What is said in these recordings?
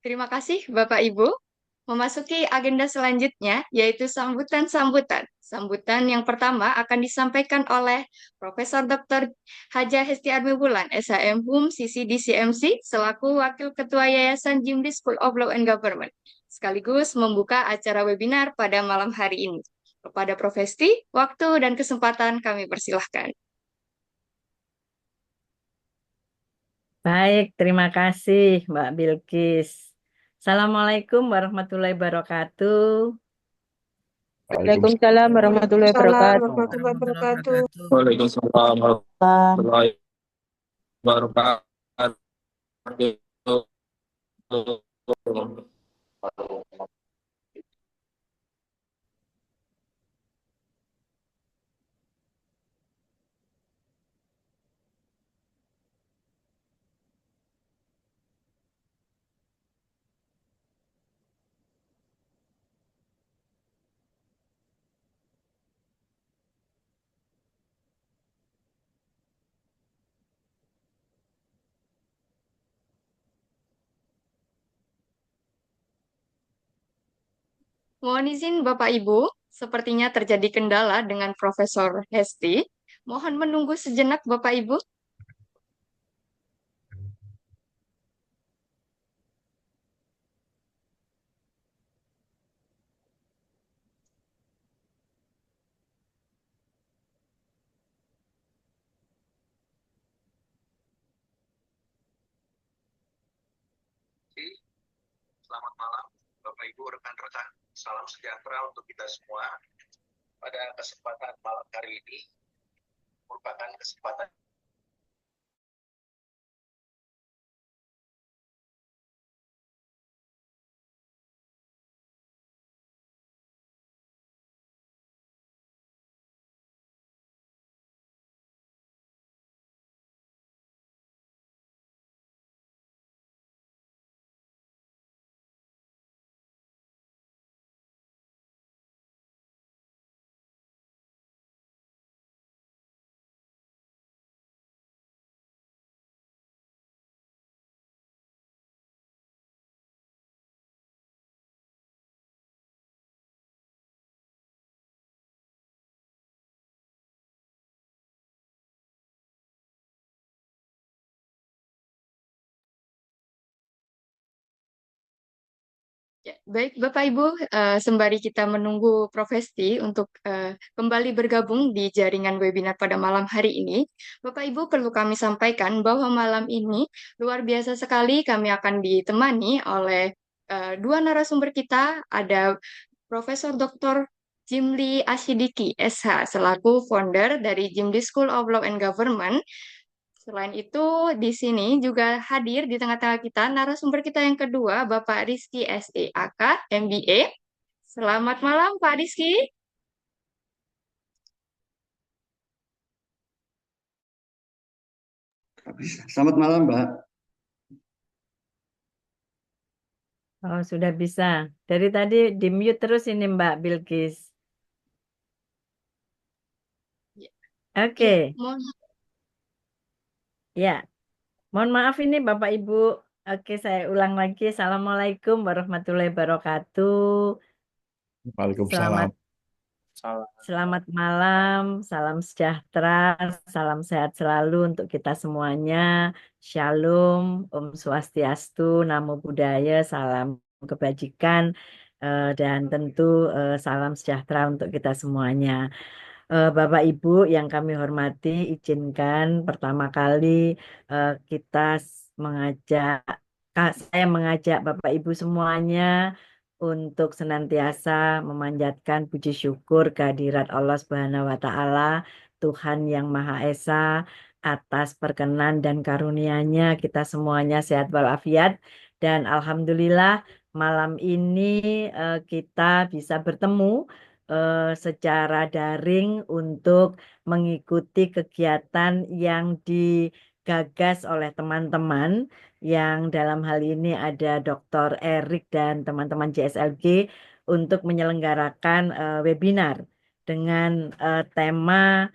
Terima kasih, Bapak Ibu. Memasuki agenda selanjutnya, yaitu sambutan-sambutan. Sambutan yang pertama akan disampaikan oleh Profesor Dr. Haja Hesti Bulan, SHM HUM CCD CMC, selaku Wakil Ketua Yayasan Jimdi School of Law and Government, sekaligus membuka acara webinar pada malam hari ini. Kepada Profesti, waktu dan kesempatan kami persilahkan. Baik, terima kasih Mbak Bilkis. Assalamualaikum warahmatullahi wabarakatuh. Waalaikumsalam warahmatullahi Salam wabarakatuh. warahmatullahi wabarakatuh. Waalaikumsalam warahmatullahi wabarakatuh. Mohon izin Bapak Ibu, sepertinya terjadi kendala dengan Profesor Hesti. Mohon menunggu sejenak Bapak Ibu. Selamat malam, Bapak Ibu, rekan-rekan. Salam sejahtera untuk kita semua. Pada kesempatan malam hari ini, merupakan kesempatan Ya, baik Bapak Ibu, sembari kita menunggu Profesti untuk kembali bergabung di jaringan webinar pada malam hari ini, Bapak Ibu perlu kami sampaikan bahwa malam ini luar biasa sekali kami akan ditemani oleh dua narasumber kita, ada Profesor Dr. Jimli Asyidiki, SH, selaku founder dari Jimli School of Law and Government. Selain itu, di sini juga hadir di tengah-tengah kita narasumber kita yang kedua, Bapak Rizky SEAK, MBA. Selamat malam, Pak Rizky. Selamat malam, Mbak. Oh, sudah bisa. Dari tadi di mute terus ini Mbak Bilkis. Oke, Ya, mohon ya. Mohon maaf ini Bapak Ibu. Oke, saya ulang lagi. Assalamualaikum warahmatullahi wabarakatuh. Selamat Waalaikumsalam. Selamat malam, salam sejahtera, salam sehat selalu untuk kita semuanya. Shalom, Om Swastiastu, Namo Buddhaya, salam kebajikan, dan tentu salam sejahtera untuk kita semuanya. Bapak Ibu yang kami hormati, izinkan pertama kali kita saya mengajak Bapak Ibu semuanya untuk senantiasa memanjatkan puji syukur kehadirat Allah Subhanahu wa taala, Tuhan yang Maha Esa, atas perkenan dan karunia-Nya kita semuanya sehat walafiat, dan alhamdulillah malam ini kita bisa bertemu secara daring untuk mengikuti kegiatan yang digagas oleh teman-teman, yang dalam hal ini ada Dr. Erik dan teman-teman JSLG, untuk menyelenggarakan webinar dengan tema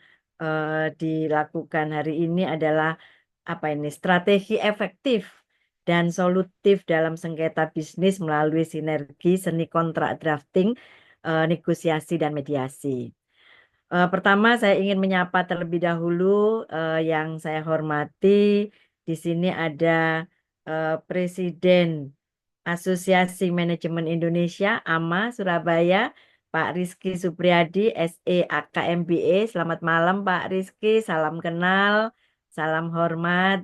dilakukan hari ini adalah apa ini, strategi efektif dan solutif dalam sengketa bisnis melalui sinergi seni kontrak drafting, negosiasi, dan mediasi. Pertama, saya ingin menyapa terlebih dahulu yang saya hormati. Di sini ada Presiden Asosiasi Manajemen Indonesia, AMA Surabaya, Pak Rizky Supriyadi, SE AKMBE. Selamat malam Pak Rizky, salam kenal, salam hormat.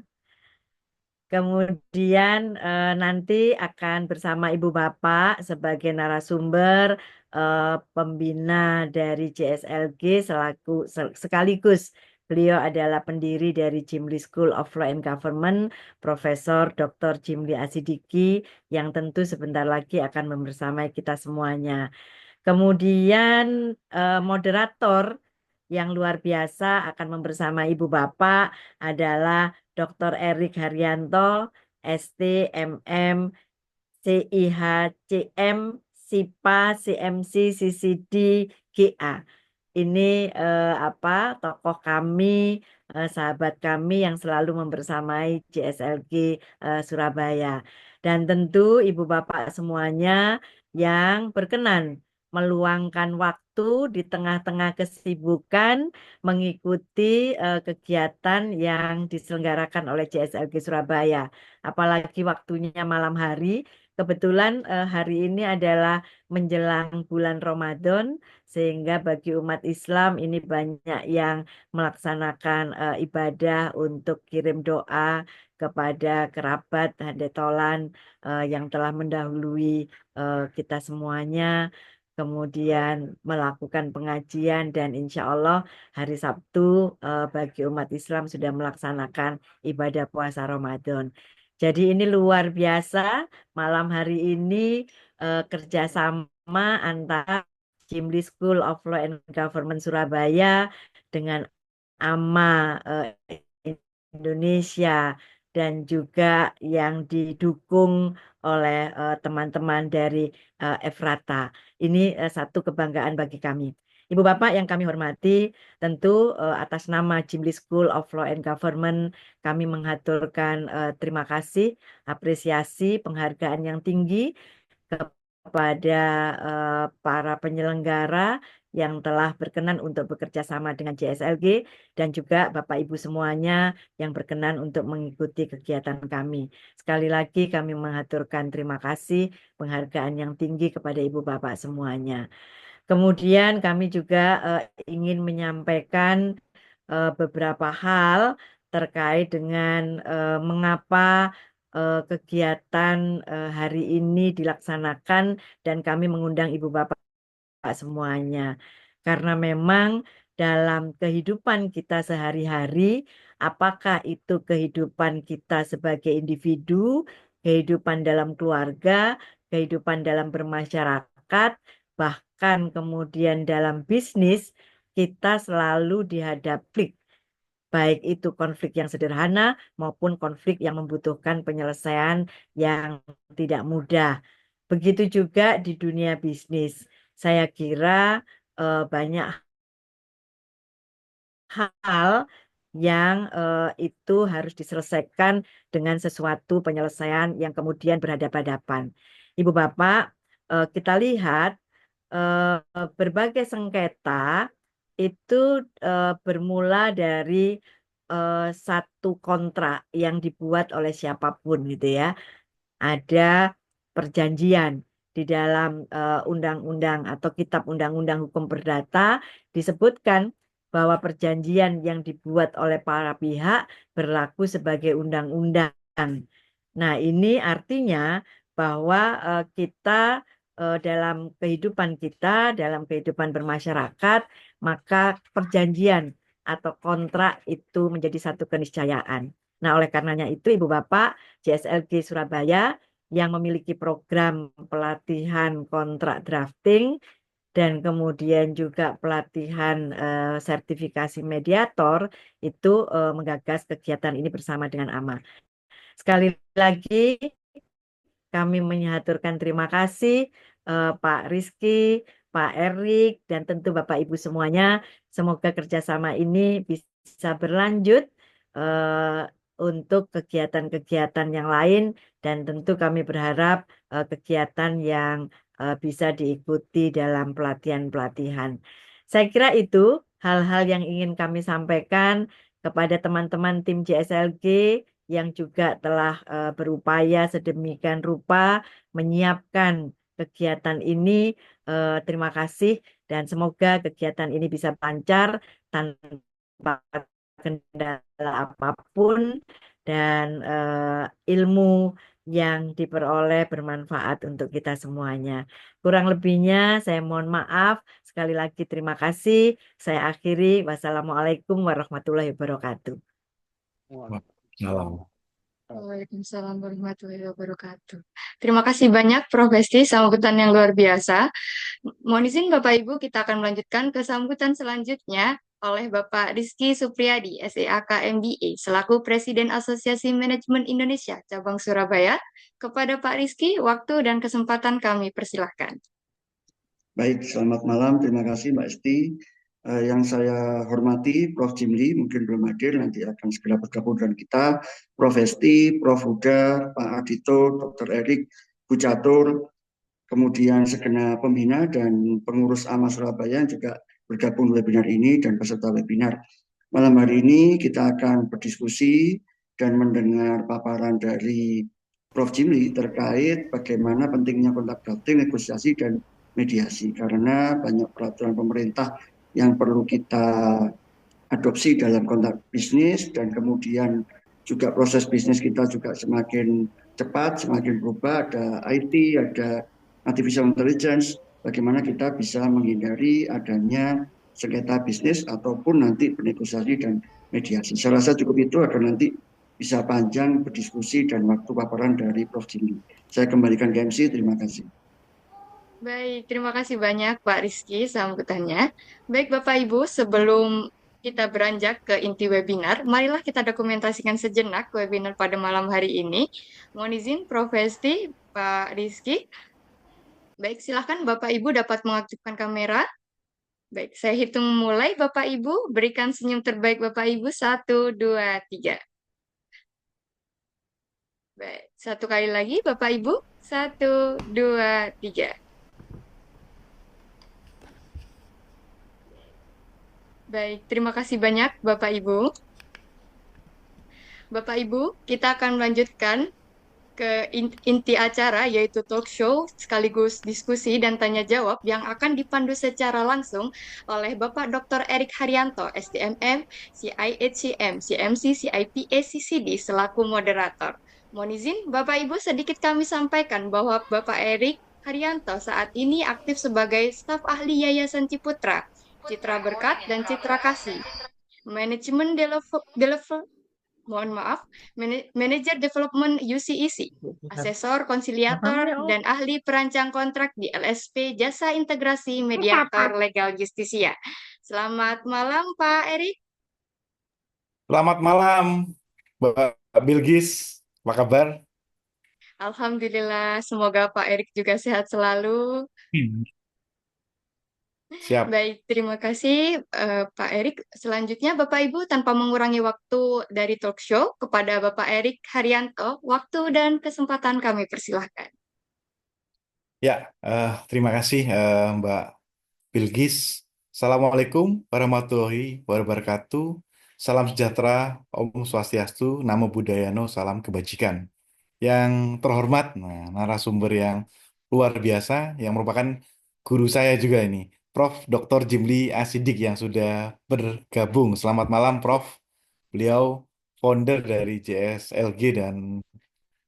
Kemudian nanti akan bersama Ibu Bapak sebagai narasumber pembina dari JSLG sekaligus beliau adalah pendiri dari Jimli School of Law and Government, Profesor Dr. Jimli Asidiki, yang tentu sebentar lagi akan membersamai kita semuanya. Kemudian moderator yang luar biasa akan membersamai Ibu Bapak adalah Dr. Erik Haryanto, ST, MM, CIH, CM, SIPA, CMC, CCD, GA. Ini tokoh kami, sahabat kami yang selalu membersamai JSLG Surabaya. Dan tentu Ibu Bapak semuanya yang berkenan meluangkan waktu di tengah-tengah kesibukan mengikuti kegiatan yang diselenggarakan oleh JSLG Surabaya. Apalagi waktunya malam hari. Kebetulan hari ini adalah menjelang bulan Ramadan, sehingga bagi umat Islam ini banyak yang melaksanakan ibadah untuk kirim doa kepada kerabat hadetolan yang telah mendahului kita semuanya. Kemudian melakukan pengajian dan insya Allah hari Sabtu bagi umat Islam sudah melaksanakan ibadah puasa Ramadan. Jadi ini luar biasa malam hari ini kerjasama antara Jimli School of Law and Government Surabaya dengan AMA Indonesia dan juga yang didukung oleh teman-teman dari Efrata. Ini satu kebanggaan bagi kami. Ibu Bapak yang kami hormati, tentu atas nama Jimli School of Law and Government kami mengaturkan terima kasih, apresiasi, penghargaan yang tinggi kepada para penyelenggara yang telah berkenan untuk bekerja sama dengan JSLG dan juga Bapak Ibu semuanya yang berkenan untuk mengikuti kegiatan kami. Sekali lagi kami mengaturkan terima kasih, penghargaan yang tinggi kepada Ibu Bapak semuanya. Kemudian kami juga ingin menyampaikan beberapa hal terkait dengan mengapa kegiatan hari ini dilaksanakan dan kami mengundang Ibu Bapak semuanya. Karena memang dalam kehidupan kita sehari-hari, apakah itu kehidupan kita sebagai individu, kehidupan dalam keluarga, kehidupan dalam bermasyarakat, bahkan kemudian dalam bisnis, kita selalu dihadapi baik itu konflik yang sederhana maupun konflik yang membutuhkan penyelesaian yang tidak mudah. Begitu juga di dunia bisnis. Saya kira banyak hal yang itu harus diselesaikan dengan sesuatu penyelesaian yang kemudian berhadapan-hadapan. Ibu Bapak, kita lihat berbagai sengketa itu bermula dari satu kontrak yang dibuat oleh siapapun gitu ya. Ada perjanjian di dalam undang-undang atau kitab undang-undang hukum perdata disebutkan bahwa perjanjian yang dibuat oleh para pihak berlaku sebagai undang-undang. Nah, ini artinya bahwa kita dalam kehidupan kita, dalam kehidupan bermasyarakat, maka perjanjian atau kontrak itu menjadi satu keniscayaan. Nah, oleh karenanya itu Ibu Bapak JSLG Surabaya yang memiliki program pelatihan kontrak drafting dan kemudian juga pelatihan sertifikasi mediator itu menggagas kegiatan ini bersama dengan AMA. Sekali lagi kami menyaturkan terima kasih Pak Rizky, Pak Erik, dan tentu Bapak Ibu semuanya. Semoga kerjasama ini bisa berlanjut untuk kegiatan-kegiatan yang lain dan tentu kami berharap kegiatan yang bisa diikuti dalam pelatihan-pelatihan. Saya kira itu hal-hal yang ingin kami sampaikan kepada teman-teman tim JSLG yang juga telah berupaya sedemikian rupa menyiapkan kegiatan ini. Terima kasih dan semoga kegiatan ini bisa lancar tanpa kendala apapun dan ilmu yang diperoleh bermanfaat untuk kita semuanya. Kurang lebihnya saya mohon maaf. Sekali lagi terima kasih. Saya akhiri. Wassalamualaikum warahmatullahi wabarakatuh. Salam. Waalaikumsalam warahmatullahi wabarakatuh. Terima kasih banyak Prof. Hesti, sambutan yang luar biasa. Mohon izin Bapak Ibu, kita akan melanjutkan ke sambutan selanjutnya oleh Bapak Rizky Supriyadi, SEAK MBA, selaku Presiden Asosiasi Manajemen Indonesia, Cabang Surabaya. Kepada Pak Rizky, waktu dan kesempatan kami persilahkan. Baik, selamat malam. Terima kasih Mbak Esti. Yang saya hormati Prof. Jimli, mungkin belum hadir, nanti akan segera bergabung dengan kita. Prof. Esti, Prof. Huda, Pak Adito, Dr. Erik, Bu Catur, kemudian segenap pembina dan pengurus AMA Surabaya yang juga bergabung di webinar ini dan peserta webinar. Malam hari ini kita akan berdiskusi dan mendengar paparan dari Prof. Jimli terkait bagaimana pentingnya kontak dating, negosiasi, dan mediasi. Karena banyak peraturan pemerintah yang perlu kita adopsi dalam konteks bisnis dan kemudian juga proses bisnis kita juga semakin cepat, semakin berubah, ada IT, ada artificial intelligence, bagaimana kita bisa menghindari adanya sengketa bisnis ataupun nanti bernegosiasi dan mediasi. Saya rasa cukup itu agar nanti bisa panjang berdiskusi dan waktu paparan dari Prof. Jimli. Saya kembalikan ke MC, terima kasih. Baik, terima kasih banyak Pak Rizky sambutannya. Baik Bapak Ibu, sebelum kita beranjak ke inti webinar, marilah kita dokumentasikan sejenak webinar pada malam hari ini. Mohon izin Prof. Hesti, Pak Rizky. Baik, silahkan Bapak Ibu dapat mengaktifkan kamera. Baik, saya hitung mulai Bapak Ibu, berikan senyum terbaik Bapak Ibu, 1, 2, 3. Baik, satu kali lagi Bapak Ibu, 1, 2, 3. Baik, terima kasih banyak Bapak Ibu. Bapak Ibu, kita akan melanjutkan ke inti acara yaitu talk show sekaligus diskusi dan tanya jawab yang akan dipandu secara langsung oleh Bapak Dr. Erik Haryanto, SDMM, CIHCM, CMC, CIPA, CCD selaku moderator. Mohon izin Bapak Ibu sedikit kami sampaikan bahwa Bapak Erik Haryanto saat ini aktif sebagai staf ahli Yayasan Ciputra, Citra Berkat dan Citra Kasih. Manager Development UCEC, Asesor Konsiliator, dan Ahli Perancang Kontrak di LSP Jasa Integrasi Mediator Legal Justisia. Selamat malam Pak Erik. Selamat malam, Mbak Bilgis. Apa kabar? Alhamdulillah, semoga Pak Erik juga sehat selalu. Siap. Baik, terima kasih Pak Erik. Selanjutnya Bapak Ibu tanpa mengurangi waktu dari talk show kepada Bapak Erik Haryanto, waktu dan kesempatan kami persilahkan. Ya, terima kasih Mbak Bilgis. Assalamualaikum warahmatullahi wabarakatuh. Salam sejahtera, Om Swastiastu, Namo Buddhayano, salam kebajikan. Yang terhormat, narasumber yang luar biasa, yang merupakan guru saya juga ini, Prof. Dr. Jimli Asidik yang sudah bergabung. Selamat malam, Prof. Beliau founder dari JSLG dan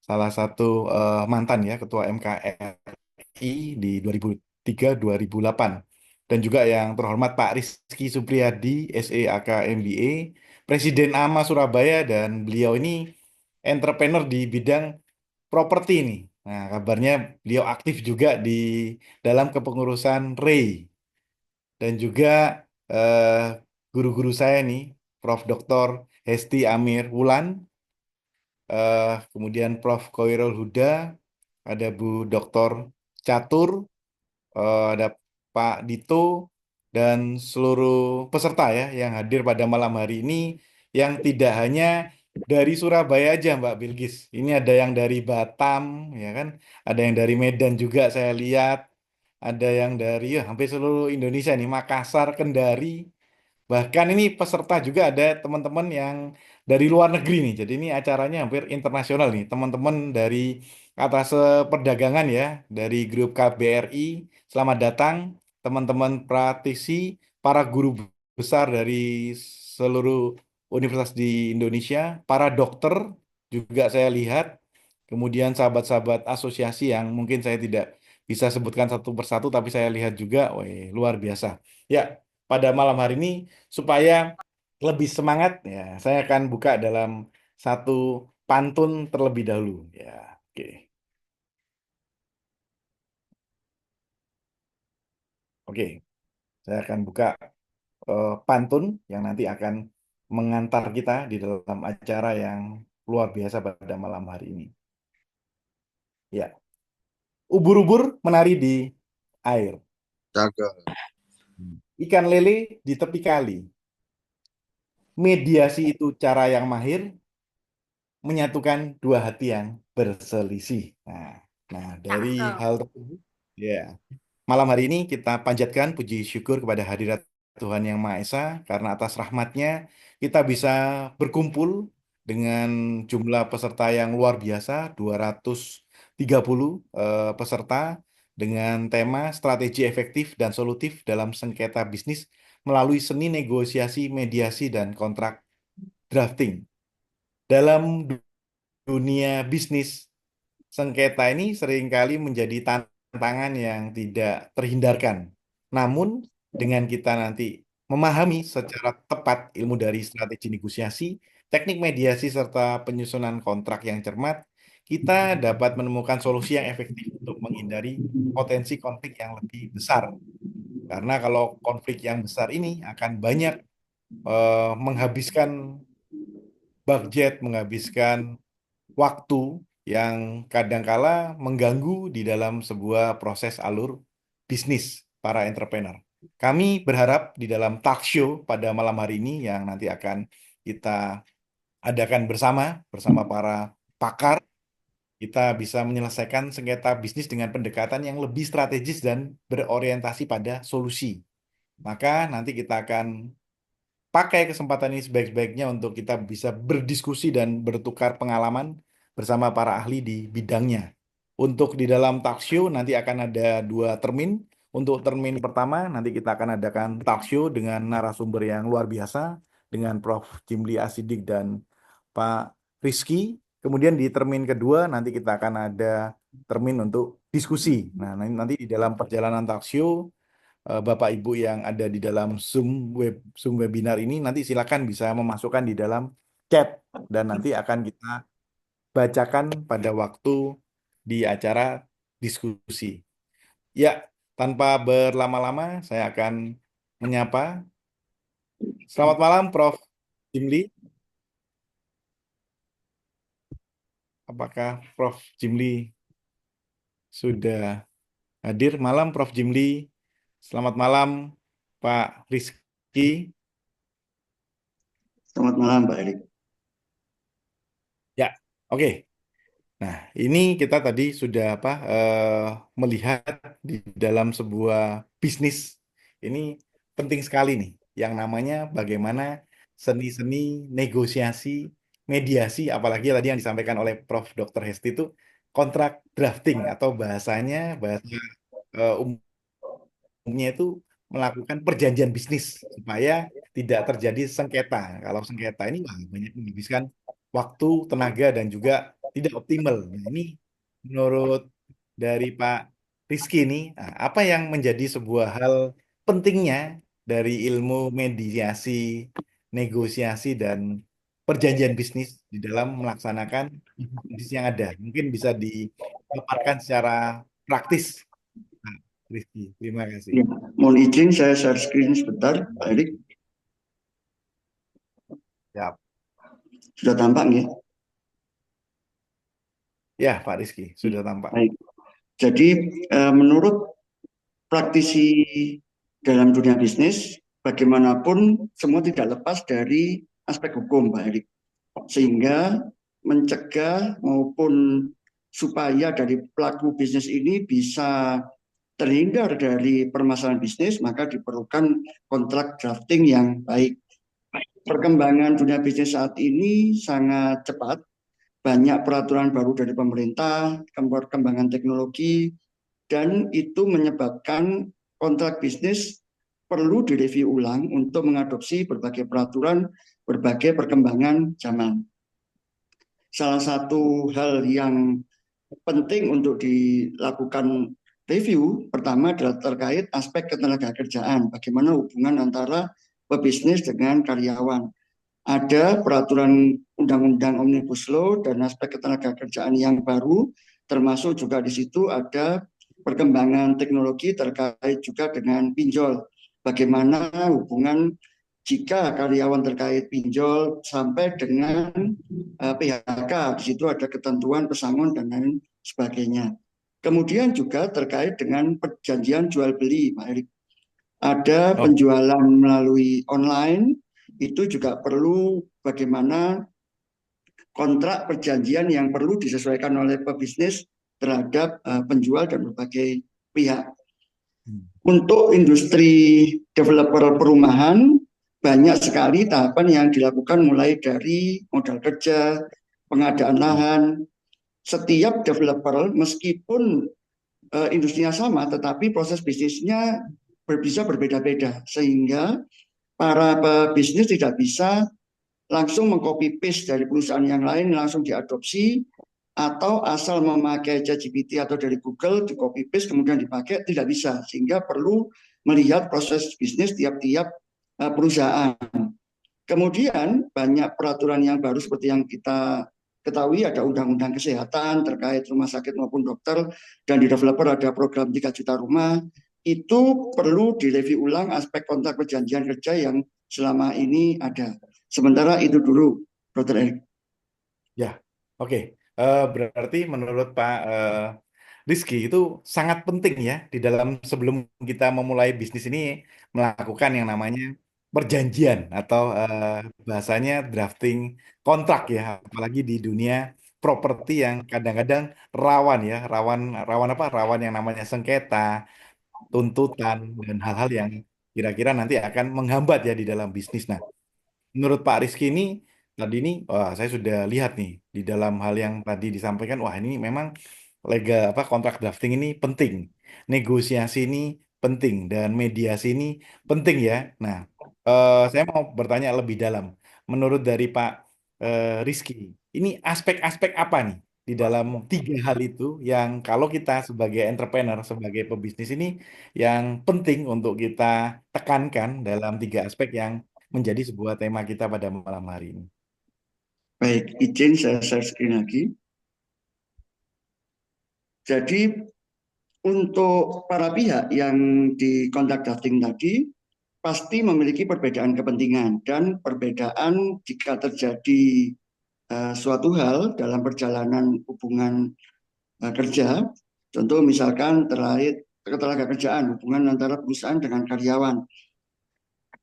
salah satu mantan ya Ketua MKRI di 2003-2008. Dan juga yang terhormat Pak Rizky Supriyadi, SEAK MBA, Presiden AMA Surabaya, dan beliau ini entrepreneur di bidang properti ini. Nah, kabarnya beliau aktif juga di dalam kepengurusan REI. Dan juga guru-guru saya nih, Prof. Dr. Hesti Amir Wulan, kemudian Prof. Koirul Huda, ada Bu Dr. Catur, ada Pak Dito, dan seluruh peserta ya yang hadir pada malam hari ini, yang tidak hanya dari Surabaya aja Mbak Bilgis. Ini ada yang dari Batam, ya kan? Ada yang dari Medan juga saya lihat. Ada yang dari ya, hampir seluruh Indonesia nih, Makassar, Kendari. Bahkan ini peserta juga ada teman-teman yang dari luar negeri nih. Jadi ini acaranya hampir internasional nih. Teman-teman dari atas perdagangan ya, dari grup KBRI. Selamat datang teman-teman praktisi, para guru besar dari seluruh universitas di Indonesia, para dokter juga saya lihat. Kemudian sahabat-sahabat asosiasi yang mungkin saya tidak bisa sebutkan satu persatu, tapi saya lihat juga, wah, luar biasa. Ya, pada malam hari ini supaya lebih semangat ya saya akan buka dalam satu pantun terlebih dahulu ya. Oke. Oke, saya akan buka pantun yang nanti akan mengantar kita di dalam acara yang luar biasa pada malam hari ini. Ya, ubur-ubur menari di air. Cakep. Ikan lele di tepi kali. Mediasi itu cara yang mahir menyatukan dua hati yang berselisih. Nah, dari Cakep. hal tersebut, ya, malam hari ini kita panjatkan puji syukur kepada hadirat Tuhan Yang Maha Esa karena atas rahmatnya kita bisa berkumpul dengan jumlah peserta yang luar biasa, 230 peserta dengan tema strategi efektif dan solutif dalam sengketa bisnis melalui seni negosiasi, mediasi, dan kontrak drafting. Dalam dunia bisnis, sengketa ini seringkali menjadi tantangan yang tidak terhindarkan. Namun, dengan kita nanti memahami secara tepat ilmu dari strategi negosiasi, teknik mediasi, serta penyusunan kontrak yang cermat, kita dapat menemukan solusi yang efektif untuk menghindari potensi konflik yang lebih besar. Karena kalau konflik yang besar ini akan banyak menghabiskan budget, menghabiskan waktu yang kadangkala mengganggu di dalam sebuah proses alur bisnis para entrepreneur. Kami berharap di dalam talk show pada malam hari ini yang nanti akan kita adakan bersama para pakar, kita bisa menyelesaikan sengketa bisnis dengan pendekatan yang lebih strategis dan berorientasi pada solusi. Maka nanti kita akan pakai kesempatan ini sebaik-baiknya untuk kita bisa berdiskusi dan bertukar pengalaman bersama para ahli di bidangnya. Untuk di dalam talk show nanti akan ada dua termin. Untuk termin pertama nanti kita akan adakan talk show dengan narasumber yang luar biasa dengan Prof. Jimli Asidik dan Pak Rizky. Kemudian di termin kedua nanti kita akan ada termin untuk diskusi. Nah, nanti di dalam perjalanan talk show Bapak Ibu yang ada di dalam Zoom webinar ini nanti silakan bisa memasukkan di dalam chat dan nanti akan kita bacakan pada waktu di acara diskusi. Ya, tanpa berlama-lama saya akan menyapa. Selamat malam Prof. Jimli. Apakah Prof. Jimli sudah hadir? Malam Prof. Jimli. Selamat malam Pak Rizky. Selamat malam, Pak Erik. Ya, oke. Nah, ini kita tadi sudah melihat di dalam sebuah bisnis. Ini penting sekali nih, yang namanya bagaimana seni-seni negosiasi, mediasi, apalagi tadi yang disampaikan oleh Prof. Dr. Hesti itu kontrak drafting atau bahasa umumnya itu melakukan perjanjian bisnis supaya tidak terjadi sengketa. Kalau sengketa ini wah, banyak menghabiskan waktu, tenaga, dan juga tidak optimal. Nah, ini menurut dari Pak Rizky ini, apa yang menjadi sebuah hal pentingnya dari ilmu mediasi, negosiasi, dan perjanjian bisnis di dalam melaksanakan bisnis yang ada? Mungkin bisa dipaparkan secara praktis, Pak Rizky. Terima kasih. Ya, mohon izin saya share screen sebentar, Pak Erik. Ya, Sudah tampak ya? ya Pak Rizky, sudah tampak. Baik. Jadi menurut praktisi dalam dunia bisnis, bagaimanapun semua tidak lepas dari aspek hukum, Pak Erik. sehingga mencegah maupun supaya dari pelaku bisnis ini bisa terhindar dari permasalahan bisnis, maka diperlukan kontrak drafting yang baik. Perkembangan dunia bisnis saat ini sangat cepat, banyak peraturan baru dari pemerintah, perkembangan teknologi, dan itu menyebabkan kontrak bisnis perlu direview ulang untuk mengadopsi berbagai peraturan, berbagai perkembangan zaman. Salah satu hal yang penting untuk dilakukan review pertama adalah terkait aspek ketenagakerjaan, bagaimana hubungan antara pebisnis dengan karyawan. Ada peraturan undang-undang Omnibus Law dan aspek ketenagakerjaan yang baru, termasuk juga di situ ada perkembangan teknologi terkait juga dengan pinjol. Bagaimana hubungan jika karyawan terkait pinjol sampai dengan PHK, di situ ada ketentuan pesangon dan lain sebagainya. Kemudian juga terkait dengan perjanjian jual beli, Pak Erik. Ada penjualan melalui online, itu juga perlu bagaimana kontrak perjanjian yang perlu disesuaikan oleh pebisnis terhadap penjual dan berbagai pihak. Untuk industri developer perumahan, banyak sekali tahapan yang dilakukan mulai dari modal kerja, pengadaan lahan. Setiap developer meskipun industrinya sama, tetapi proses bisnisnya bisa berbeda-beda, sehingga para pebisnis tidak bisa langsung mengcopy paste dari perusahaan yang lain langsung diadopsi, atau asal memakai ChatGPT atau dari Google di copy paste kemudian dipakai, tidak bisa, sehingga perlu melihat proses bisnis tiap-tiap perusahaan. Kemudian banyak peraturan yang baru seperti yang kita ketahui, ada undang-undang kesehatan terkait rumah sakit maupun dokter, dan di developer ada program 3 juta rumah. Itu perlu direview ulang aspek kontrak perjanjian kerja yang selama ini ada. Sementara itu dulu, Dr. Erik. Ya, oke. Berarti menurut Pak Rizky itu sangat penting ya di dalam sebelum kita memulai bisnis ini melakukan yang namanya perjanjian atau bahasanya drafting kontrak ya, apalagi di dunia properti yang kadang-kadang rawan ya, rawan apa? Rawan yang namanya sengketa, tuntutan dan hal-hal yang kira-kira nanti akan menghambat ya di dalam bisnis. Nah, menurut Pak Rizky ini tadi ini, wah saya sudah lihat nih di dalam hal yang tadi disampaikan, wah ini memang kontrak drafting ini penting, negosiasi ini penting dan mediasi ini penting ya. Nah, saya mau bertanya lebih dalam, menurut dari Pak Rizky, ini aspek-aspek apa nih di dalam 3 hal itu yang kalau kita sebagai entrepreneur, sebagai pebisnis ini yang penting untuk kita tekankan dalam 3 aspek yang menjadi sebuah tema kita pada malam hari ini. Baik, izin saya share screen lagi. Jadi untuk para pihak yang di kontrak drafting tadi pasti memiliki perbedaan kepentingan, dan perbedaan jika terjadi suatu hal dalam perjalanan hubungan kerja, contoh misalkan terkait ketenagakerjaan, hubungan antara perusahaan dengan karyawan.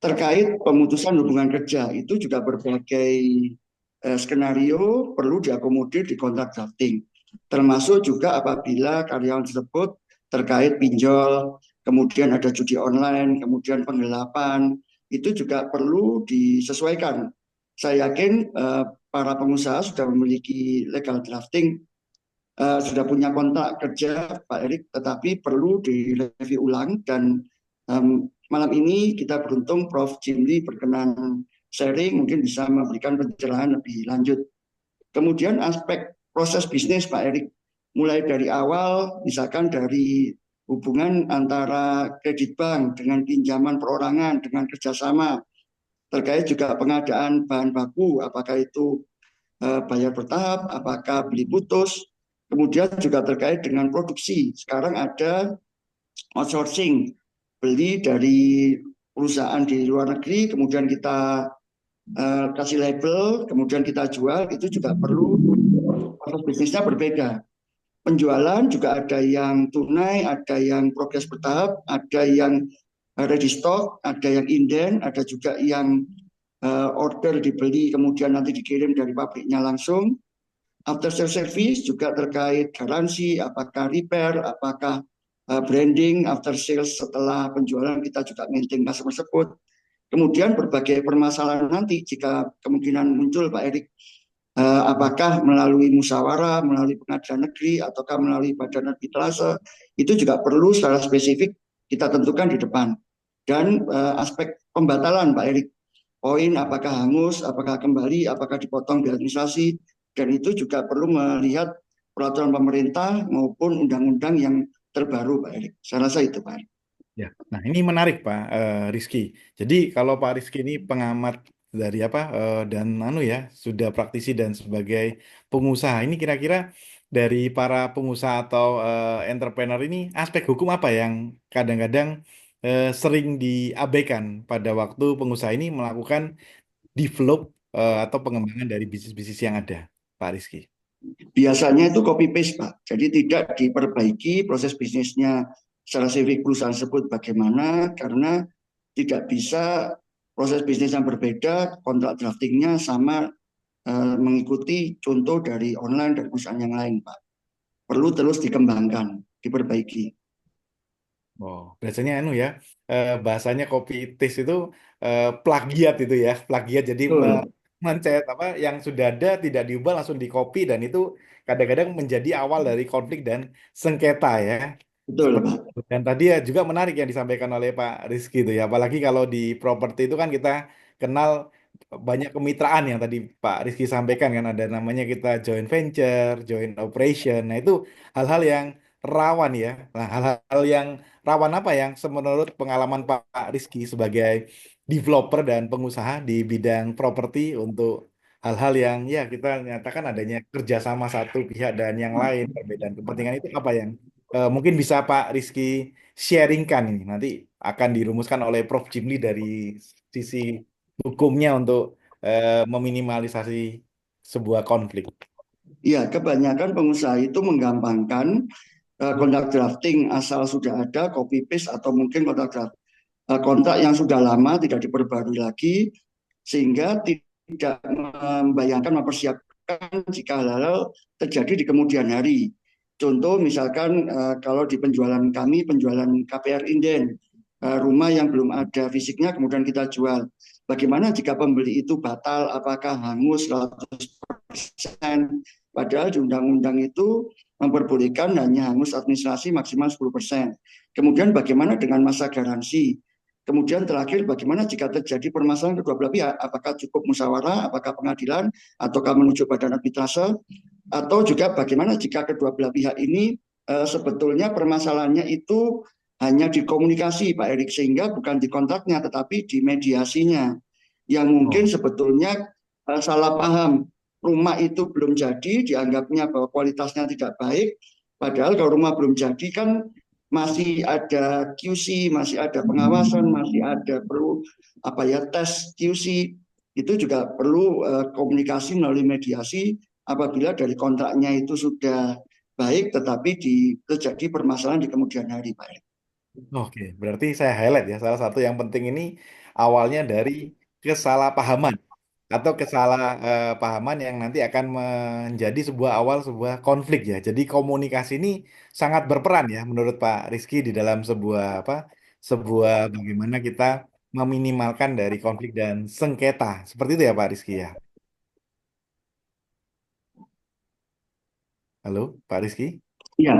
Terkait pemutusan hubungan kerja, itu juga berbagai skenario perlu diakomodir di kontrak drafting. Termasuk juga apabila karyawan tersebut terkait pinjol, kemudian ada judi online, kemudian penggelapan, itu juga perlu disesuaikan. Saya yakin para pengusaha sudah memiliki legal drafting, sudah punya kontrak kerja, Pak Erik, tetapi perlu direview ulang. Dan malam ini kita beruntung Prof. Jimli berkenan sharing, mungkin bisa memberikan pencerahan lebih lanjut. Kemudian aspek proses bisnis, Pak Erik, mulai dari awal, misalkan dari hubungan antara kredit bank dengan pinjaman perorangan dengan kerjasama, terkait juga pengadaan bahan baku, apakah itu bayar bertahap, apakah beli putus, kemudian juga terkait dengan produksi. Sekarang ada outsourcing, beli dari perusahaan di luar negeri, kemudian kita kasih label, kemudian kita jual, itu juga perlu proses bisnisnya berbeda. Penjualan juga ada yang tunai, ada yang progres bertahap, ada yang ready stock, ada yang inden, ada juga yang order dibeli kemudian nanti dikirim dari pabriknya langsung. After sales service juga terkait garansi, apakah repair, apakah branding, after sales setelah penjualan kita juga maintain customer support. Kemudian berbagai permasalahan nanti jika kemungkinan muncul Pak Erik, apakah melalui musyawarah, melalui pengadilan negeri, ataukah melalui badan arbitrase, itu juga perlu secara spesifik kita tentukan di depan. Dan aspek pembatalan Pak Erik, poin apakah hangus, apakah kembali, apakah dipotong biaya administrasi, dan itu juga perlu melihat peraturan pemerintah maupun undang-undang yang terbaru Pak Erik. Saya rasa itu Pak Erik. Ya, nah ini menarik Pak Rizky. Jadi kalau Pak Rizky ini pengamat dari apa dan ya sudah praktisi dan sebagai pengusaha, ini kira-kira dari para pengusaha atau entrepreneur ini aspek hukum apa yang kadang-kadang sering diabaikan pada waktu pengusaha ini melakukan develop atau pengembangan dari bisnis-bisnis yang ada, Pak Rizky? Biasanya itu copy paste Pak, jadi tidak diperbaiki proses bisnisnya secara spesifik perusahaan tersebut bagaimana, karena tidak bisa proses bisnis yang berbeda, kontrak draftingnya sama mengikuti contoh dari online dan perusahaan yang lain Pak. Perlu terus dikembangkan, diperbaiki. Oh, biasanya ya, bahasanya copy paste itu plagiat itu ya, plagiat. Jadi Betul, mencet apa yang sudah ada tidak diubah langsung di copy dan itu kadang-kadang menjadi awal dari konflik dan sengketa ya. betul Seperti Pak. dan tadi ya juga menarik yang disampaikan oleh Pak Rizky itu ya, apalagi kalau di properti itu kan kita kenal banyak kemitraan yang tadi Pak Rizky sampaikan kan ada namanya kita joint venture, joint operation. Nah, itu hal-hal yang rawan ya. Nah, hal-hal yang rawan apa yang menurut pengalaman Pak Rizky sebagai developer dan pengusaha di bidang properti untuk hal-hal yang ya kita nyatakan adanya kerjasama satu pihak dan yang lain perbedaan kepentingan itu apa yang mungkin bisa Pak Rizky sharingkan ini nanti akan dirumuskan oleh Prof. Jimli dari sisi hukumnya untuk meminimalisasi sebuah konflik. Iya, kebanyakan pengusaha itu menggampangkan kontrak drafting asal sudah ada copy paste atau mungkin kontrak yang sudah lama tidak diperbarui lagi sehingga tidak membayangkan mempersiapkan jika hal-hal terjadi di kemudian hari. Contoh misalkan kalau di penjualan kami, penjualan KPR Inden, rumah yang belum ada fisiknya kemudian kita jual. Bagaimana jika pembeli itu batal, apakah hangus 100%? Padahal di undang-undang itu memperbolehkan hanya hangus administrasi maksimal 10%. Kemudian bagaimana dengan masa garansi? Kemudian terakhir bagaimana jika terjadi permasalahan kedua belah pihak? Apakah cukup musyawarah, apakah pengadilan, ataukah menuju badan arbitrase? Atau juga bagaimana jika kedua belah pihak ini sebetulnya permasalahannya itu hanya di komunikasi Pak Erik, sehingga bukan di kontraknya tetapi di mediasinya yang mungkin sebetulnya salah paham. Rumah itu belum jadi, dianggapnya bahwa kualitasnya tidak baik, padahal kalau rumah belum jadi kan masih ada QC, masih ada pengawasan, masih ada perlu tes QC, itu juga perlu komunikasi melalui mediasi apabila dari kontraknya itu sudah baik tetapi terjadi permasalahan di kemudian hari Pak Erik. Oke, berarti saya highlight ya salah satu yang penting ini awalnya dari kesalahpahaman atau kesalahpahaman yang nanti akan menjadi sebuah awal sebuah konflik ya. Jadi komunikasi ini sangat berperan ya menurut Pak Rizky di dalam sebuah bagaimana kita meminimalkan dari konflik dan sengketa. Seperti itu ya Pak Rizky ya. Halo Pak Rizky. Iya,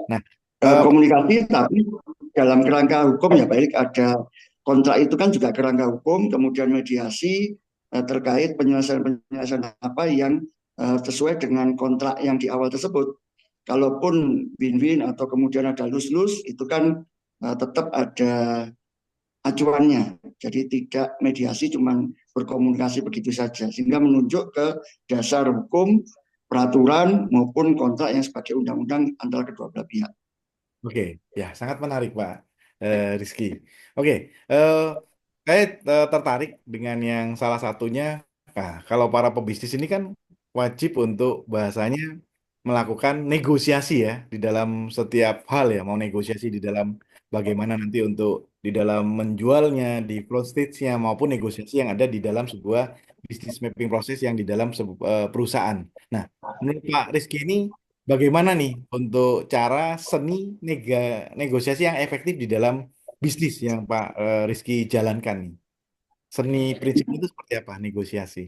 Nah, Pak komunikasi tapi dalam kerangka hukum ya Pak Erik, ada kontrak itu kan juga kerangka hukum, kemudian mediasi terkait penyelesaian apa yang sesuai dengan kontrak yang di awal tersebut. Kalaupun win-win atau kemudian ada lose-lose, itu kan tetap ada acuannya. Jadi tidak mediasi cuman berkomunikasi begitu saja, sehingga menunjuk ke dasar hukum, peraturan maupun kontrak yang sebagai undang-undang antara kedua belah pihak. Oke, ya sangat menarik Pak Rizky. Oke, eh, saya tertarik dengan yang salah satunya. Nah, kalau para pebisnis ini kan wajib untuk bahasanya melakukan negosiasi ya di dalam setiap hal ya, mau negosiasi di dalam bagaimana nanti untuk di dalam menjualnya, di front stage-nya, maupun negosiasi yang ada di dalam sebuah business mapping proses yang di dalam perusahaan. Nah, menurut Pak Rizky ini bagaimana nih untuk cara seni negosiasi yang efektif di dalam bisnis yang Pak Rizky jalankan nih? Seni prinsip itu seperti apa negosiasi?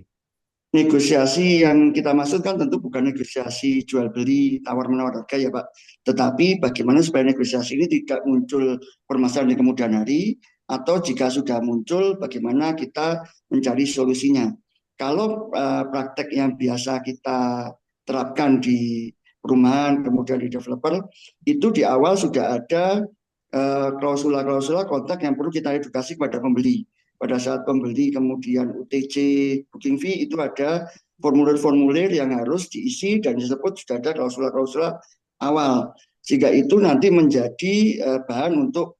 Negosiasi yang kita maksudkan tentu bukan negosiasi jual beli tawar menawar harga ya Pak, tetapi bagaimana supaya negosiasi ini tidak muncul permasalahan di kemudian hari, atau jika sudah muncul bagaimana kita mencari solusinya. Kalau praktek yang biasa kita terapkan di perumahan kemudian di developer, itu di awal sudah ada klausula-klausula kontrak yang perlu kita edukasi kepada pembeli. Pada saat pembeli kemudian UTC, booking fee, itu ada formulir-formulir yang harus diisi dan disebut sudah ada klausula-klausula awal. Sehingga itu nanti menjadi bahan untuk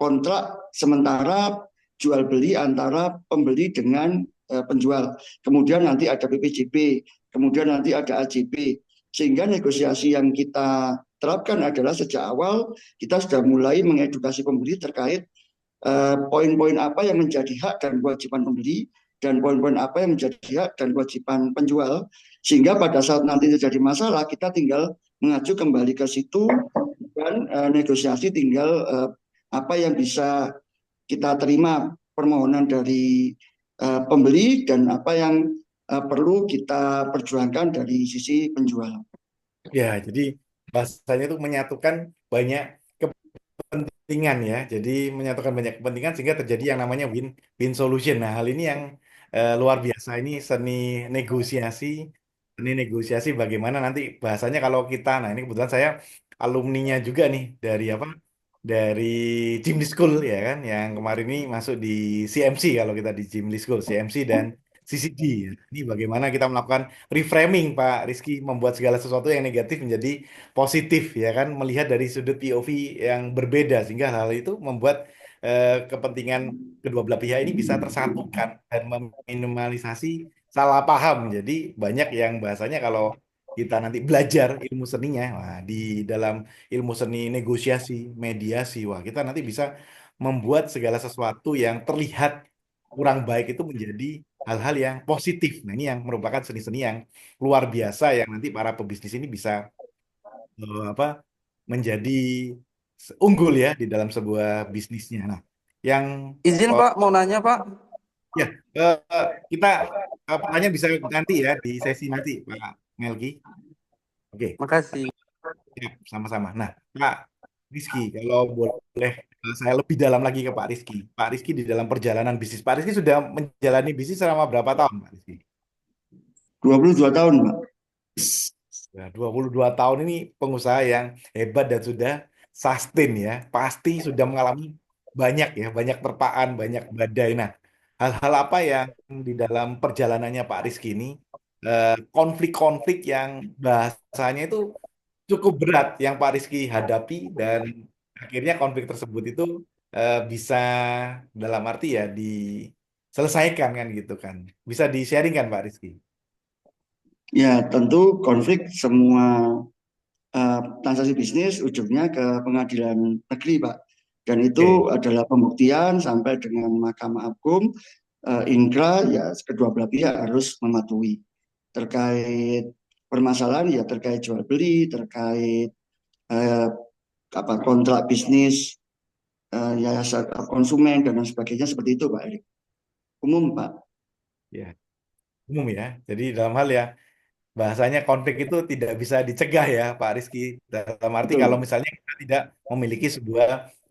kontrak sementara jual beli antara pembeli dengan penjual. Kemudian nanti ada PPJP, kemudian nanti ada AJP. Sehingga negosiasi yang kita terapkan adalah sejak awal kita sudah mulai mengedukasi pembeli terkait poin-poin apa yang menjadi hak dan kewajiban pembeli dan poin-poin apa yang menjadi hak dan kewajiban penjual, sehingga pada saat nanti terjadi masalah kita tinggal mengacu kembali ke situ dan negosiasi tinggal apa yang bisa kita terima permohonan dari pembeli dan apa yang perlu kita perjuangkan dari sisi penjual. Ya, jadi bahasanya itu menyatukan banyak kepentingan ya. Jadi menyatukan banyak kepentingan sehingga terjadi yang namanya win-win solution. Nah, hal ini yang luar biasa. Ini negosiasi, seni negosiasi bagaimana nanti bahasanya kalau kita. Nah, ini kebetulan saya alumninya juga nih dari apa? Dari Jimli School ya kan, yang kemarin ini masuk di CMC kalau kita di Jimli School, CMC dan CCD. Ini bagaimana kita melakukan reframing Pak Rizky, membuat segala sesuatu yang negatif menjadi positif ya kan, melihat dari sudut POV yang berbeda sehingga hal itu membuat kepentingan kedua belah pihak ini bisa tersatukan dan meminimalisasi salah paham. Jadi banyak yang bahasanya kalau kita nanti belajar ilmu seninya, wah, di dalam ilmu seni negosiasi, mediasi, wah kita nanti bisa membuat segala sesuatu yang terlihat kurang baik itu menjadi hal-hal yang positif. Nah, ini yang merupakan seni-seni yang luar biasa yang nanti para pebisnis ini bisa apa menjadi unggul ya di dalam sebuah bisnisnya. Nah, yang Izin oh, Pak, mau nanya Pak. ya kita pertanyaan bisa nanti ya di sesi nanti Pak Melki. Oke, Makasih. ya, sama-sama. Nah, Pak Rizky, kalau boleh saya lebih dalam lagi ke Pak Rizky. Pak Rizky di dalam perjalanan bisnis, Pak Rizky sudah menjalani bisnis selama berapa tahun, Pak Rizky? 22 tahun, Pak. Ya, 22 tahun ini pengusaha yang hebat dan sudah sustain ya. Pasti sudah mengalami banyak ya, banyak terpaan, banyak badai. Nah, hal-hal apa yang di dalam perjalanannya Pak Rizky ini, konflik-konflik yang bahasanya itu cukup berat yang Pak Rizky hadapi dan akhirnya konflik tersebut itu bisa dalam arti ya diselesaikan kan gitu kan. Bisa di-sharing kan Pak Rizky? Ya, tentu konflik semua transaksi bisnis ujungnya ke pengadilan negeri, Pak. Dan itu Oke. adalah pembuktian sampai dengan Mahkamah Agung, Inkra, ya kedua belah pihak harus mematuhi. Terkait permasalahan ya terkait jual beli, terkait kontrak bisnis, yayasan konsumen dan lain sebagainya seperti itu, Pak Erik. Umum, Pak. Ya, umum ya. Jadi dalam hal ya bahasanya konflik itu tidak bisa dicegah ya Pak Rizky. Dalam arti kalau Betul. misalnya kita tidak memiliki sebuah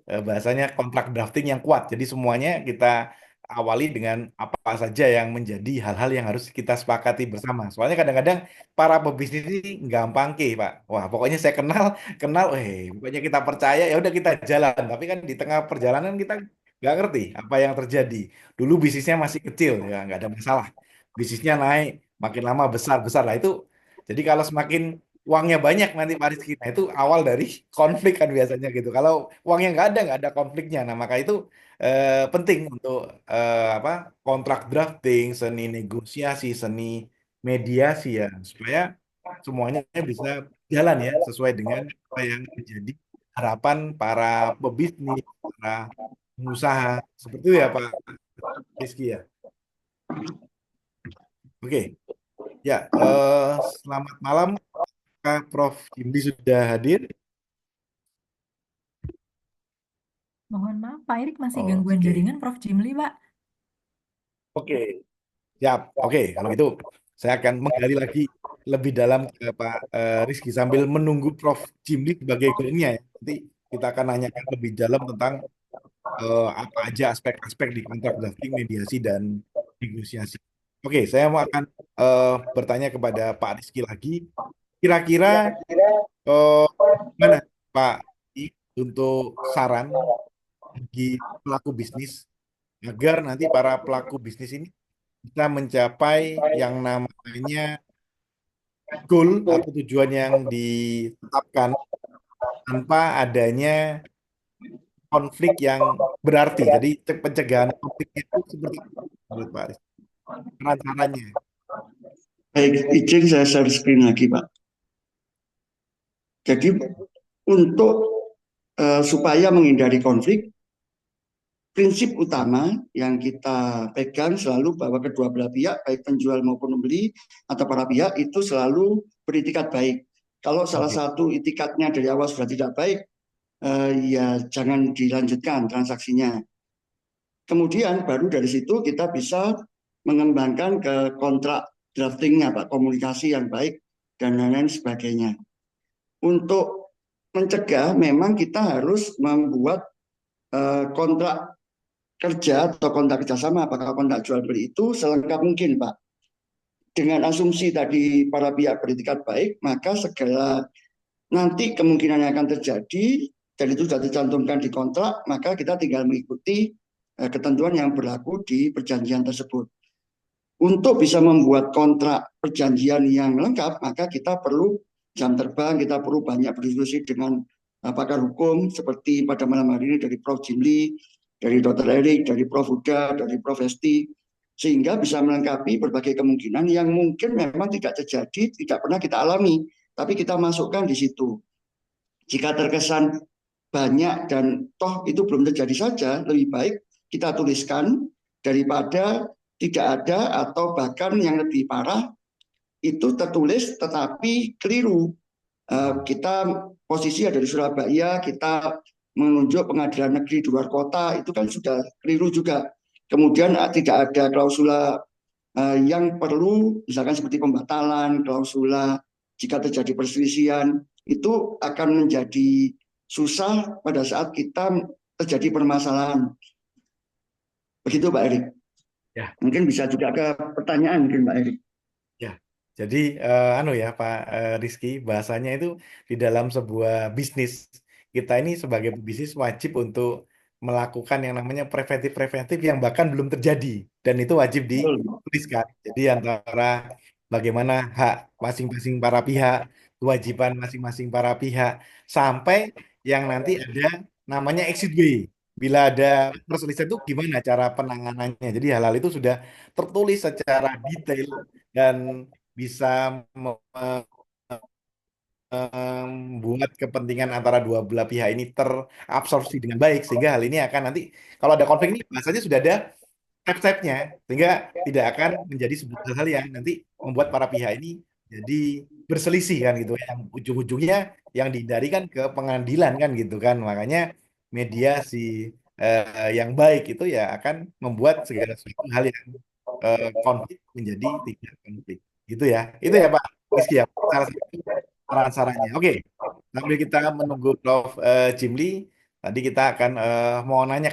bahasanya kontrak drafting yang kuat. Jadi semuanya kita awali dengan apa saja yang menjadi hal-hal yang harus kita sepakati bersama. Soalnya kadang-kadang para pebisnis ini gampang ke Pak. Wah pokoknya saya kenal, kenal, pokoknya kita percaya ya udah kita jalan. Tapi kan di tengah perjalanan kita nggak ngerti apa yang terjadi. Dulu bisnisnya masih kecil ya nggak ada masalah. Bisnisnya naik makin lama besar besar lah itu jadi kalau semakin uangnya banyak nanti Pak Rizky nah itu awal dari konflik kan biasanya gitu kalau uangnya nggak ada konfliknya nah maka itu penting untuk apa kontrak drafting seni negosiasi seni mediasi ya supaya semuanya bisa jalan ya sesuai dengan apa yang menjadi harapan para pebisnis, para pengusaha. Seperti itu ya Pak Rizky ya. Oke, ya selamat malam. Apakah Prof. Jimli sudah hadir? Mohon maaf, Pak Erik masih gangguan Oke, jaringan Prof. Jimli, Pak. oke, siap. Oke, kalau gitu saya akan menggali lagi lebih dalam ke Pak Rizky sambil menunggu Prof. Jimli sebagai gurunya ya. Nanti kita akan nanyakan lebih dalam tentang apa aja aspek-aspek di kontrak drafting, mediasi, dan negosiasi. Oke, saya mau akan bertanya kepada Pak Rizky lagi. Kira-kira eh, mana Pak Rizky untuk saran bagi pelaku bisnis agar nanti para pelaku bisnis ini bisa mencapai yang namanya goal atau tujuan yang ditetapkan tanpa adanya konflik yang berarti. Jadi pencegahan konfliknya itu seperti apa menurut Pak Aris? Caranya. Baik, izin saya share screen lagi, Pak. Jadi untuk supaya menghindari konflik, prinsip utama yang kita pegang selalu bahwa kedua belah pihak, baik penjual maupun pembeli atau para pihak itu selalu beritikat baik. Kalau salah Oke. satu itikatnya dari awal sudah tidak baik, ya jangan dilanjutkan transaksinya. Kemudian baru dari situ kita bisa mengembangkan ke kontrak draftingnya, Pak, komunikasi yang baik dan lain-lain sebagainya. Untuk mencegah, memang kita harus membuat kontrak kerja atau kontrak kerjasama, apakah kontrak jual beli itu selengkap mungkin, Pak. Dengan asumsi tadi para pihak beritikat baik, maka segala nanti kemungkinan yang akan terjadi dan itu sudah dicantumkan di kontrak, maka kita tinggal mengikuti ketentuan yang berlaku di perjanjian tersebut. Untuk bisa membuat kontrak perjanjian yang lengkap, maka kita perlu jam terbang, kita perlu banyak berdiskusi dengan pakar hukum seperti pada malam hari ini dari Prof. Jimli, dari Dr. Erik, dari Prof. Huda, dari Prof. Esti, sehingga bisa melengkapi berbagai kemungkinan yang mungkin memang tidak terjadi, tidak pernah kita alami, tapi kita masukkan di situ. Jika terkesan banyak dan toh itu belum terjadi saja, lebih baik kita tuliskan daripada tidak ada atau bahkan yang lebih parah itu tertulis tetapi keliru. Kita posisi ada di Surabaya, kita menunjuk pengadilan negeri di luar kota, itu kan sudah keliru juga. Kemudian tidak ada klausula yang perlu, misalkan seperti pembatalan, klausula jika terjadi perselisihan, itu akan menjadi susah pada saat kita terjadi permasalahan. Begitu Pak Erik. Ya. Mungkin bisa juga ke pertanyaan mungkin Pak Erik. Ya, jadi ya Pak Rizky, bahasanya itu di dalam sebuah bisnis kita ini sebagai bisnis wajib untuk melakukan yang namanya preventif-preventif yang bahkan belum terjadi dan itu wajib dituliskan. Jadi antara bagaimana hak masing-masing para pihak, kewajiban masing-masing para pihak, sampai yang nanti ada namanya exit way. Bila ada perselisihan itu gimana cara penanganannya. Jadi hal-hal itu sudah tertulis secara detail dan bisa membuat kepentingan antara dua belah pihak ini terabsorpsi dengan baik sehingga hal ini akan nanti kalau ada konflik ini bahasanya sudah ada step-stepnya sehingga tidak akan menjadi sebuah hal yang nanti membuat para pihak ini jadi berselisih kan gitu yang ujung-ujungnya yang dihindari kan ke pengadilan kan gitu kan makanya mediasi yang baik itu ya akan membuat segala sesuatu hal yang konflik menjadi tidak konflik gitu ya itu ya Pak Rizky ya salah satu saran-sarannya oke sambil kita menunggu Prof. Jimli tadi kita akan mau nanya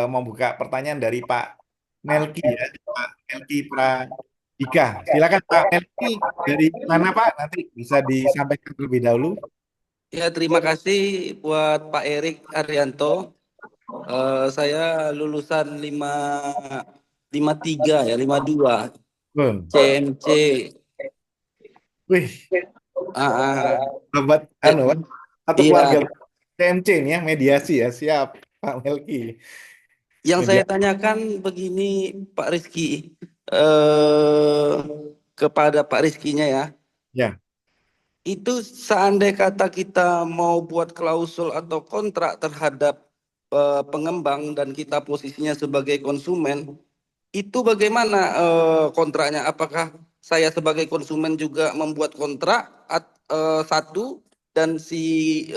mau buka pertanyaan dari Pak Melki ya Pak Melki Pradika silakan Pak Melki dari mana Pak nanti bisa disampaikan terlebih dahulu. Ya, terima kasih buat Pak Erik Arianto. Saya lulusan 53 ya, 52 CMC. Wih, sobat satu Iya. keluarga CMC nih ya, mediasi ya, siap Pak Melki. Yang saya tanyakan begini Pak Rizky, kepada Pak Rizkynya ya. Ya. itu seandai kata kita mau buat klausul atau kontrak terhadap pengembang dan kita posisinya sebagai konsumen, itu bagaimana kontraknya? Apakah saya sebagai konsumen juga membuat kontrak satu, dan si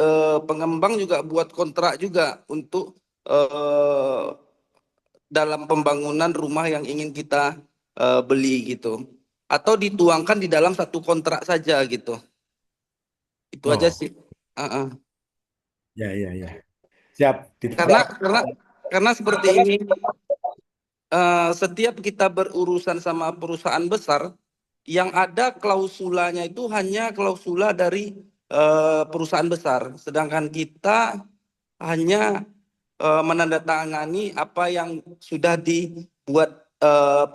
pengembang juga buat kontrak juga untuk dalam pembangunan rumah yang ingin kita beli gitu, atau dituangkan di dalam satu kontrak saja gitu? Itu aja Oh, sih. ya, ya, ya. Siap. Karena seperti ini, setiap kita berurusan sama perusahaan besar, yang ada klausulanya itu hanya klausula dari perusahaan besar, sedangkan kita hanya menandatangani apa yang sudah dibuat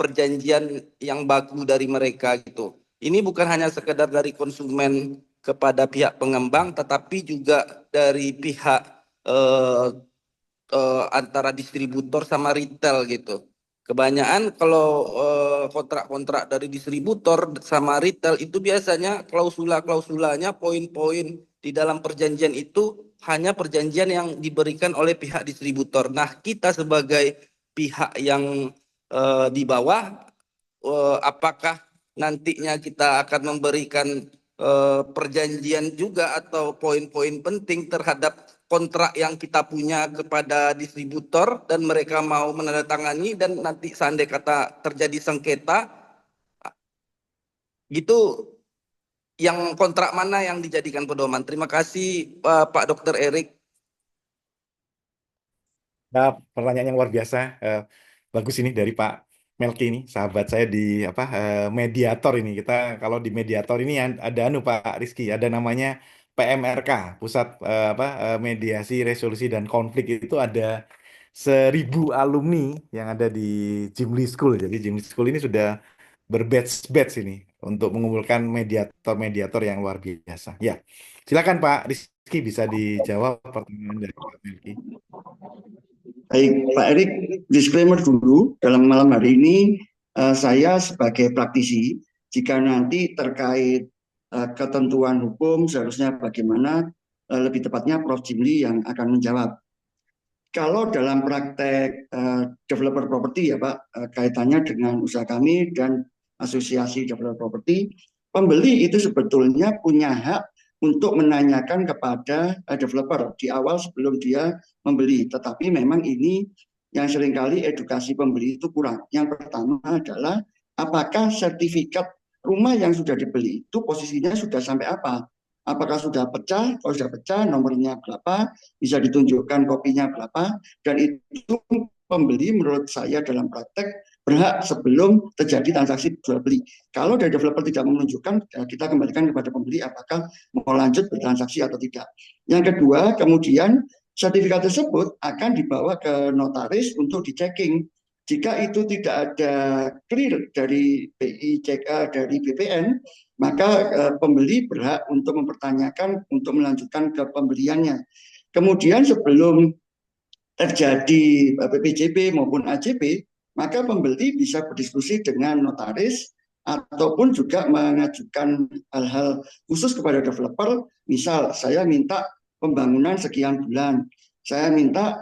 perjanjian yang baku dari mereka gitu. Ini bukan hanya sekedar dari konsumen kepada pihak pengembang, tetapi juga dari pihak antara distributor sama retail gitu. Kebanyakan kalau kontrak-kontrak dari distributor sama retail itu biasanya klausula-klausulanya, poin-poin di dalam perjanjian itu hanya perjanjian yang diberikan oleh pihak distributor. Nah, kita sebagai pihak yang di bawah, apakah nantinya kita akan memberikan perjanjian juga atau poin-poin penting terhadap kontrak yang kita punya kepada distributor dan mereka mau menandatangani, dan nanti seandainya kata terjadi sengketa gitu, yang kontrak mana yang dijadikan pedoman? Terima kasih Pak Dr. Erik. Nah, pertanyaan yang luar biasa. Bagus ini dari Pak Melki ini, sahabat saya di mediator ini. Kita kalau di mediator ini ada Pak Rizky, ada namanya PMRK, Pusat Mediasi Resolusi dan Konflik. Itu ada 1.000 alumni yang ada di Jimli School. Jadi Jimli School ini sudah berbatch-batch ini untuk mengumpulkan mediator-mediator yang luar biasa. Ya, silakan Pak Rizky, bisa dijawab pertanyaan dari Pak Melki. Baik, Pak Erik, disclaimer dulu, dalam malam hari ini saya sebagai praktisi, jika nanti terkait ketentuan hukum seharusnya bagaimana, lebih tepatnya Prof. Jimli yang akan menjawab. Kalau dalam praktek developer properti ya Pak, kaitannya dengan usaha kami dan asosiasi developer properti, pembeli itu sebetulnya punya hak untuk menanyakan kepada developer di awal sebelum dia membeli. Tetapi memang ini yang seringkali edukasi pembeli itu kurang. Yang pertama adalah apakah sertifikat rumah yang sudah dibeli itu posisinya sudah sampai apa? Apakah sudah pecah? Kalau sudah pecah, nomornya berapa? Bisa ditunjukkan kopinya berapa? Dan itu pembeli menurut saya dalam praktek berhak sebelum terjadi transaksi jual beli. Kalau dari developer tidak menunjukkan, kita kembalikan kepada pembeli apakah mau lanjut bertransaksi atau tidak. Yang kedua, kemudian sertifikat tersebut akan dibawa ke notaris untuk dicekking. Jika itu tidak ada clear dari BI, dari BPN, maka pembeli berhak untuk mempertanyakan untuk melanjutkan ke pembeliannya. Kemudian sebelum terjadi PPJP maupun AJP, maka pembeli bisa berdiskusi dengan notaris ataupun juga mengajukan hal-hal khusus kepada developer. Misal saya minta pembangunan sekian bulan, saya minta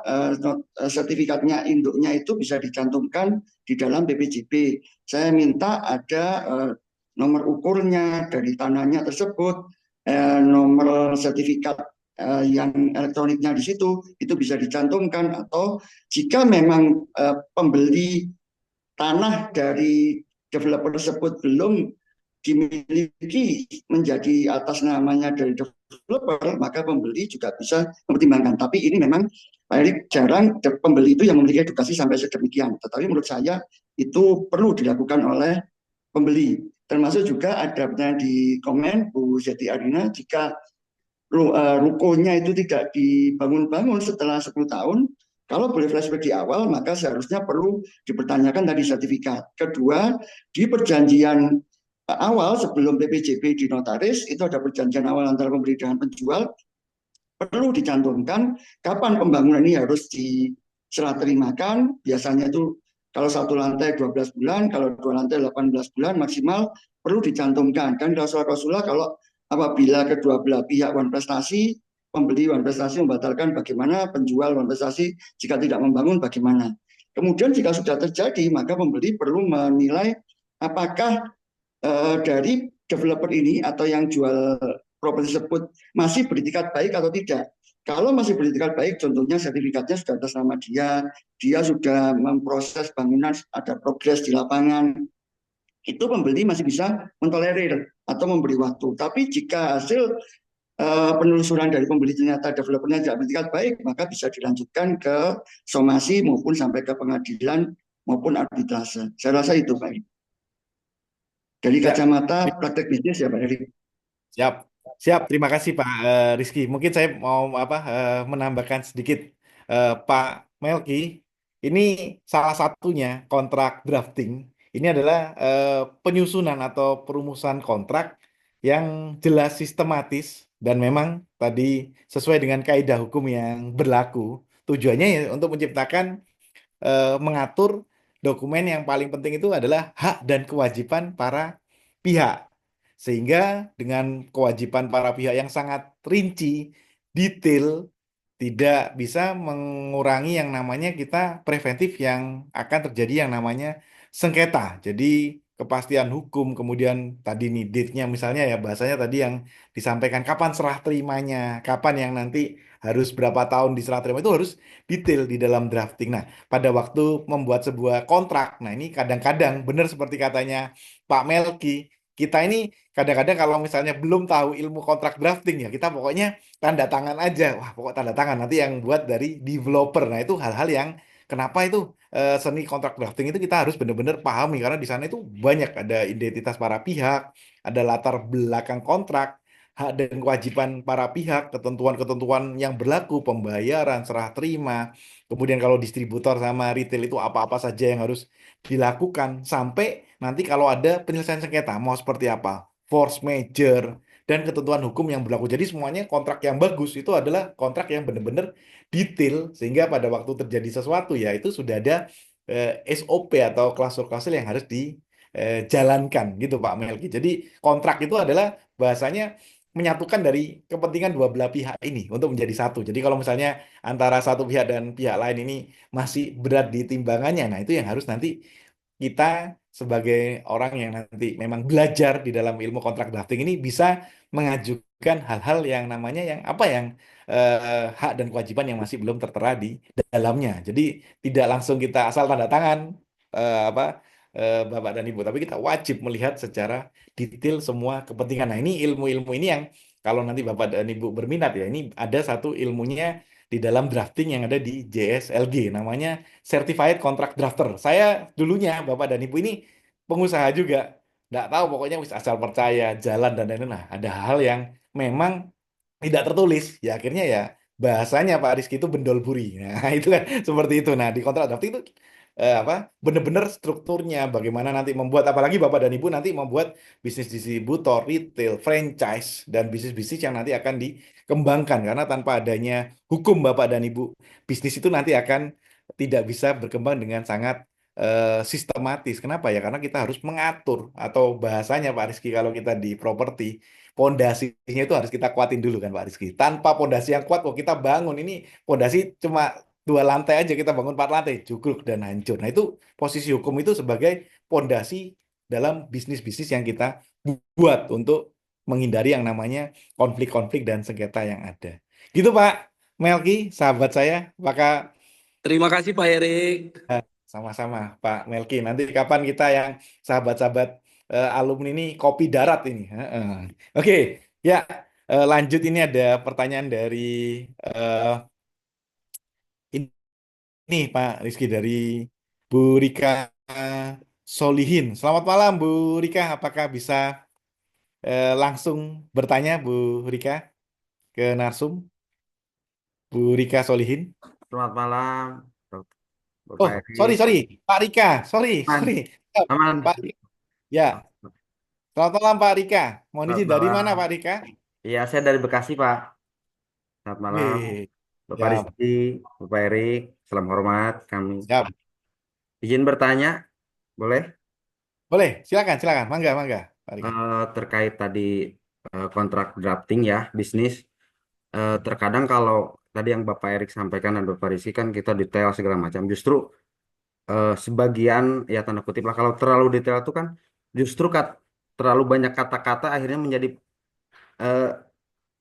sertifikatnya induknya itu bisa dicantumkan di dalam BPJP. Saya minta ada nomor ukurnya dari tanahnya tersebut, nomor sertifikat yang elektroniknya di situ itu bisa dicantumkan. Atau jika memang pembeli tanah dari developer tersebut belum dimiliki menjadi atas namanya dari developer, maka pembeli juga bisa mempertimbangkan. Tapi ini memang Pak Erik, jarang pembeli itu yang memiliki edukasi sampai sedemikian. Tetapi menurut saya itu perlu dilakukan oleh pembeli. Termasuk juga ada pertanyaan di komen Bu Zeti Arina, jika rukonya itu tidak dibangun-bangun setelah 10 tahun, kalau boleh flashback di awal, maka seharusnya perlu dipertanyakan tadi sertifikat. Kedua, di perjanjian awal sebelum PPJP di notaris, itu ada perjanjian awal antara pembeli dengan penjual, perlu dicantumkan kapan pembangunan ini harus diserah terimakan. Biasanya itu kalau satu lantai 12 bulan, kalau dua lantai 18 bulan maksimal, perlu dicantumkan. Dan klausul-klausul kalau apabila kedua belah pihak wan prestasi, pembeli wan prestasi membatalkan bagaimana, penjual wan prestasi jika tidak membangun bagaimana. Kemudian jika sudah terjadi, maka pembeli perlu menilai apakah dari developer ini atau yang jual properti tersebut masih beritikat baik atau tidak. Kalau masih beritikat baik, contohnya sertifikatnya sudah atas nama dia, dia sudah memproses bangunan, ada progres di lapangan, itu pembeli masih bisa mentolerir atau memberi waktu. Tapi jika hasil penelusuran dari pembeli ternyata developernya tidak beritikat baik, maka bisa dilanjutkan ke somasi maupun sampai ke pengadilan maupun arbitrase. Saya rasa itu Pak Erik. Dari Ya, kacamata praktek bisnis ya Pak Erik. siap. Siap, terima kasih Pak Rizky. Mungkin saya mau menambahkan sedikit. Pak Melki, ini salah satunya kontrak drafting. Ini adalah penyusunan atau perumusan kontrak yang jelas sistematis dan memang tadi sesuai dengan kaidah hukum yang berlaku. Tujuannya ya untuk menciptakan mengatur dokumen yang paling penting itu adalah hak dan kewajiban para pihak. Sehingga dengan kewajiban para pihak yang sangat rinci, detail, tidak bisa mengurangi yang namanya kita preventif yang akan terjadi yang namanya sengketa. Jadi kepastian hukum, kemudian tadi nih date-nya misalnya ya bahasanya tadi yang disampaikan kapan serah terimanya, kapan yang nanti harus berapa tahun diserah terima itu harus detail di dalam drafting. Nah, pada waktu membuat sebuah kontrak, nah ini kadang-kadang benar seperti katanya Pak Melki, kita ini kadang-kadang kalau misalnya belum tahu ilmu kontrak drafting ya kita pokoknya tanda tangan aja. Wah, pokok tanda tangan nanti yang buat dari developer. Nah, itu hal-hal yang kenapa itu seni kontrak drafting itu kita harus benar-benar pahami karena di sana itu banyak ada identitas para pihak, ada latar belakang kontrak, hak dan kewajiban para pihak, ketentuan-ketentuan yang berlaku, pembayaran, serah terima. Kemudian kalau distributor sama retail itu apa-apa saja yang harus dilakukan sampai nanti kalau ada penyelesaian sengketa mau seperti apa, force major dan ketentuan hukum yang berlaku. Jadi semuanya kontrak yang bagus itu adalah kontrak yang benar-benar detail sehingga pada waktu terjadi sesuatu ya itu sudah ada SOP atau klausul-klausul yang harus dijalankan gitu Pak Melki. Jadi kontrak itu adalah bahasanya menyatukan dari kepentingan dua belah pihak ini untuk menjadi satu. Jadi kalau misalnya antara satu pihak dan pihak lain ini masih berat di timbangannya, nah itu yang harus nanti kita sebagai orang yang nanti memang belajar di dalam ilmu kontrak drafting ini bisa mengajukan hal-hal yang namanya yang apa yang hak dan kewajiban yang masih belum tertera di dalamnya. Jadi tidak langsung kita asal tanda tangan apa Bapak dan Ibu, tapi kita wajib melihat secara detail semua kepentingan. Nah, ini ilmu-ilmu ini yang kalau nanti Bapak dan Ibu berminat ya, ini ada satu ilmunya di dalam drafting yang ada di JSLG namanya Certified Contract Drafter. Saya dulunya Bapak dan Ibu ini pengusaha juga, nggak tahu pokoknya wis asal percaya jalan dan lain-lain. Nah, ada hal yang memang tidak tertulis ya akhirnya ya bahasanya Pak Rizky itu bendol buri. Nah, itu kan seperti itu. Nah, di kontrak drafting itu benar-benar strukturnya bagaimana nanti membuat apalagi Bapak dan Ibu nanti membuat bisnis distributor, retail, franchise dan bisnis-bisnis yang nanti akan dikembangkan karena tanpa adanya hukum Bapak dan Ibu bisnis itu nanti akan tidak bisa berkembang dengan sangat sistematis. Kenapa ya? Karena kita harus mengatur atau bahasanya Pak Rizky kalau kita di properti pondasinya itu harus kita kuatin dulu kan Pak Rizky. Tanpa pondasi yang kuat, kok kita bangun ini pondasi cuma 2 lantai aja kita bangun 4 lantai, jugruk dan hancur. Nah itu posisi hukum itu sebagai pondasi dalam bisnis-bisnis yang kita buat untuk menghindari yang namanya konflik-konflik dan sengketa yang ada. Gitu Pak Melki, sahabat saya. Apakah Terima kasih Pak Erik. sama-sama Pak Melki. Nanti kapan kita yang sahabat-sahabat alumni ini kopi darat ini. Heeh. Oke, ya lanjut ini ada pertanyaan dari eh, ini Pak Rizky dari Bu Rika Solihin. Selamat malam Bu Rika, apakah bisa langsung bertanya Bu Rika ke Narsum? Bu Rika Solihin. Selamat malam, Oh, Bapak Eri. sorry, Pak Rika, sorry. Aman. Pak, ya, selamat malam Pak Rika. Mohon Selamat izin dari malam. mana Pak Rika? Iya, saya dari Bekasi, Pak. Selamat malam, Wih, Bapak siap, Rizky, Bapak Erik. Salam hormat kami. siap. Izin bertanya, boleh? Boleh, silakan, Mangga, Pak Rika. Terkait tadi kontrak drafting ya, bisnis. Terkadang kalau tadi yang Bapak Erik sampaikan dan Bapak Rizky kan kita detail segala macam. Justru sebagian ya tanda kutip lah kalau terlalu detail itu kan justru terlalu banyak kata-kata akhirnya menjadi eh,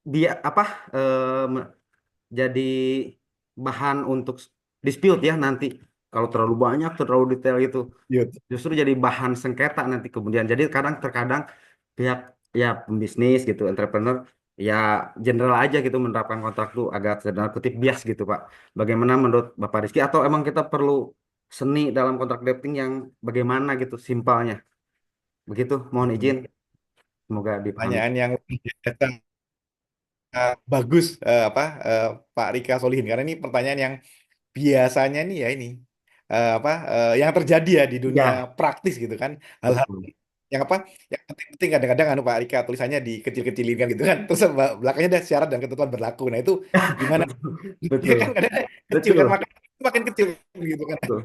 dia apa me- jadi bahan untuk dispute ya nanti kalau terlalu banyak terlalu detail itu Yuk. justru jadi bahan sengketa nanti kemudian. Jadi terkadang pihak ya pembisnis gitu, entrepreneur ya general aja gitu menerapkan kontrak tuh agak tanda kutip bias gitu Pak. Bagaimana menurut Bapak Rizky atau emang kita perlu seni dalam kontrak drafting yang bagaimana gitu simpelnya? Begitu, mohon izin. Semoga dipahami. Pertanyaan yang luar biasa bagus Pak Rika Solihin, karena ini pertanyaan yang biasanya nih ya ini yang terjadi ya di dunia Ya, praktis gitu kan, hal-hal betul. yang yang penting-penting kadang-kadang Pak Rika tulisannya dikecil-kecilin kan gitu kan, terus belakangnya ada syarat dan ketentuan berlaku. Nah itu gimana? Betul. Kan kadang kecil Betul. kan, makin kecil gitu kan. Betul.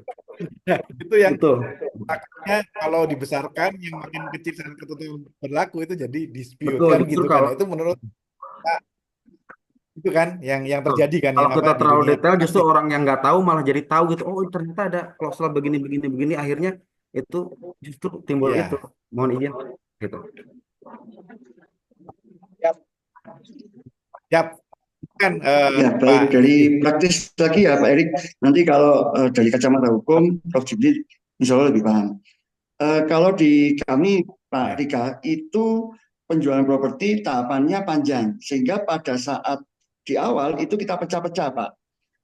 Nah, itu yang Betul. makanya kalau dibesarkan yang makin kecil syarat ketentuan berlaku itu jadi dispute Betul. kan Justru gitu kan. kalau Nah, itu menurut kita itu kan yang betul. terjadi kan, Kalau yang kita di terlalu dunia detail, justru praktis. orang yang nggak tahu malah jadi tahu gitu. Oh, ternyata ada klausul begini, begini, begini. Akhirnya itu justru timbul itu. Ya, Mohon izin. Gitu. siap kan Ya, Pak baik. Dari Rizky. praktis lagi ya Pak Erik, nanti kalau dari kacamata hukum, Prof. Jimli insya Allah lebih paham. Kalau di kami, Pak Ya. Rika, itu penjualan properti tahapannya panjang, sehingga pada saat di awal itu kita pecah-pecah, Pak.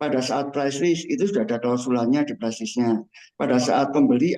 Pada saat price list itu sudah ada klausulannya di price listnya. Pada saat pembeli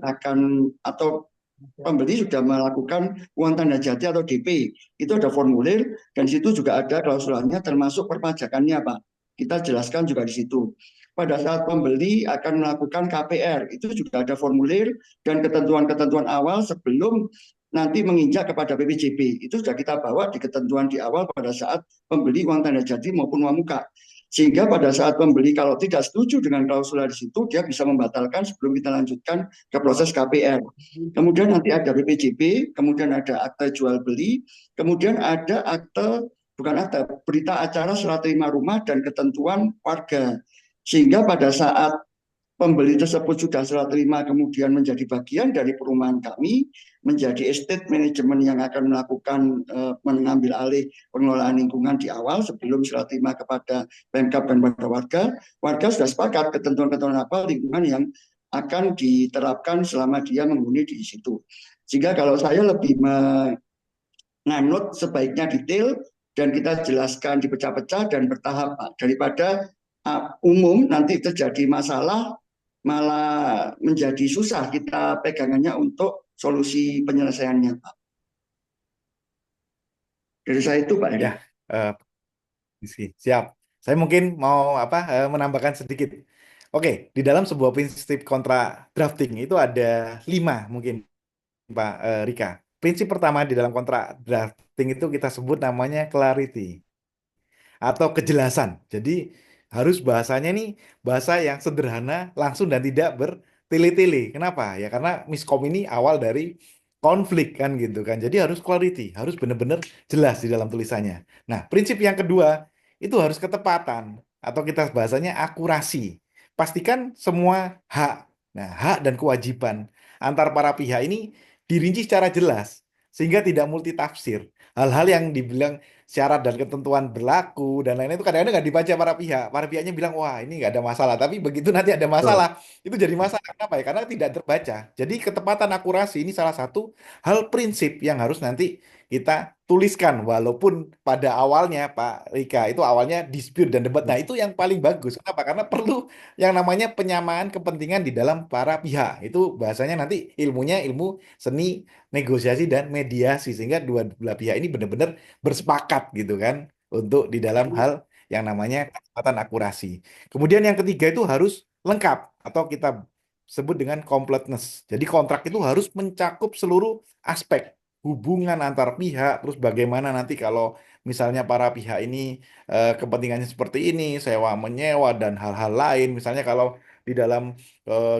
pembeli sudah melakukan uang tanda jati atau DP, itu ada formulir dan di situ juga ada klausulannya termasuk perpajakannya, Pak. Kita jelaskan juga di situ. Pada saat pembeli akan melakukan KPR, itu juga ada formulir dan ketentuan-ketentuan awal sebelum nanti menginjak kepada PPJB. Itu sudah kita bawa di ketentuan di awal pada saat pembeli uang tanda jadi maupun uang muka. Sehingga pada saat pembeli kalau tidak setuju dengan klausul di situ, dia bisa membatalkan sebelum kita lanjutkan ke proses KPR. Kemudian nanti ada BPJB, kemudian ada akta jual beli, kemudian ada bukan akta, berita acara serah terima rumah dan ketentuan warga. Sehingga pada saat pembeli tersebut sudah serah terima kemudian menjadi bagian dari perumahan kami, menjadi estate management yang akan melakukan mengambil alih pengelolaan lingkungan di awal sebelum serah terima kepada Pemkab dan pada warga. Warga sudah sepakat ketentuan-ketentuan apa lingkungan yang akan diterapkan selama dia menghuni di situ. Sehingga kalau saya lebih menganut sebaiknya detail dan kita jelaskan dipecah-pecah dan bertahap, Pak, daripada umum nanti terjadi masalah malah menjadi susah kita pegangannya untuk solusi penyelesaiannya, Pak. Dari saya itu, Pak Edi. Ya, Rizky. Siap. Saya mungkin mau menambahkan sedikit. Oke, di dalam sebuah prinsip kontrak drafting itu ada 5 mungkin Pak Rika. Prinsip pertama di dalam kontrak drafting itu kita sebut namanya clarity atau kejelasan. Jadi harus bahasanya nih bahasa yang sederhana, langsung dan tidak bertele-tele. Kenapa? Ya karena miskom ini awal dari konflik kan gitu kan. Jadi harus clarity, harus benar-benar jelas di dalam tulisannya. Nah, prinsip yang kedua itu harus ketepatan atau kita bahasanya akurasi. Pastikan semua hak. Nah, hak dan kewajiban antar para pihak ini dirinci secara jelas sehingga tidak multitafsir. Hal-hal yang dibilang syarat dan ketentuan berlaku dan lain-lain itu kadang-kadang nggak dibaca para pihak. Para pihaknya bilang, wah ini nggak ada masalah. Tapi begitu nanti ada masalah, Betul. itu jadi masalah. Kenapa ya? Karena tidak terbaca. Jadi ketepatan akurasi ini salah satu hal prinsip yang harus nanti kita tuliskan. Walaupun pada awalnya Pak Rika itu awalnya dispute dan debat. Nah itu yang paling bagus. Kenapa? Karena perlu yang namanya penyamaan kepentingan di dalam para pihak. Itu bahasanya nanti ilmunya ilmu seni negosiasi dan mediasi sehingga dua belah pihak ini benar-benar bersepakat gitu kan untuk di dalam hal yang namanya kecepatan akurasi. Kemudian yang ketiga itu harus lengkap atau kita sebut dengan completeness. Jadi kontrak itu harus mencakup seluruh aspek hubungan antar pihak, terus bagaimana nanti kalau misalnya para pihak ini kepentingannya seperti ini, sewa menyewa dan hal-hal lain. Misalnya kalau di dalam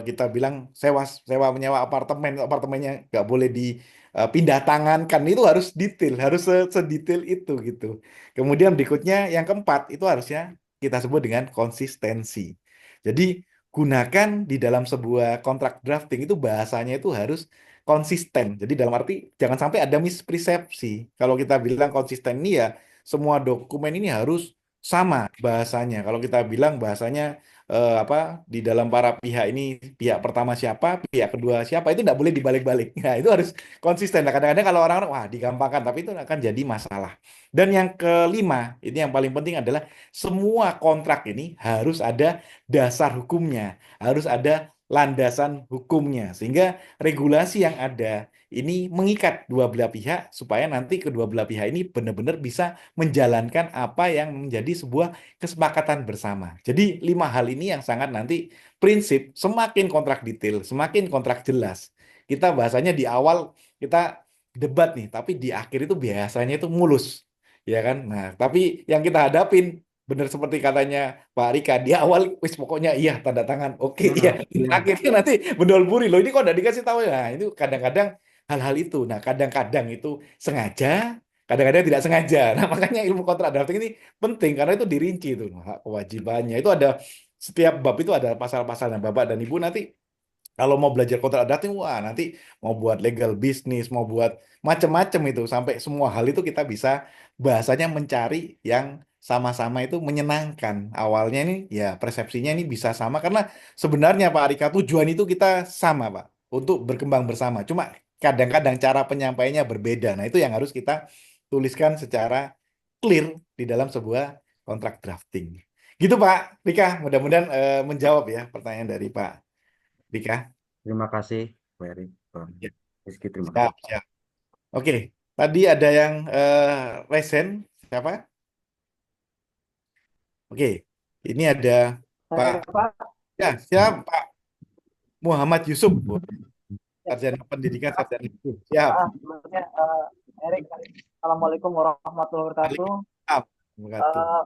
kita bilang sewa menyewa apartemen, apartemennya nggak boleh dipindah tangankan, itu harus detail, harus sedetail itu gitu. Kemudian berikutnya yang keempat itu harusnya kita sebut dengan konsistensi. Jadi gunakan di dalam sebuah kontrak drafting itu bahasanya itu harus konsisten. Jadi dalam arti jangan sampai ada mispersepsi. Kalau kita bilang konsisten ini ya semua dokumen ini harus sama bahasanya. Kalau kita bilang bahasanya apa di dalam para pihak ini pihak pertama siapa, pihak kedua siapa itu tidak boleh dibalik-balik. Nah, itu harus konsisten. Nah, kadang-kadang kalau orang-orang wah digampangkan tapi itu akan jadi masalah. Dan yang kelima, ini yang paling penting adalah semua kontrak ini harus ada dasar hukumnya, harus ada landasan hukumnya sehingga regulasi yang ada ini mengikat dua belah pihak supaya nanti kedua belah pihak ini benar-benar bisa menjalankan apa yang menjadi sebuah kesepakatan bersama. Jadi lima hal ini yang sangat nanti prinsip semakin kontrak detail, semakin kontrak jelas. Kita bahasanya di awal kita debat nih, tapi di akhir itu biasanya itu mulus, ya kan? Nah, tapi yang kita hadapin benar seperti katanya Pak Rika di awal, wis pokoknya iya tanda tangan, oke iya. Akhirnya nanti bendol buri loh ini kok udah dikasih tahu ya. Nah, itu kadang-kadang hal-hal itu. Nah, kadang-kadang itu sengaja, kadang-kadang tidak sengaja. Nah, makanya ilmu kontrak drafting ini penting karena itu dirinci itu hak kewajibannya. Itu ada setiap bab itu ada pasal-pasalnya. Bapak dan Ibu nanti kalau mau belajar kontrak drafting, wah nanti mau buat legal bisnis, mau buat macam-macam itu sampai semua hal itu kita bisa bahasanya mencari yang sama-sama itu menyenangkan. Awalnya ini ya persepsinya ini bisa sama karena sebenarnya Pak Arika tujuan itu kita sama Pak untuk berkembang bersama. Cuma kadang-kadang cara penyampaiannya berbeda. Nah itu yang harus kita tuliskan secara clear di dalam sebuah kontrak drafting. Gitu Pak Rika, mudah-mudahan menjawab ya pertanyaan dari Pak Rika. Terima kasih, Pak Erik. Bang Ya, Rizky, terima siap, kasih. siap. Oke, tadi ada yang resen, siapa? Oke, ini ada Pak, Pak, ya siap Pak Muhammad Yusuf, sarjana pendidikan, sarjana hukum. Siap. sebelumnya Erik, Assalamualaikum warahmatullahi wabarakatuh. Waalaikumsalam.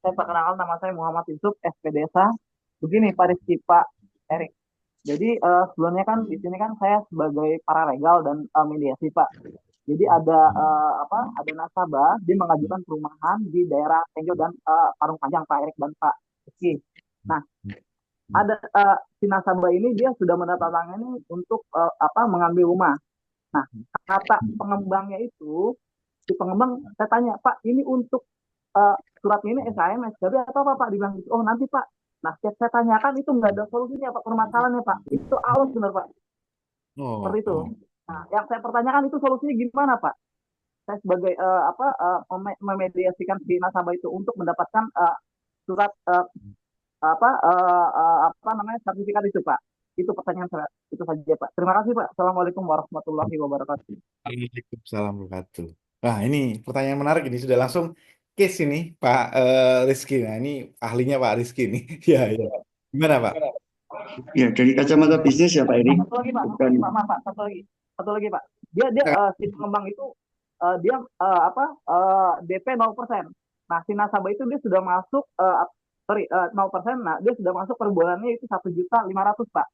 Saya perkenalkan nama saya Muhammad Yusuf, SPDesa. Begini Pak Rizky, Pak Erik. Jadi sebelumnya kan di sini kan saya sebagai paralegal dan mediasi Pak. Jadi ada ada nasabah dia mengajukan perumahan di daerah Tenjo dan Parung Panjang Pak Erik dan Pak Rizky. Nah, ada si nasabah ini dia sudah menandatangani untuk mengambil rumah. Nah, kata pengembangnya itu si pengembang saya tanya Pak ini untuk surat ini SMS jadi atau apa Pak dibilang gitu. Oh nanti Pak. Nah saya tanyakan itu nggak ada solusinya Pak permasalahannya Pak. Itu aus benar Pak. Seperti itu. Nah yang saya pertanyakan itu solusinya gimana Pak? Saya sebagai memediasikan si nasabah itu untuk mendapatkan surat sertifikat itu Pak. Itu pertanyaan saya. Itu saja Pak. Terima kasih Pak. Assalamualaikum warahmatullahi wabarakatuh. Waalaikumsalam warahmatullahi wabarakatuh. Nah ini pertanyaan menarik ini sudah langsung case ini Pak Rizky. Nah ini ahlinya Pak Rizky nih. Ya, ya. Gimana Pak? Ya, dari kacamata bisnis ya Pak Erik. Satu lagi Pak, satu lagi Pak. Dia si pengembang itu dia DP 0%. Nah, si nasabah itu dia sudah masuk 0%. Nah, dia sudah masuk per bulannya itu 1.500.000 Pak.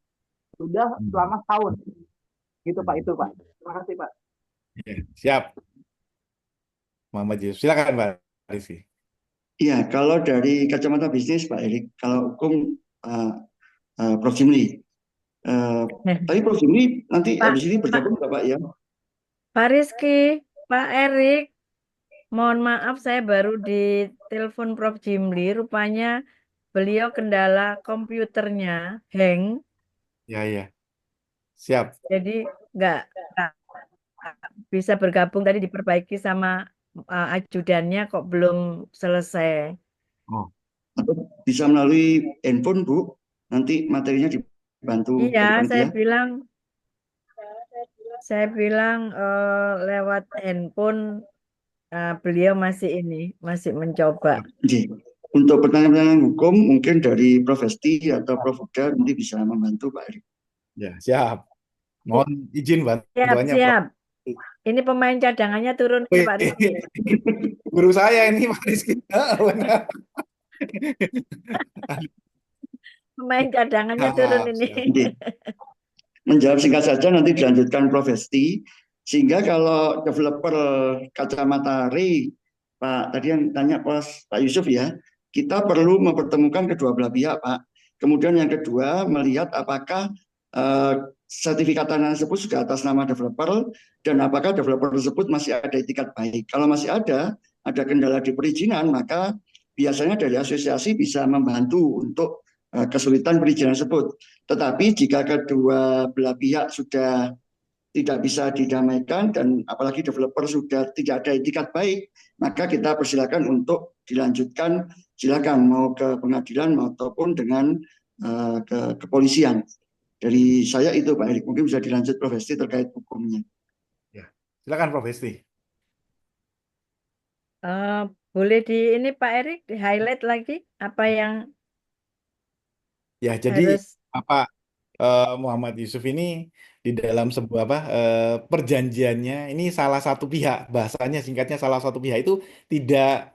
Sudah selama setahun. Gitu Pak itu Pak. Terima kasih Pak. Ya, siap. Muhammad Yusuf. Silakan Pak Rizky. Iya, kalau dari kacamata bisnis Pak Erik, kalau hukum Prof. Jimli. Tapi Prof. Jimli nanti habis ini bergabung Pak ya? Pak Rizky, Pak Erik, mohon maaf saya baru ditelepon Prof. Jimli, rupanya beliau kendala komputernya hang. Ya, ya. Siap. Jadi nggak bisa bergabung tadi diperbaiki sama ajudannya kok belum selesai. Oh. Atau bisa melalui handphone Bu, nanti materinya dibantu Iya, dari panitia. saya bilang lewat handphone beliau masih mencoba. Oke. Untuk pertanyaan-pertanyaan hukum mungkin dari Prof. Esti atau Prof. Huda nanti bisa membantu Pak Erik. Ya, siap. Mohon izin bantuannya Siap. Ini pemain cadangannya turun ke Pak Rizky. Guru saya ini Pak Rizky. Pemain cadangannya turun ini. Siap. Nanti menjawab singkat saja, nanti dilanjutkan Prof. Hesti. Sehingga kalau developer kacamata Ray, Pak, tadi yang tanya Pak Yusuf ya, kita perlu mempertemukan kedua belah pihak, Pak. Kemudian yang kedua, melihat apakah sertifikat tanah tersebut sudah atas nama developer dan apakah developer tersebut masih ada itikat baik. Kalau masih ada kendala di perizinan, maka biasanya dari asosiasi bisa membantu untuk kesulitan perizinan tersebut. Tetapi jika kedua belah pihak sudah tidak bisa didamaikan dan apalagi developer sudah tidak ada itikat baik, maka kita persilakan untuk dilanjutkan, silakan mau ke pengadilan maupun dengan ke kepolisian. Dari saya itu Pak Erik, mungkin bisa dilanjut Prof. Hesti terkait hukumnya. Ya, silakan Prof. Hesti. Boleh ini Pak Erik di highlight lagi apa yang Ya, jadi harus Bapak Muhammad Yusuf ini di dalam sebuah perjanjiannya ini salah satu pihak, bahasanya singkatnya salah satu pihak itu tidak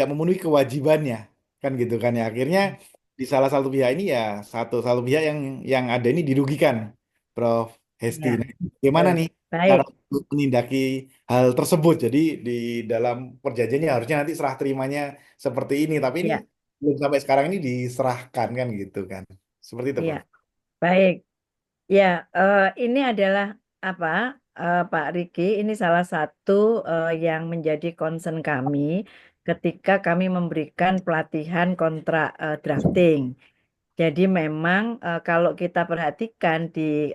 memenuhi kewajibannya, kan gitu kan ya. Akhirnya di salah satu pihak ini ya satu pihak yang ada ini dirugikan, Prof. Hesti. ya Nah, gimana nih cara baik untuk menindaki hal tersebut? Jadi di dalam perjanjiannya harusnya nanti serah terimanya seperti ini, tapi ini ya belum sampai sekarang ini diserahkan kan gitu kan. Seperti itu, ya Prof. baik ya ini adalah apa Pak Riki ini salah satu yang menjadi concern kami ketika kami memberikan pelatihan kontrak drafting. Jadi memang kalau kita perhatikan di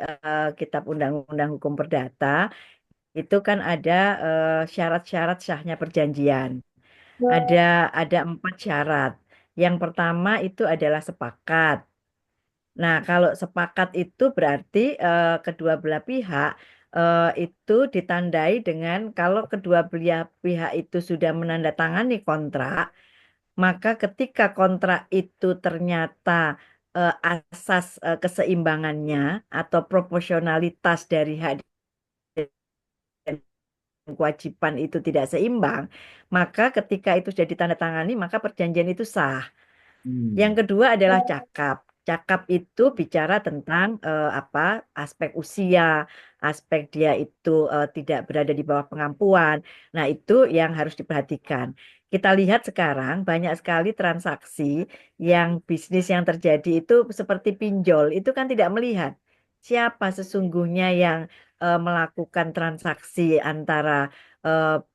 Kitab Undang-Undang Hukum Perdata itu kan ada syarat-syarat sahnya perjanjian. Ada ada 4 syarat. Yang pertama itu adalah sepakat. Nah, kalau sepakat itu berarti kedua belah pihak itu ditandai dengan kalau kedua belah pihak itu sudah menandatangani kontrak, maka ketika kontrak itu ternyata asas keseimbangannya atau proporsionalitas dari hak dan kewajiban itu tidak seimbang, maka ketika itu sudah ditandatangani, maka perjanjian itu sah. Yang kedua adalah cakap. Cakap itu bicara tentang aspek usia, aspek dia itu tidak berada di bawah pengampuan. Nah, itu yang harus diperhatikan. Kita lihat sekarang banyak sekali transaksi yang bisnis yang terjadi itu seperti pinjol. Itu kan tidak melihat siapa sesungguhnya yang melakukan transaksi antara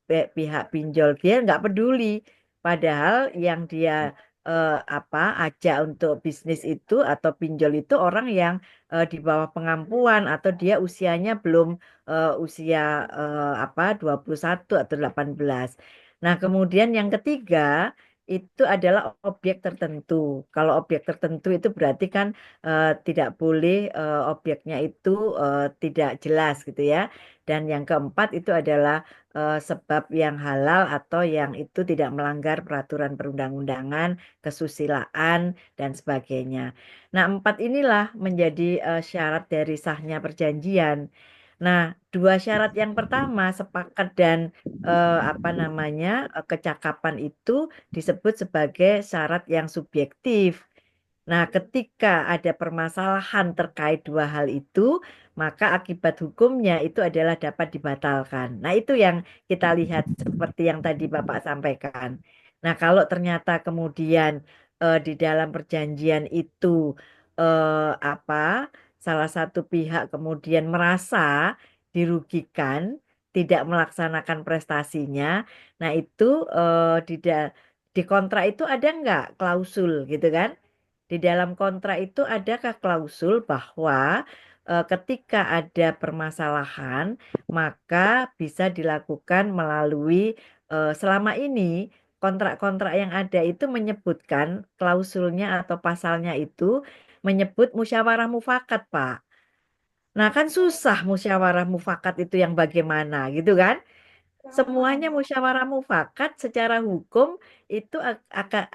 pihak pinjol. Dia nggak peduli. Padahal yang dia ajak untuk bisnis itu atau pinjol itu orang yang di bawah pengampuan atau dia usianya belum usia 21 atau 18. Nah, kemudian yang ketiga itu adalah objek tertentu. Kalau objek tertentu itu berarti kan tidak boleh objeknya itu tidak jelas gitu ya. Dan yang keempat itu adalah sebab yang halal atau yang itu tidak melanggar peraturan perundang-undangan, kesusilaan, dan sebagainya. Nah, 4 inilah menjadi syarat dari sahnya perjanjian. Nah, 2 syarat yang pertama, sepakat dan kecakapan itu disebut sebagai syarat yang subjektif. Nah, ketika ada permasalahan terkait 2 hal itu, maka akibat hukumnya itu adalah dapat dibatalkan. Nah, itu yang kita lihat seperti yang tadi Bapak sampaikan. Nah, kalau ternyata kemudian di dalam perjanjian itu eh, apa salah satu pihak kemudian merasa dirugikan, tidak melaksanakan prestasinya, nah itu di kontrak itu ada nggak klausul gitu kan? Di dalam kontrak itu adakah klausul bahwa ketika ada permasalahan, maka bisa dilakukan melalui selama ini kontrak-kontrak yang ada itu menyebutkan klausulnya atau pasalnya itu menyebut musyawarah mufakat, Pak. Nah, kan susah musyawarah mufakat itu yang bagaimana gitu kan? Semuanya musyawarah mufakat secara hukum itu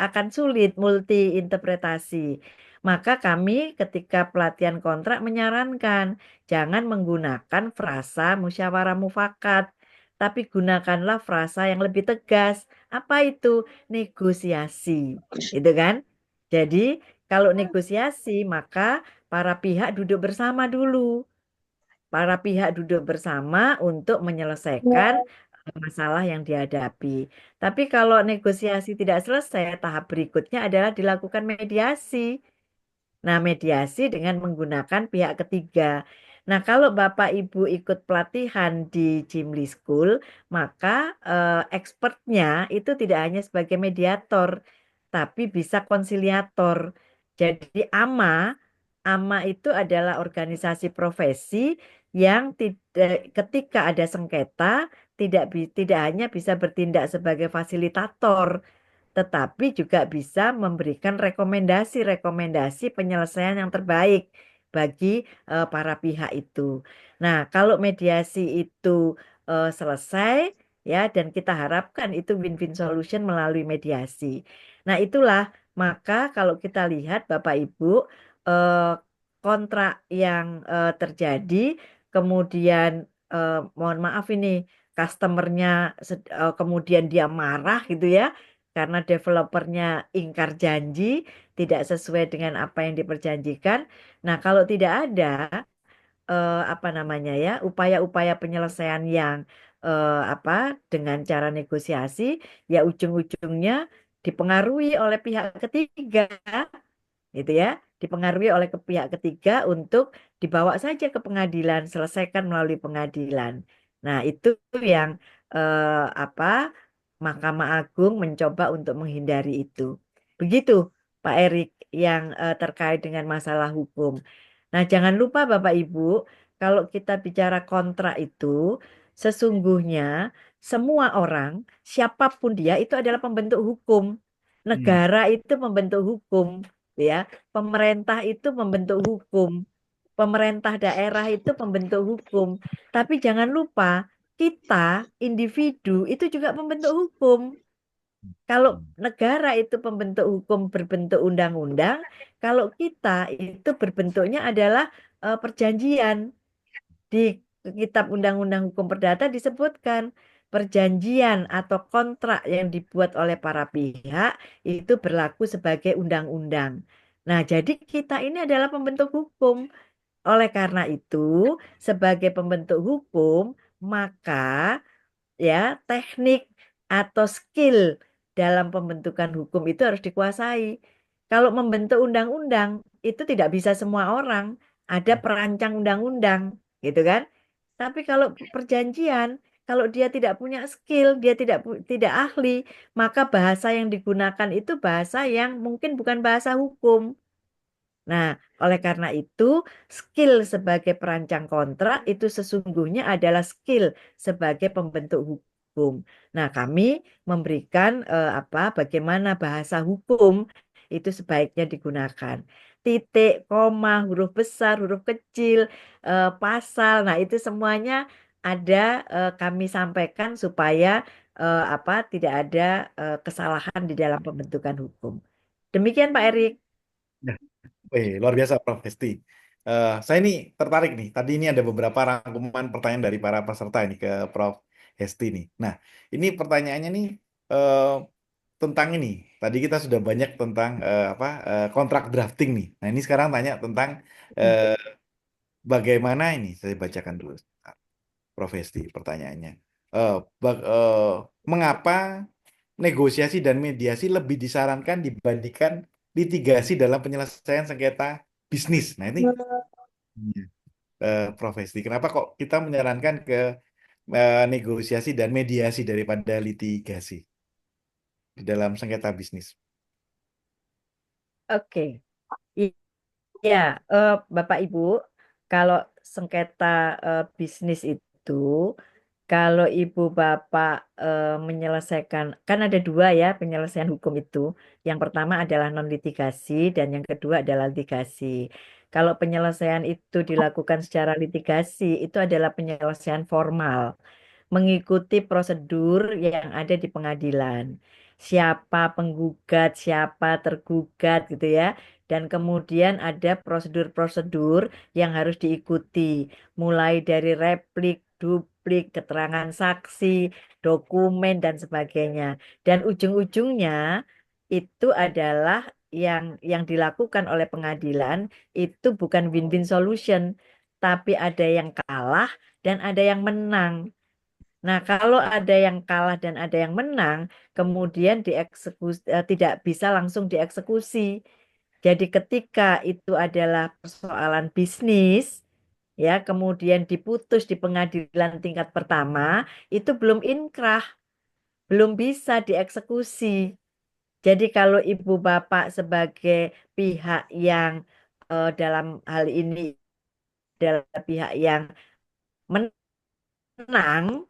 akan sulit multi interpretasi. Maka kami ketika pelatihan kontrak menyarankan jangan menggunakan frasa musyawarah mufakat, tapi gunakanlah frasa yang lebih tegas. Apa itu? Negosiasi. Itu kan? Jadi Kalau negosiasi, maka para pihak duduk bersama dulu. Para pihak duduk bersama untuk menyelesaikan masalah yang dihadapi. Tapi kalau negosiasi tidak selesai, tahap berikutnya adalah dilakukan mediasi. Nah, mediasi dengan menggunakan pihak ketiga. Nah, kalau Bapak Ibu ikut pelatihan di Jimli School, maka expertnya itu tidak hanya sebagai mediator, tapi bisa konsiliator. Jadi AMA itu adalah organisasi profesi yang tidak, ketika ada sengketa tidak hanya bisa bertindak sebagai fasilitator, tetapi juga bisa memberikan rekomendasi-rekomendasi penyelesaian yang terbaik bagi para pihak itu. Nah, kalau mediasi itu selesai ya, dan kita harapkan itu win-win solution melalui mediasi. Nah, itulah maka kalau kita lihat Bapak Ibu, eh, kontrak yang terjadi, kemudian mohon maaf ini customernya kemudian dia marah gitu ya, karena developernya ingkar janji, tidak sesuai dengan apa yang diperjanjikan. Nah, kalau tidak ada apa namanya ya, upaya-upaya penyelesaian yang apa dengan cara negosiasi, ya ujung-ujungnya dipengaruhi oleh pihak ketiga, gitu ya, dipengaruhi oleh pihak ketiga untuk dibawa saja ke pengadilan, selesaikan melalui pengadilan. Nah, itu yang apa Mahkamah Agung mencoba untuk menghindari itu. Begitu, Pak Erik, yang terkait dengan masalah hukum. Nah, jangan lupa Bapak Ibu, kalau kita bicara kontrak itu, sesungguhnya semua orang, siapapun dia, itu adalah pembentuk hukum. Negara itu membentuk hukum, ya. Pemerintah itu membentuk hukum. Pemerintah daerah itu membentuk hukum. Tapi jangan lupa, kita, individu, itu juga membentuk hukum. Kalau negara itu pembentuk hukum berbentuk undang-undang, kalau kita itu berbentuknya adalah perjanjian. Di Kitab Undang-Undang Hukum Perdata disebutkan perjanjian atau kontrak yang dibuat oleh para pihak itu berlaku sebagai undang-undang. Nah, jadi kita ini adalah pembentuk hukum. Oleh karena itu, sebagai pembentuk hukum, maka ya teknik atau skill dalam pembentukan hukum itu harus dikuasai. Kalau membentuk undang-undang itu tidak bisa semua orang, ada perancang undang-undang, gitu kan? Tapi kalau perjanjian, kalau dia tidak punya skill, dia tidak ahli, maka bahasa yang digunakan itu bahasa yang mungkin bukan bahasa hukum. Nah, oleh karena itu, skill sebagai perancang kontrak itu sesungguhnya adalah skill sebagai pembentuk hukum. Nah, kami memberikan bagaimana bahasa hukum itu sebaiknya digunakan. Titik, koma, huruf besar, huruf kecil, pasal. Nah, itu semuanya ada kami sampaikan supaya tidak ada kesalahan di dalam pembentukan hukum. Demikian Pak Erik. Wih, luar biasa Prof. Hesti. Saya ini tertarik nih. Tadi ini ada beberapa rangkuman pertanyaan dari para peserta ini ke Prof. Hesti nih. Nah, ini pertanyaannya nih eh, tentang ini. Tadi kita sudah banyak tentang kontrak drafting nih. Nah, ini sekarang tanya tentang eh, bagaimana ini. Saya bacakan dulu, Prof. Hesti, pertanyaannya. Eh, Mengapa negosiasi dan mediasi lebih disarankan dibandingkan litigasi dalam penyelesaian sengketa bisnis? Nah, ini Prof. Hesti, kenapa kok kita menyarankan ke negosiasi dan mediasi daripada litigasi di dalam sengketa bisnis? Oke. Ya, Bapak Ibu, kalau sengketa bisnis itu, kalau Ibu Bapak menyelesaikan, kan ada dua ya penyelesaian hukum itu. Yang pertama adalah non litigasi dan yang kedua adalah litigasi. Kalau penyelesaian itu dilakukan secara litigasi, itu adalah penyelesaian formal, mengikuti prosedur yang ada di pengadilan. Siapa penggugat, siapa tergugat gitu ya. Dan kemudian ada prosedur-prosedur yang harus diikuti, mulai dari replik, duplik, keterangan saksi, dokumen, dan sebagainya. Dan ujung-ujungnya itu adalah yang dilakukan oleh pengadilan itu bukan win-win solution, tapi ada yang kalah dan ada yang menang. Nah, kalau ada yang kalah dan ada yang menang, kemudian tidak bisa langsung dieksekusi. Jadi ketika itu adalah persoalan bisnis, ya, kemudian diputus di pengadilan tingkat pertama, itu belum inkrah, belum bisa dieksekusi. Jadi kalau ibu bapak sebagai pihak yang dalam hal ini adalah pihak yang menang,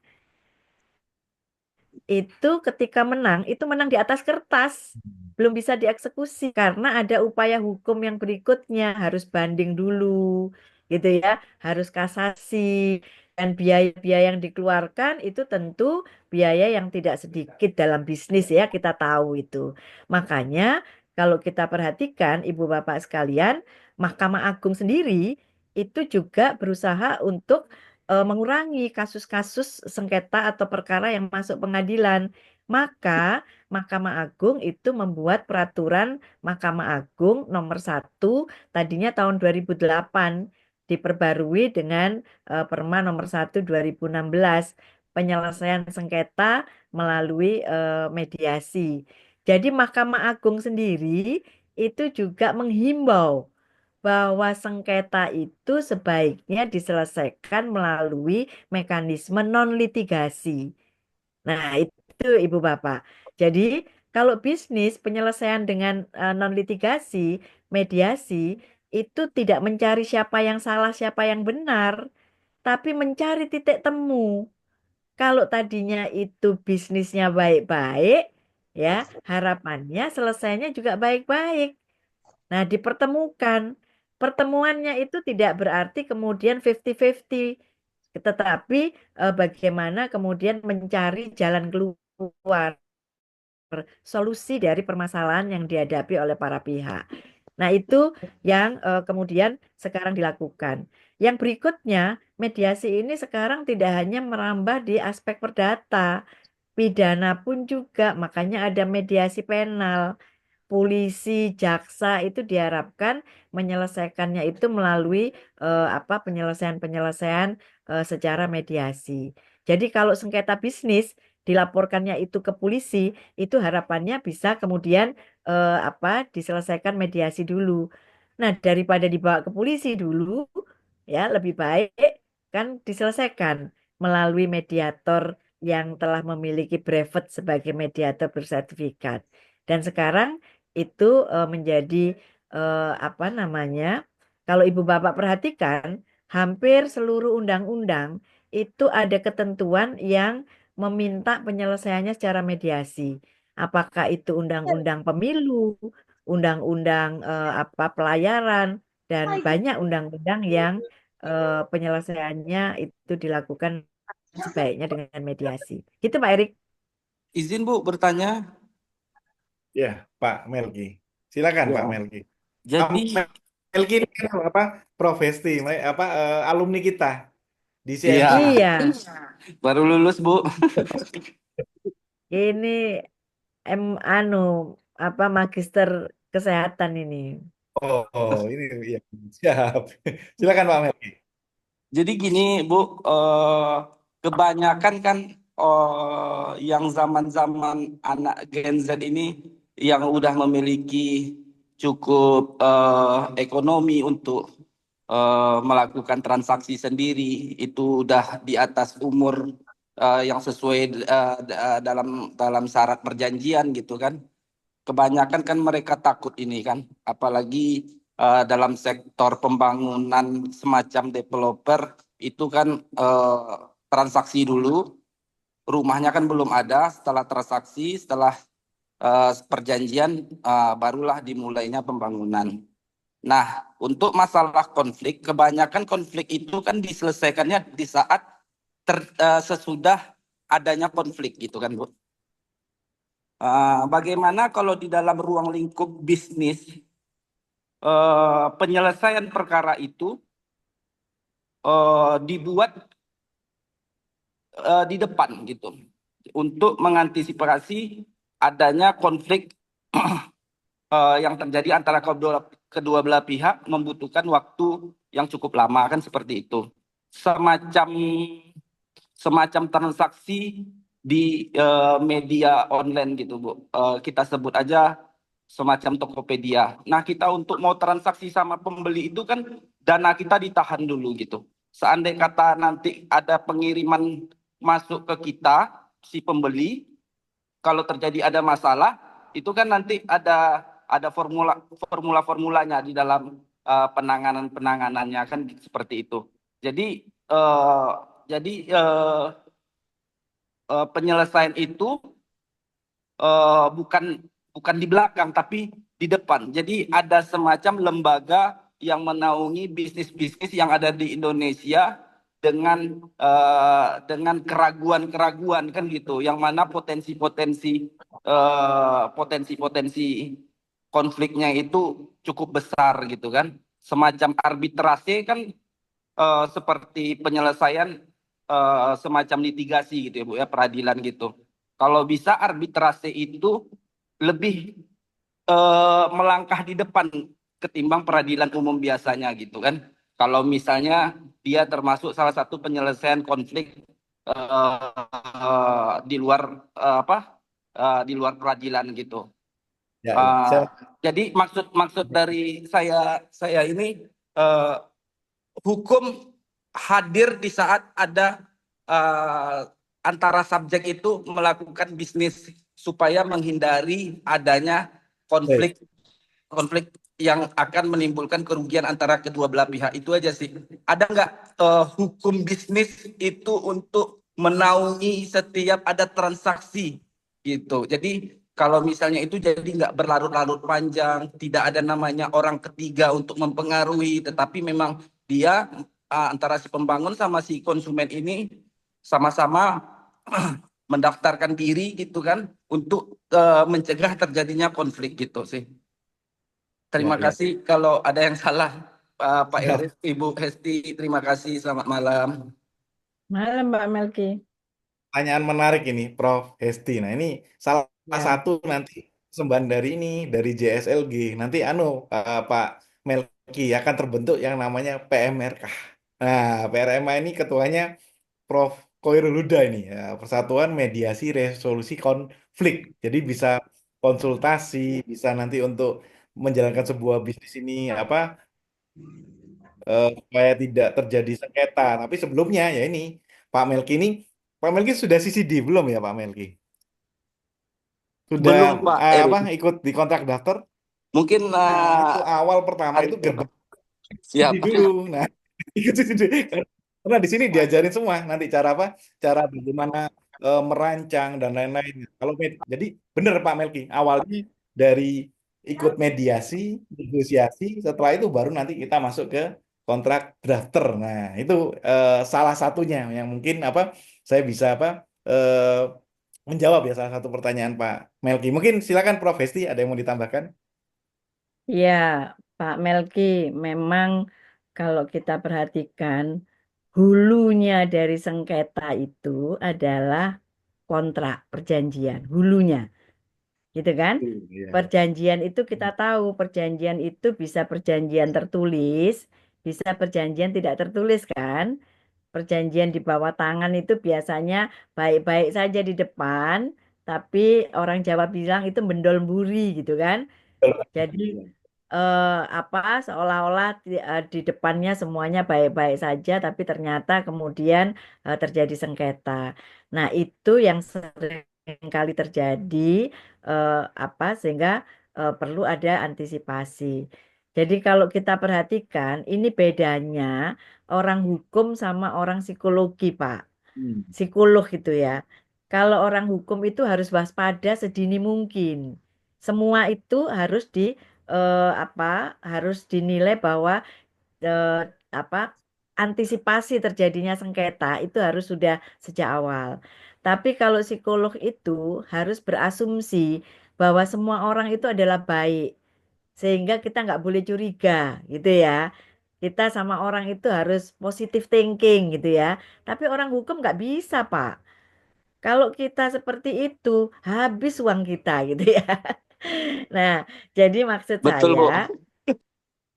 itu ketika menang, itu menang di atas kertas. Belum bisa dieksekusi karena ada upaya hukum yang berikutnya, harus banding dulu, gitu ya, harus kasasi. Dan biaya-biaya yang dikeluarkan itu tentu biaya yang tidak sedikit dalam bisnis ya, kita tahu itu. Makanya kalau kita perhatikan ibu bapak sekalian, Mahkamah Agung sendiri itu juga berusaha untuk mengurangi kasus-kasus sengketa atau perkara yang masuk pengadilan. Maka Mahkamah Agung itu membuat peraturan Mahkamah Agung nomor 1 tadinya tahun 2008 diperbarui dengan Perma nomor 1 2016 penyelesaian sengketa melalui mediasi. Jadi Mahkamah Agung sendiri itu juga menghimbau bahwa sengketa itu sebaiknya diselesaikan melalui mekanisme non-litigasi. Nah, itu Ibu Bapak. Jadi, kalau bisnis penyelesaian dengan non-litigasi, mediasi, itu tidak mencari siapa yang salah, siapa yang benar, tapi mencari titik temu. Kalau tadinya itu bisnisnya baik-baik, ya, harapannya selesainya juga baik-baik. Nah, dipertemukan. Pertemuannya itu tidak berarti kemudian 50-50, tetapi bagaimana kemudian mencari jalan keluar, solusi dari permasalahan yang dihadapi oleh para pihak. Nah, itu yang kemudian sekarang dilakukan. Yang berikutnya, mediasi ini sekarang tidak hanya merambah di aspek perdata, pidana pun juga, makanya ada mediasi penal. Polisi, jaksa itu diharapkan menyelesaikannya itu melalui penyelesaian-penyelesaian secara mediasi. Jadi kalau sengketa bisnis dilaporkannya itu ke polisi, itu harapannya bisa kemudian diselesaikan mediasi dulu. Nah, daripada dibawa ke polisi dulu, ya lebih baik kan diselesaikan melalui mediator yang telah memiliki brevet sebagai mediator bersertifikat. Dan sekarang itu menjadi apa namanya? Kalau ibu bapak perhatikan, hampir seluruh undang-undang itu ada ketentuan yang meminta penyelesaiannya secara mediasi. Apakah itu undang-undang pemilu, undang-undang pelayaran, dan banyak undang-undang yang penyelesaiannya itu dilakukan sebaiknya dengan mediasi. Gitu Pak Erik. Izin Bu bertanya. Ya, Pak Melki. Silakan Ya. Pak Melki. Jadi Melki ini kan profesi, alumni kita di iya, CMC. Iya, baru lulus Bu. ini magister kesehatan ini. Ini ya. Siap. Silakan Pak Melki. Jadi gini Bu, kebanyakan kan yang zaman-zaman anak Gen Z ini yang udah memiliki cukup ekonomi untuk melakukan transaksi sendiri, itu udah di atas umur yang sesuai dalam syarat perjanjian gitu kan. Kebanyakan kan mereka takut ini kan, apalagi dalam sektor pembangunan semacam developer itu kan transaksi dulu, rumahnya kan belum ada, setelah transaksi, setelah perjanjian barulah dimulainya pembangunan. Nah, untuk masalah konflik, kebanyakan konflik itu kan diselesaikannya di saat sesudah adanya konflik gitu kan Bu. Bagaimana kalau di dalam ruang lingkup bisnis penyelesaian perkara itu dibuat di depan gitu untuk mengantisipasi adanya konflik yang terjadi antara kedua belah pihak membutuhkan waktu yang cukup lama, kan seperti itu. Semacam semacam transaksi di media online gitu, Bu. Kita sebut aja semacam Tokopedia. Nah, kita untuk mau transaksi sama pembeli itu kan dana kita ditahan dulu gitu. Seandai kata nanti ada pengiriman masuk ke kita, si pembeli, kalau terjadi ada masalah, itu kan nanti ada formulanya di dalam penanganannya kan seperti itu. Jadi eh, jadi penyelesaian itu bukan bukan di belakang tapi di depan. Jadi ada semacam lembaga yang menaungi bisnis-bisnis yang ada di Indonesia dengan keraguan-keraguan kan gitu, yang mana potensi-potensi konfliknya itu cukup besar gitu kan. Semacam arbitrase kan seperti penyelesaian semacam litigasi gitu ya Bu ya, peradilan gitu. Kalau bisa arbitrase itu lebih melangkah di depan ketimbang peradilan umum biasanya gitu kan. Kalau misalnya dia termasuk salah satu penyelesaian konflik di luar di luar peradilan gitu. Ya, ya. Saya, Jadi maksud dari saya ini hukum hadir di saat ada antara subjek itu melakukan bisnis supaya menghindari adanya konflik konflik yang akan menimbulkan kerugian antara kedua belah pihak. Itu aja sih. Ada nggak hukum bisnis itu untuk menaungi setiap ada transaksi gitu. Jadi kalau misalnya itu jadi nggak berlarut-larut panjang, tidak ada namanya orang ketiga untuk mempengaruhi, tetapi memang dia antara si pembangun sama si konsumen ini sama-sama mendaftarkan diri gitu kan untuk mencegah terjadinya konflik gitu sih. Terima ya, ya. kasih kalau ada yang salah, Pak Ya. Eris, Ibu Hesti. Terima kasih. Selamat malam. Malam Mbak Melki. Pertanyaan menarik ini, Prof. Hesti. Nah, ini salah Ya. satu nanti persembahan dari ini, dari JSLG. Nanti Pak Melki akan terbentuk yang namanya PMRK. Nah, PRMA ini ketuanya Prof. Koirul Huda ini, ya, Persatuan Mediasi Resolusi Konflik. Jadi bisa konsultasi, bisa nanti untuk menjalankan sebuah bisnis ini supaya tidak terjadi sengketa. Tapi sebelumnya ya ini Pak Melki sudah CCD belum ya Pak Melki? Sudah Belum, Pak Eris. ikut di kontrak daftar? Mungkin Nah, itu awal pertama hari itu berapa? gerbang Siap. CCD dulu. Nah, ikut CCD. Karena di sini diajarin semua nanti cara cara bagaimana merancang dan lain-lain. Jadi benar Pak Melki, awalnya dari ikut mediasi, negosiasi, setelah itu baru nanti kita masuk ke kontrak drafter. Nah, itu salah satunya yang mungkin saya bisa eh, menjawab ya salah satu pertanyaan Pak Melki. Mungkin silakan Prof Hesti ada yang mau ditambahkan? Ya, Pak Melki, memang kalau kita perhatikan hulunya dari sengketa itu adalah kontrak perjanjian, hulunya, gitu kan? Iya, iya. Perjanjian itu kita tahu, perjanjian itu bisa perjanjian tertulis, bisa perjanjian tidak tertulis kan? Perjanjian di bawah tangan itu biasanya baik-baik saja di depan, tapi orang Jawa bilang itu mendol mburi gitu kan? Jadi eh, seolah-olah di depannya semuanya baik-baik saja, tapi ternyata kemudian terjadi sengketa. Nah, itu yang sering kali terjadi eh, sehingga perlu ada antisipasi. Jadi kalau kita perhatikan, ini bedanya orang hukum sama orang psikologi, Pak. Hmm. Psikolog itu ya. Kalau orang hukum itu harus waspada sedini mungkin. Semua itu harus harus dinilai bahwa eh, apa antisipasi terjadinya sengketa itu harus sudah sejak awal. Tapi kalau psikolog itu harus berasumsi bahwa semua orang itu adalah baik, sehingga kita nggak boleh curiga, gitu ya. Kita sama orang itu harus positive thinking, gitu ya. Tapi orang hukum nggak bisa, Pak. Kalau kita seperti itu, habis uang kita, gitu ya. Nah, jadi maksud Betul, Bu. saya,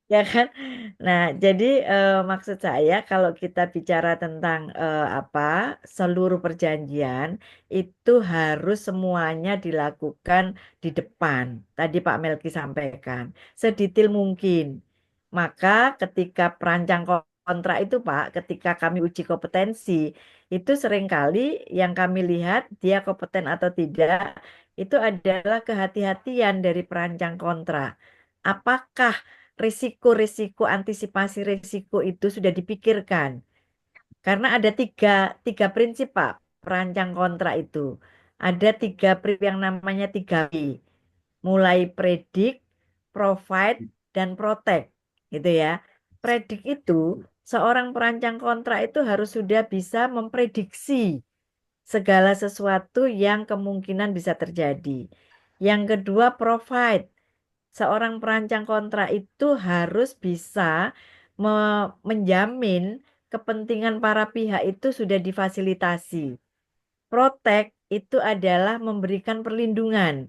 ya kan? Nah, jadi maksud saya kalau kita bicara tentang seluruh perjanjian itu harus semuanya dilakukan di depan. Tadi Pak Melki sampaikan sedetail mungkin. Maka ketika perancang kontrak itu Pak, ketika kami uji kompetensi, itu seringkali yang kami lihat dia kompeten atau tidak itu adalah kehati-hatian dari perancang kontrak. Apakah risiko-risiko, antisipasi risiko itu sudah dipikirkan? Karena ada tiga prinsip, Pak, perancang kontrak itu. Ada tiga prinsip yang namanya 3P. Mulai predik, provide, dan protect. Gitu ya. Predik itu, seorang perancang kontrak itu harus sudah bisa memprediksi segala sesuatu yang kemungkinan bisa terjadi. Yang kedua, provide. Seorang perancang kontrak itu harus bisa menjamin kepentingan para pihak itu sudah difasilitasi. Protect itu adalah memberikan perlindungan.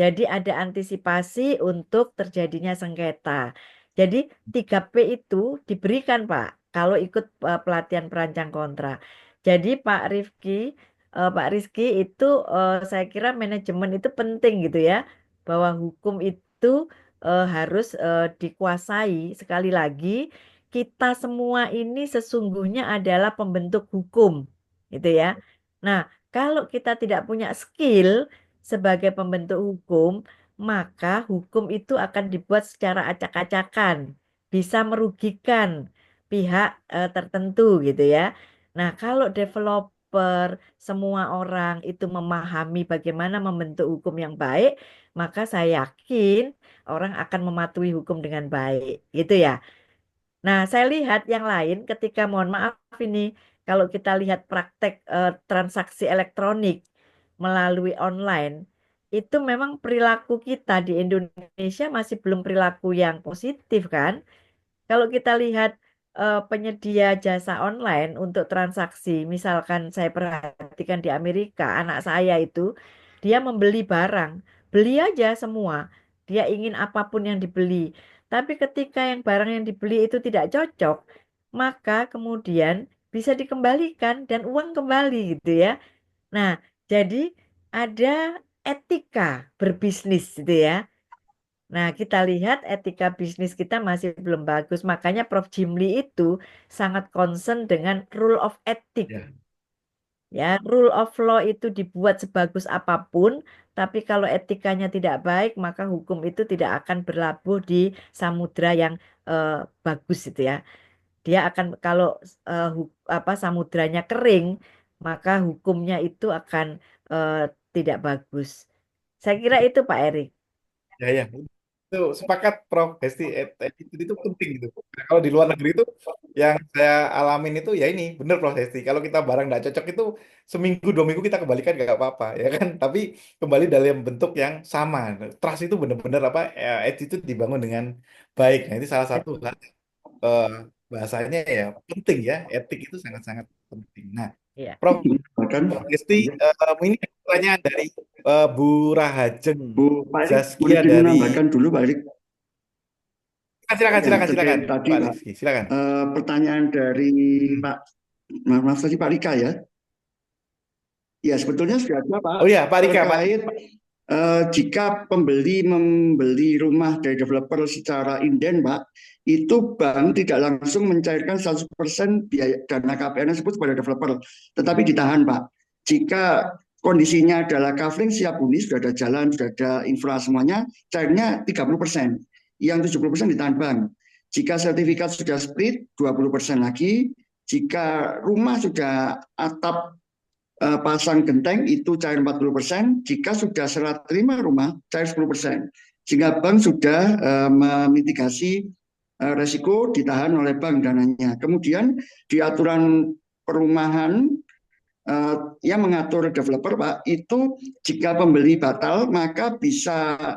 Jadi ada antisipasi untuk terjadinya sengketa. Jadi 3P itu diberikan Pak kalau ikut pelatihan perancang kontrak. Jadi Pak Rizky itu saya kira manajemen itu penting gitu ya. Bahwa hukum itu harus dikuasai. Sekali lagi kita semua ini sesungguhnya adalah pembentuk hukum gitu ya. Nah, kalau kita tidak punya skill sebagai pembentuk hukum, maka hukum itu akan dibuat secara acak-acakan, bisa merugikan pihak tertentu gitu ya. Nah, kalau developer semua orang itu memahami bagaimana membentuk hukum yang baik, maka saya yakin orang akan mematuhi hukum dengan baik, gitu ya. Nah, saya lihat yang lain ketika mohon maaf ini kalau kita lihat praktek transaksi elektronik melalui online itu memang perilaku kita di Indonesia masih belum perilaku yang positif kan? Kalau kita lihat penyedia jasa online untuk transaksi, misalkan saya perhatikan di Amerika, anak saya itu dia membeli barang, beli aja semua. Dia ingin apapun yang dibeli. Tapi ketika yang barang yang dibeli itu tidak cocok, maka kemudian bisa dikembalikan dan uang kembali gitu ya. Nah, jadi ada etika berbisnis gitu ya. Nah, kita lihat etika bisnis kita masih belum bagus. Makanya Prof. Jimli itu sangat concern dengan rule of ethic. Ya. Ya, rule of law itu dibuat sebagus apapun, tapi kalau etikanya tidak baik, maka hukum itu tidak akan berlabuh di samudra yang bagus itu ya. Dia akan kalau samudranya kering, maka hukumnya itu akan eh, tidak bagus. Saya kira itu Pak Erik. Ya, ya. Itu sepakat Prof. Hesti, attitude itu penting gitu. Nah, kalau di luar negeri itu yang saya alamin itu ya ini bener Prof. Hesti. Kalau kita barang nggak cocok itu seminggu 2 minggu kita kembalikan nggak apa-apa ya kan. Tapi kembali dalam bentuk yang sama. Trust itu bener-bener attitude dibangun dengan baik. Nah ini salah satu hal eh, bahasanya ya penting ya. Etik itu sangat-sangat penting. Nah, Iya. Prof. Bahkan Hesti, ini pertanyaan dari Bu Rahajeng Bu Pak Erik, Zaskia boleh dari menambahkan dulu Pak Erik. silakan Ya, silakan silakan terkait tadi Pak Pak, Rizky silakan. pertanyaan dari Pak, maaf tadi Pak Rika ya. Ya, sebetulnya sudah ada Pak, Oh iya Pak Rika Pak. terkait jika pembeli membeli rumah dari developer secara inden Pak, itu bank tidak langsung mencairkan 100% biaya dana KPR tersebut kepada developer, tetapi ditahan Pak. Jika kondisinya adalah covering siap huni, sudah ada jalan, sudah ada infra semuanya, cairnya 30%. Yang 70% ditahan bank. Jika sertifikat sudah split, 20% lagi. Jika rumah sudah atap pasang genteng itu cair 40%, jika sudah serah terima rumah cair 10%. Sehingga bank sudah memitigasi resiko ditahan oleh bank dananya. Kemudian di aturan perumahan yang mengatur developer Pak, itu jika pembeli batal maka bisa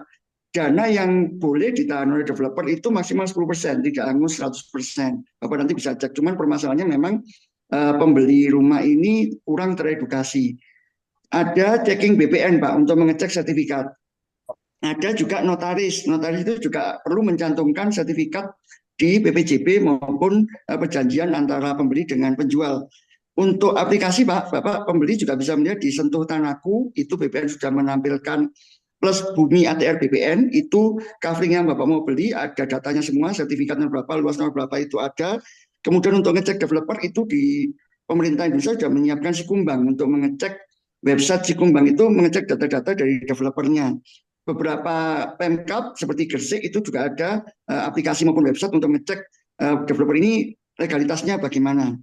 dana yang boleh ditahan oleh developer itu maksimal 10%, tidak hangus 100%. Bapak nanti bisa cek, cuman permasalahannya memang pembeli rumah ini kurang teredukasi. Ada checking BPN Pak untuk mengecek sertifikat. Ada juga notaris. Notaris itu juga perlu mencantumkan sertifikat di BPJB maupun perjanjian antara pembeli dengan penjual. Untuk aplikasi Bapak pembeli juga bisa melihat di Sentuh Tanahku, itu BPN sudah menampilkan plus Bumi ATR BPN, itu covering yang Bapak mau beli, ada datanya semua, sertifikatnya berapa, luasnya berapa itu ada. Kemudian untuk ngecek developer itu di pemerintah Indonesia sudah menyiapkan Sikumbang untuk mengecek website Sikumbang itu mengecek data-data dari developernya. Beberapa Pemkab seperti Gresik itu juga ada aplikasi maupun website untuk mengecek developer ini legalitasnya bagaimana.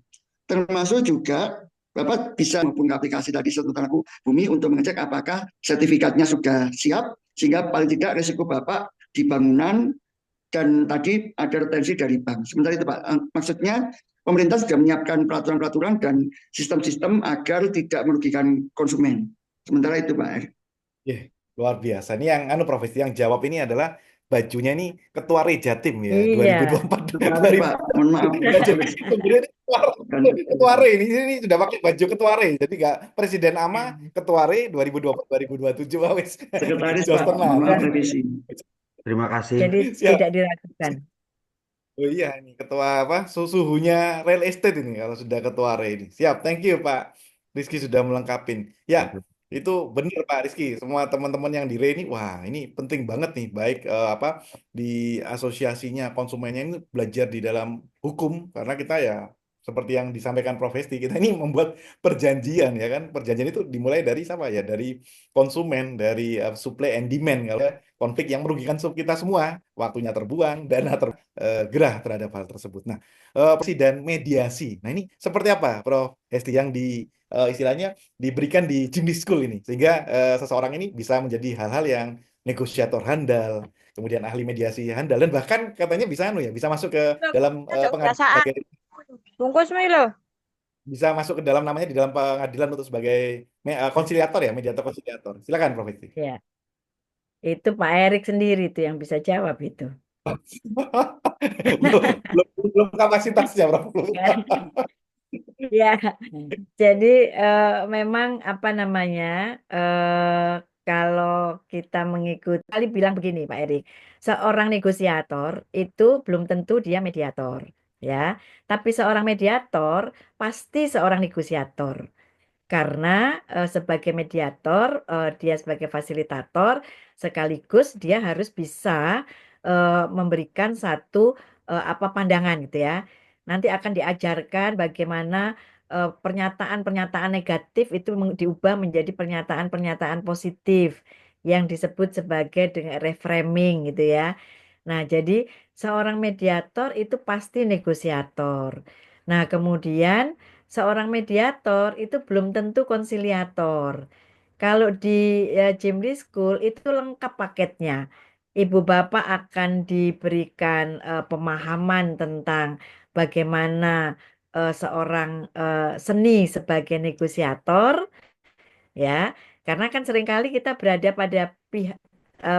Termasuk juga Bapak bisa maupun aplikasi tadi Sentuh Tanahku Bumi untuk mengecek apakah sertifikatnya sudah siap, sehingga paling tidak risiko Bapak di bangunan dan tadi ada retensi dari bank. Sementara itu Pak, maksudnya pemerintah sudah menyiapkan peraturan-peraturan dan sistem-sistem agar tidak merugikan konsumen. Sementara itu Pak. Luar biasa. Ini yang profesi yang jawab ini adalah bajunya nih ketua Rejatim ya Iya. 2024 Pak, mohon maaf. Kemudian ketua Re ini sudah pakai baju ketua Re. Jadi nggak Presiden AMA ketua Re 2024 2027 wis. Sekretaris Jos Pak, tenan. mohon maaf revisi. Terima kasih. Jadi Siap. tidak diragukan. Oh iya, ini ketua suhunya real estate ini kalau sudah ketua Re ini. Siap, thank you Pak Rizky sudah melengkapin. Ya, itu benar Pak Rizky. Semua teman-teman yang di Re ini, wah ini penting banget nih, baik di asosiasinya konsumennya ini belajar di dalam hukum karena kita ya seperti yang disampaikan Prof. Hesti, kita ini membuat perjanjian ya kan. Perjanjian itu dimulai dari siapa ya? Dari konsumen, dari supply and demand. Kalau konflik yang merugikan kita semua, waktunya terbuang, dana gerah terhadap hal tersebut. Nah, dan mediasi. Nah, ini seperti apa, Prof. Hesti yang istilahnya diberikan di Jimny School ini, sehingga seseorang ini bisa menjadi hal-hal yang negosiator handal, kemudian ahli mediasi handal, dan bahkan katanya bisa bisa masuk ke dalam pengadilan, bungkus Milo. bisa masuk ke dalam namanya di dalam pengadilan untuk sebagai konsiliator ya, mediator konsiliator. Silakan, Prof. Hesti. Ya, itu Pak Erik sendiri tuh yang bisa jawab itu. belum kapasitasnya, Prof. Ya, jadi memang apa namanya kalau kita mengikuti, kali bilang begini Pak Erik, seorang negosiator itu belum tentu dia mediator, ya. Tapi seorang mediator pasti seorang negosiator. Karena sebagai mediator, dia sebagai fasilitator, sekaligus dia harus bisa memberikan satu pandangan gitu ya. Nanti akan diajarkan bagaimana pernyataan-pernyataan negatif itu diubah menjadi pernyataan-pernyataan positif yang disebut sebagai dengan reframing gitu ya. Nah, jadi seorang mediator itu pasti negosiator. Nah, kemudian seorang mediator itu belum tentu konsiliator. Kalau di Jimli School itu lengkap paketnya. Ibu bapak akan diberikan pemahaman tentang bagaimana seorang seni sebagai negosiator, ya. Karena kan seringkali kita berada pada pihak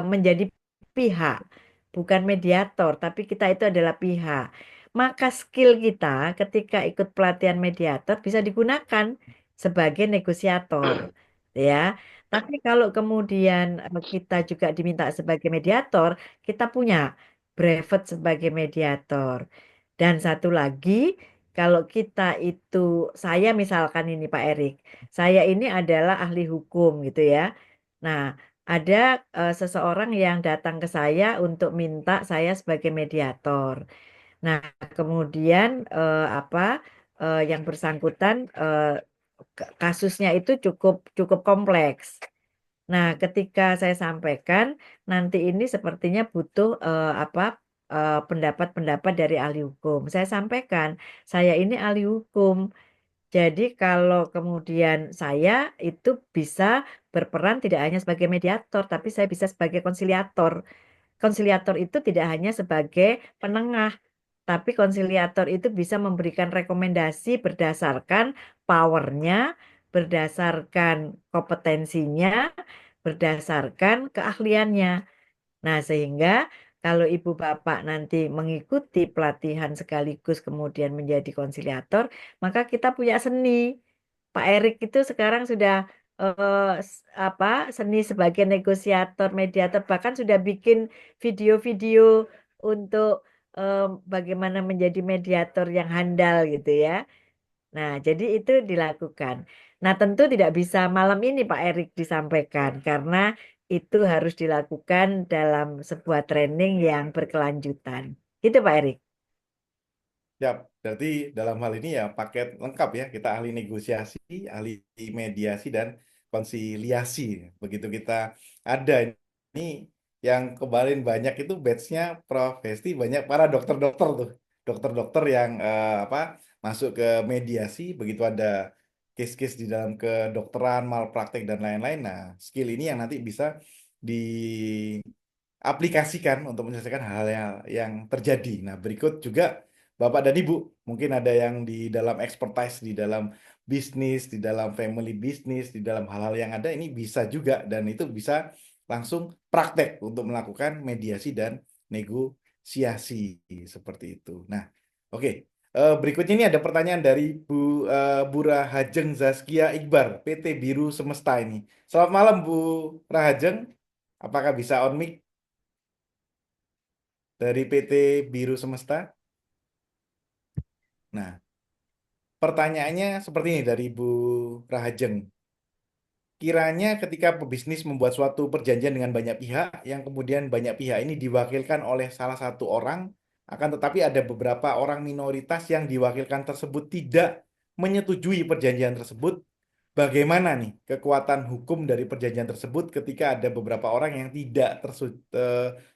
menjadi pihak, bukan mediator, tapi kita itu adalah pihak. Maka skill kita ketika ikut pelatihan mediator bisa digunakan sebagai negosiator, ya. Tapi kalau kemudian kita juga diminta sebagai mediator, kita punya brevet sebagai mediator. Dan satu lagi, kalau kita itu, saya misalkan ini Pak Erik, saya ini adalah ahli hukum gitu ya. Nah, ada seseorang yang datang ke saya untuk minta saya sebagai mediator. Nah, kemudian yang bersangkutan kasusnya itu cukup kompleks. Nah, ketika saya sampaikan nanti ini sepertinya butuh pendapat-pendapat dari ahli hukum. Saya sampaikan, saya ini ahli hukum. Jadi kalau kemudian saya itu bisa berperan tidak hanya sebagai mediator, tapi saya bisa sebagai konsiliator. Konsiliator itu tidak hanya sebagai penengah, tapi konsiliator itu bisa memberikan rekomendasi berdasarkan powernya, berdasarkan kompetensinya, berdasarkan keahliannya. Nah, sehingga kalau ibu bapak nanti mengikuti pelatihan sekaligus kemudian menjadi konsiliator, maka kita punya seni. Pak Erik itu sekarang sudah seni sebagai negosiator, mediator, bahkan sudah bikin video-video untuk bagaimana menjadi mediator yang handal gitu ya. Nah, jadi itu dilakukan. Nah, tentu tidak bisa malam ini Pak Erik disampaikan karena itu harus dilakukan dalam sebuah training yang berkelanjutan. Gitu Pak Erik. Ya, berarti dalam hal ini ya paket lengkap ya. Kita ahli negosiasi, ahli mediasi, dan konsiliasi. Begitu kita ada ini yang kemarin banyak itu batch-nya Prof. Hesti, banyak para dokter-dokter tuh. Dokter-dokter yang masuk ke mediasi, begitu ada case-case di dalam kedokteran, malpraktek, dan lain-lain. Nah, skill ini yang nanti bisa diaplikasikan untuk menyelesaikan hal-hal yang terjadi. Nah, berikut juga Bapak dan Ibu, mungkin ada yang di dalam expertise, di dalam bisnis, di dalam family business, di dalam hal-hal yang ada, ini bisa juga, dan itu bisa langsung praktek untuk melakukan mediasi dan negosiasi, seperti itu. Nah, oke. Berikutnya ini ada pertanyaan dari Bu Rahajeng Zaskia Iqbar, PT Biru Semesta ini. Selamat malam Bu Rahajeng, apakah bisa on mic dari PT Biru Semesta? Nah, pertanyaannya seperti ini dari Bu Rahajeng. Kiranya ketika pebisnis membuat suatu perjanjian dengan banyak pihak, yang kemudian banyak pihak ini diwakilkan oleh salah satu orang, akan tetapi ada beberapa orang minoritas yang diwakilkan tersebut tidak menyetujui perjanjian tersebut, bagaimana nih kekuatan hukum dari perjanjian tersebut ketika ada beberapa orang yang tidak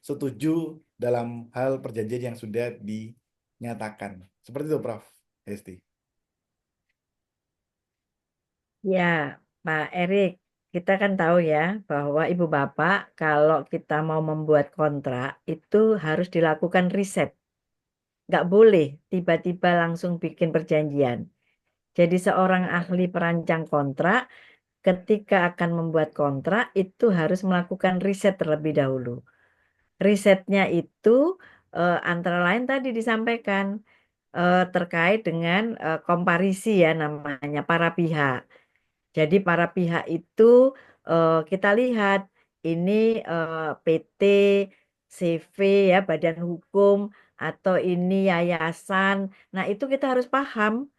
setuju dalam hal perjanjian yang sudah dinyatakan? Seperti itu, Prof. Hesti. Ya, Pak Erik, kita kan tahu ya bahwa Ibu Bapak kalau kita mau membuat kontrak itu harus dilakukan riset. Nggak boleh tiba-tiba langsung bikin perjanjian. Jadi seorang ahli perancang kontrak ketika akan membuat kontrak itu harus melakukan riset terlebih dahulu. Risetnya itu antara lain tadi disampaikan terkait dengan komparisi ya namanya para pihak. Jadi para pihak itu kita lihat ini PT, CV ya badan hukum atau ini yayasan. Nah itu kita harus paham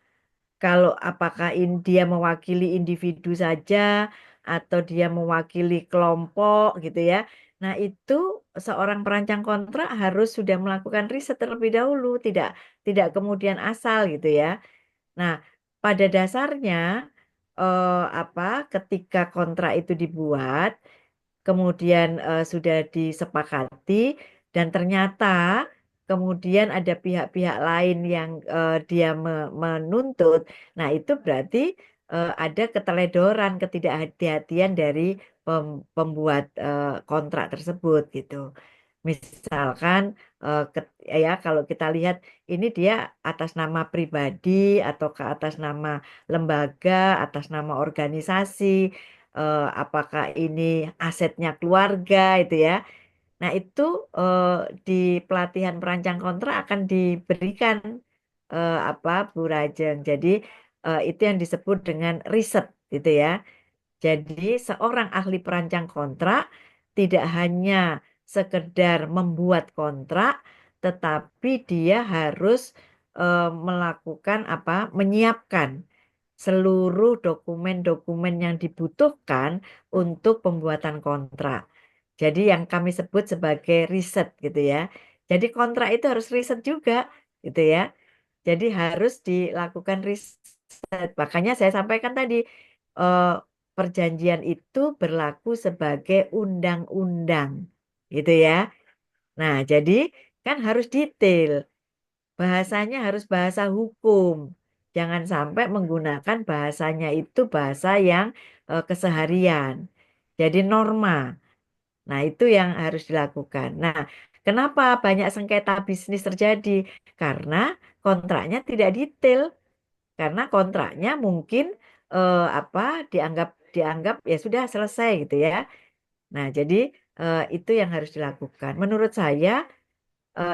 kalau apakah dia mewakili individu saja atau dia mewakili kelompok gitu ya. Nah, itu seorang perancang kontrak harus sudah melakukan riset terlebih dahulu, tidak kemudian asal gitu ya. Nah, pada dasarnya ketika kontrak itu dibuat, kemudian sudah disepakati dan ternyata kemudian ada pihak-pihak lain yang dia menuntut. Nah, itu berarti ada keteledoran, ketidakhati-hatian dari pembuat kontrak tersebut gitu. Misalkan ya kalau kita lihat ini dia atas nama pribadi atau ke atas nama lembaga, atas nama organisasi, apakah ini asetnya keluarga itu ya. Nah, itu di pelatihan perancang kontrak akan diberikan Bu Rajeng. Jadi itu yang disebut dengan riset gitu ya. Jadi seorang ahli perancang kontrak tidak hanya sekedar membuat kontrak, tetapi dia harus melakukan menyiapkan seluruh dokumen-dokumen yang dibutuhkan untuk pembuatan kontrak. Jadi yang kami sebut sebagai riset gitu ya. Jadi kontrak itu harus riset juga gitu ya. Jadi harus dilakukan riset. Makanya saya sampaikan tadi eh, perjanjian itu berlaku sebagai undang-undang gitu ya. Nah, jadi kan harus detail. Bahasanya harus bahasa hukum. Jangan sampai menggunakan bahasanya itu bahasa yang keseharian. Jadi norma. Nah, itu yang harus dilakukan. Nah, kenapa banyak sengketa bisnis terjadi? Karena kontraknya tidak detail. Karena kontraknya mungkin dianggap dianggap ya sudah selesai gitu ya. Nah, jadi itu yang harus dilakukan. Menurut saya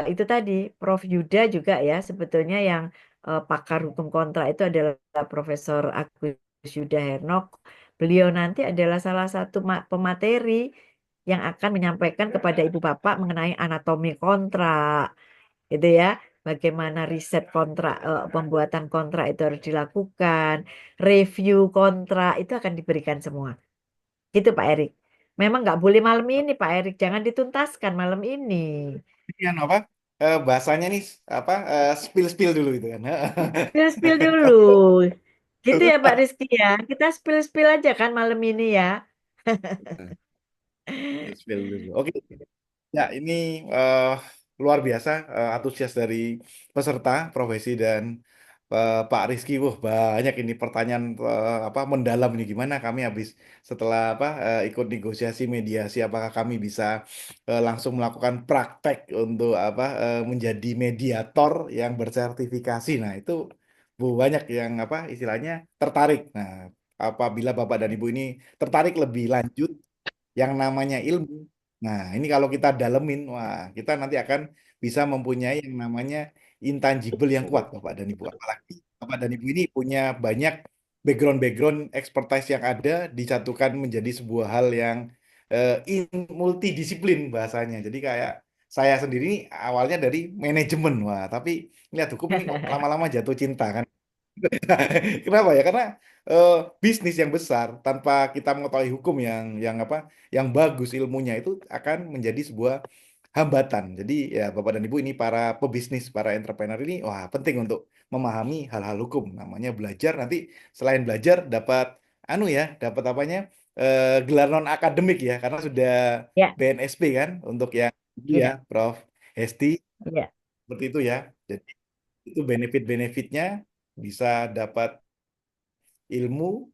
itu tadi Prof Yuda juga ya sebetulnya yang pakar hukum kontrak itu adalah Profesor Agus Yuda Hernok. Beliau nanti adalah salah satu pemateri yang akan menyampaikan kepada ibu bapak mengenai anatomi kontrak, gitu ya. Bagaimana riset kontrak, pembuatan kontrak itu harus dilakukan, review kontrak itu akan diberikan semua. Gitu Pak Erik. Memang nggak boleh malam ini Pak Erik, jangan dituntaskan malam ini. Ini kan apa? Bahasanya nih apa? Spill-spill dulu itu kan. Spill-spill dulu. Gitu ya Pak Rizky ya. Kita spill-spill aja kan malam ini ya. Spill dulu. Oke. Ya, ini eh, luar biasa antusias dari peserta profesi dan Pak Rizky. Wah, banyak ini pertanyaan apa mendalam ini gimana kami habis setelah apa ikut negosiasi mediasi apakah kami bisa langsung melakukan praktek untuk apa menjadi mediator yang bersertifikasi. Nah, itu banyak yang apa istilahnya tertarik. Nah, apabila Bapak dan Ibu ini tertarik lebih lanjut yang namanya ilmu. Nah, ini kalau kita dalemin, wah, kita nanti akan bisa mempunyai yang namanya intangible yang kuat, Bapak dan Ibu. Apalagi Bapak dan Ibu ini punya banyak background-background expertise yang ada disatukan menjadi sebuah hal yang multidisiplin bahasanya. Jadi kayak saya sendiri ini awalnya dari manajemen, wah, tapi lihat hukum ini kok lama-lama jatuh cinta kan. Kenapa ya? Karena eh, bisnis yang besar tanpa kita mengetahui hukum yang apa, yang bagus ilmunya itu akan menjadi sebuah hambatan. Jadi ya Bapak dan Ibu ini para pebisnis, para entrepreneur ini wah penting untuk memahami hal-hal hukum. Namanya belajar nanti selain belajar dapat anu ya, dapat apanya? Gelar non akademik ya, karena sudah Ya, BNSP kan untuk yang dulu ya, ya, Prof. Hesti ya. seperti itu ya. Jadi itu benefit-benefitnya bisa dapat ilmu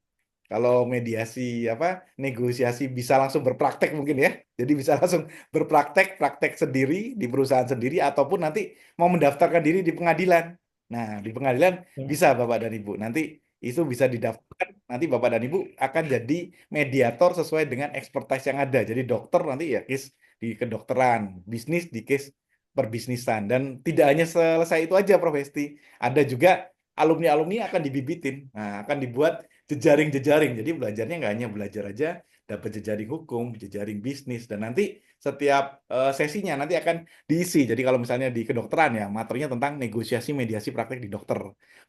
kalau mediasi apa negosiasi bisa langsung berpraktek mungkin ya jadi bisa langsung praktek sendiri di perusahaan sendiri ataupun nanti mau mendaftarkan diri di pengadilan nah di pengadilan Ya. bisa Bapak dan Ibu nanti itu bisa didaftarkan nanti Bapak dan Ibu akan jadi mediator sesuai dengan expertise yang ada jadi dokter nanti ya case di kedokteran bisnis di case perbisnisan dan tidak hanya selesai itu aja Prof Hesti ada juga alumni-alumni akan dibibitin nah akan dibuat jejaring-jejaring. Jadi belajarnya nggak hanya belajar aja, dapat jejaring hukum, jejaring bisnis, dan nanti setiap sesinya nanti akan diisi. Jadi kalau misalnya di kedokteran ya, materinya tentang negosiasi mediasi praktek di dokter.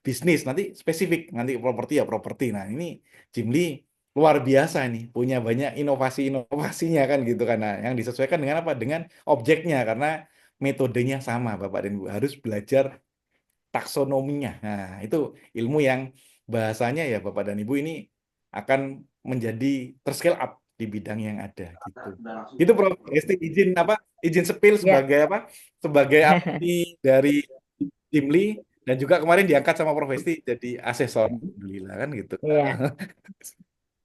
Bisnis nanti spesifik, nanti properti ya properti. Nah ini Jimli luar biasa nih, punya banyak inovasi-inovasinya kan gitu kan. Nah, yang disesuaikan dengan apa? Dengan objeknya, karena metodenya sama Bapak dan Ibu. Harus belajar taksonominya. Nah, itu ilmu yang bahasanya ya Bapak dan Ibu ini akan menjadi terscale up di bidang yang ada gitu. Itu Prof. Esti izin apa? Izin spill Ya. sebagai apa? Sebagai alumni dari Dimli dan juga kemarin diangkat sama Prof. Esti jadi asesor. Alhamdulillah kan gitu. Iya.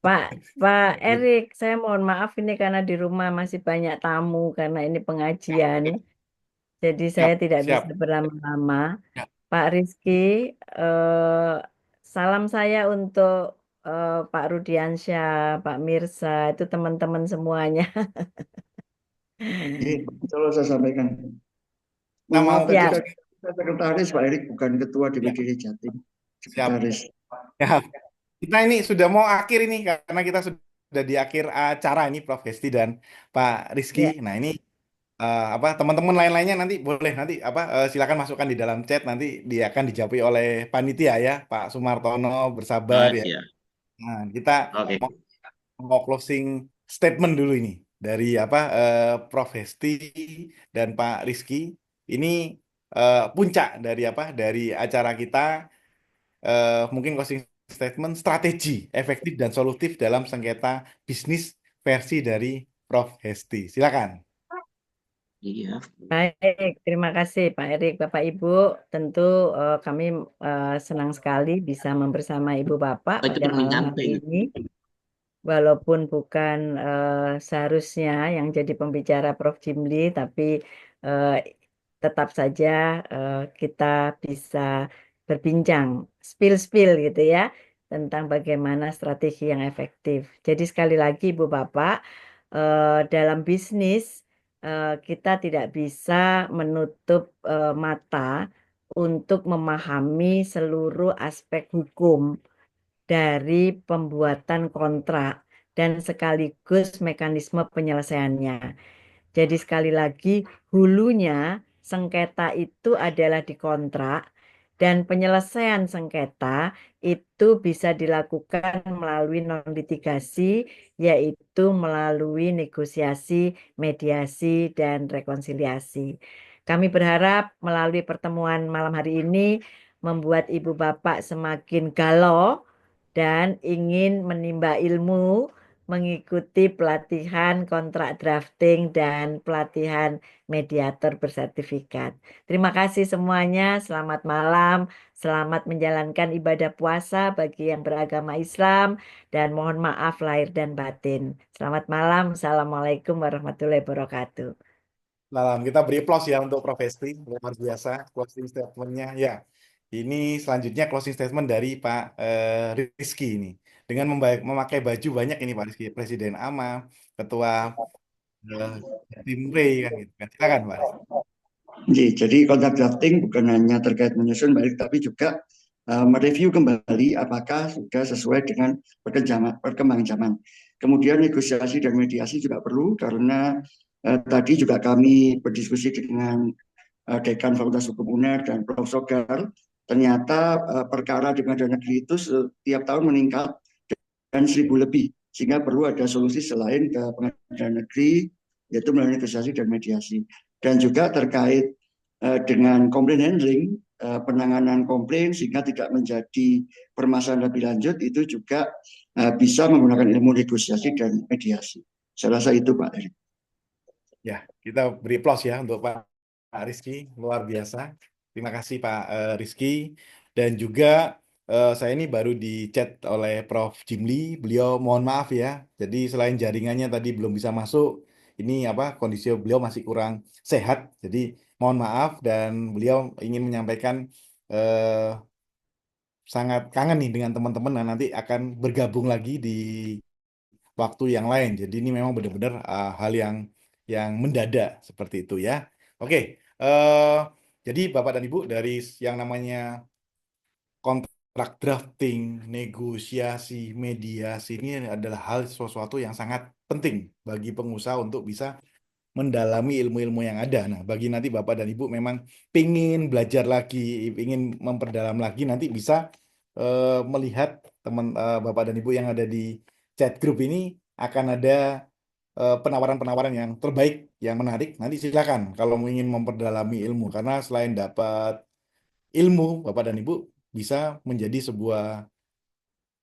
Pak Pak Gitu. Erik, saya mohon maaf ini karena di rumah masih banyak tamu karena ini pengajian. Jadi saya Siap, tidak siap. bisa berlama-lama. Ya. Pak Rizky, eh, salam saya untuk Pak Rudiansyah, Pak Mirsa, itu teman-teman semuanya. Ini selalu saya sampaikan. Kita Mohon mau maaf tadi Siap. saya sekretaris Pak Erik, bukan ketua ya, DPD Jatim. siap. Sekretaris. Ya, kita ini sudah mau akhir ini karena kita sudah di akhir acara ini Prof. Hesti dan Pak Rizky. Ya, Nah ini apa teman-teman lain-lainnya nanti boleh nanti apa silakan masukkan di dalam chat nanti dia akan dijawab oleh panitia ya Pak Sumartono bersabar ya. Siap. Nah kita Oke. mau closing statement dulu ini dari apa Prof Hesti dan Pak Rizky. Ini puncak dari apa dari acara kita mungkin closing statement strategi efektif dan solutif dalam sengketa bisnis versi dari Prof Hesti. Silakan. Iya. baik. Terima kasih Pak Erik, Bapak Ibu. Tentu kami senang sekali bisa membersama Ibu Bapak Oh, itu pada permen malam cabe hari itu. ini. Walaupun bukan seharusnya yang jadi pembicara Prof. Jimli, tapi eh, tetap saja kita bisa berbincang, spill-spill gitu ya, tentang bagaimana strategi yang efektif. Jadi sekali lagi Ibu Bapak, dalam bisnis kita tidak bisa menutup mata untuk memahami seluruh aspek hukum dari pembuatan kontrak dan sekaligus mekanisme penyelesaiannya. Jadi sekali lagi, hulunya sengketa itu adalah di kontrak dan penyelesaian sengketa itu bisa dilakukan melalui non-litigasi, yaitu melalui negosiasi, mediasi, dan rekonsiliasi. Kami berharap melalui pertemuan malam hari ini membuat ibu bapak semakin galau dan ingin menimba ilmu, mengikuti pelatihan kontrak drafting dan pelatihan mediator bersertifikat. Terima kasih semuanya, selamat malam, selamat menjalankan ibadah puasa bagi yang beragama Islam, dan mohon maaf lahir dan batin. Selamat malam, Assalamualaikum warahmatullahi wabarakatuh. Malam kita beri aplaus ya untuk Prof. Hesti, luar biasa closing statementnya. Ya, ini selanjutnya closing statement dari Pak Rizky ini. Dengan memakai baju banyak ini Pak Rizky, Presiden AMA, Ketua Tim Ray kan gitu kan. Silakan Pak Rizky. Jadi kontrak drafting bukan hanya terkait menyusun baik, tapi juga mereview kembali apakah sudah sesuai dengan perkembangan zaman. Kemudian negosiasi dan mediasi juga perlu, karena tadi juga kami berdiskusi dengan Dekan Fakultas Hukum UNER dan Prof. Sogar. Ternyata perkara di pengadilan negeri itu setiap tahun meningkat dan 1.000 lebih, sehingga perlu ada solusi selain ke pengadilan negeri, yaitu melalui negosiasi dan mediasi. Dan juga terkait dengan komplain handling, penanganan komplain sehingga tidak menjadi permasalahan lebih lanjut, itu juga bisa menggunakan ilmu negosiasi dan mediasi. Saya rasa itu Pak Erik. Ya, kita beri aplaus ya untuk Pak Rizky, luar biasa. Terima kasih Pak Rizky. Dan juga saya ini baru di chat oleh Prof. Jimli, beliau mohon maaf ya. Jadi selain jaringannya tadi belum bisa masuk, ini kondisi beliau masih kurang sehat. Jadi mohon maaf, dan beliau ingin menyampaikan sangat kangen nih dengan teman-teman, dan nanti akan bergabung lagi di waktu yang lain. Jadi ini memang benar-benar hal yang mendadak seperti itu ya. Oke, jadi Bapak dan Ibu, dari yang namanya kontrak drafting, negosiasi, mediasi, ini adalah hal sesuatu yang sangat penting bagi pengusaha untuk bisa mendalami ilmu-ilmu yang ada. Nah, bagi nanti Bapak dan Ibu memang pingin belajar lagi, ingin memperdalam lagi, nanti bisa melihat Bapak dan Ibu yang ada di chat group ini, akan ada penawaran-penawaran yang terbaik, yang menarik. Nanti silakan kalau ingin memperdalami ilmu, karena selain dapat ilmu, Bapak dan Ibu bisa menjadi sebuah,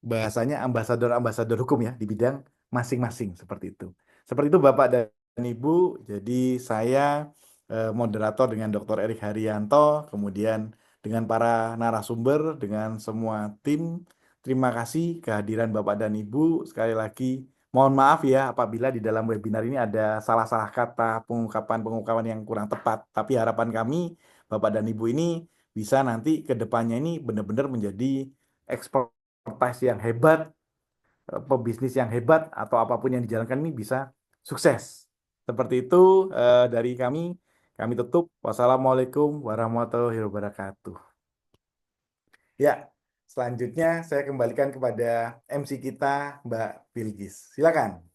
bahasanya, ambasador-ambasador hukum ya di bidang masing-masing, seperti itu. Seperti itu Bapak dan Ibu. Jadi saya moderator dengan Dr. Erik Haryanto, kemudian dengan para narasumber, dengan semua tim. Terima kasih kehadiran Bapak dan Ibu. Sekali lagi mohon maaf ya apabila di dalam webinar ini ada salah-salah kata, pengungkapan-pengungkapan yang kurang tepat. Tapi harapan kami Bapak dan Ibu ini bisa nanti ke depannya ini benar-benar menjadi expertise yang hebat, pebisnis yang hebat, atau apapun yang dijalankan ini bisa sukses. Seperti itu dari kami. Kami tutup. Wassalamualaikum warahmatullahi wabarakatuh. Ya, selanjutnya saya kembalikan kepada MC kita, Mbak Bilgis. Silakan.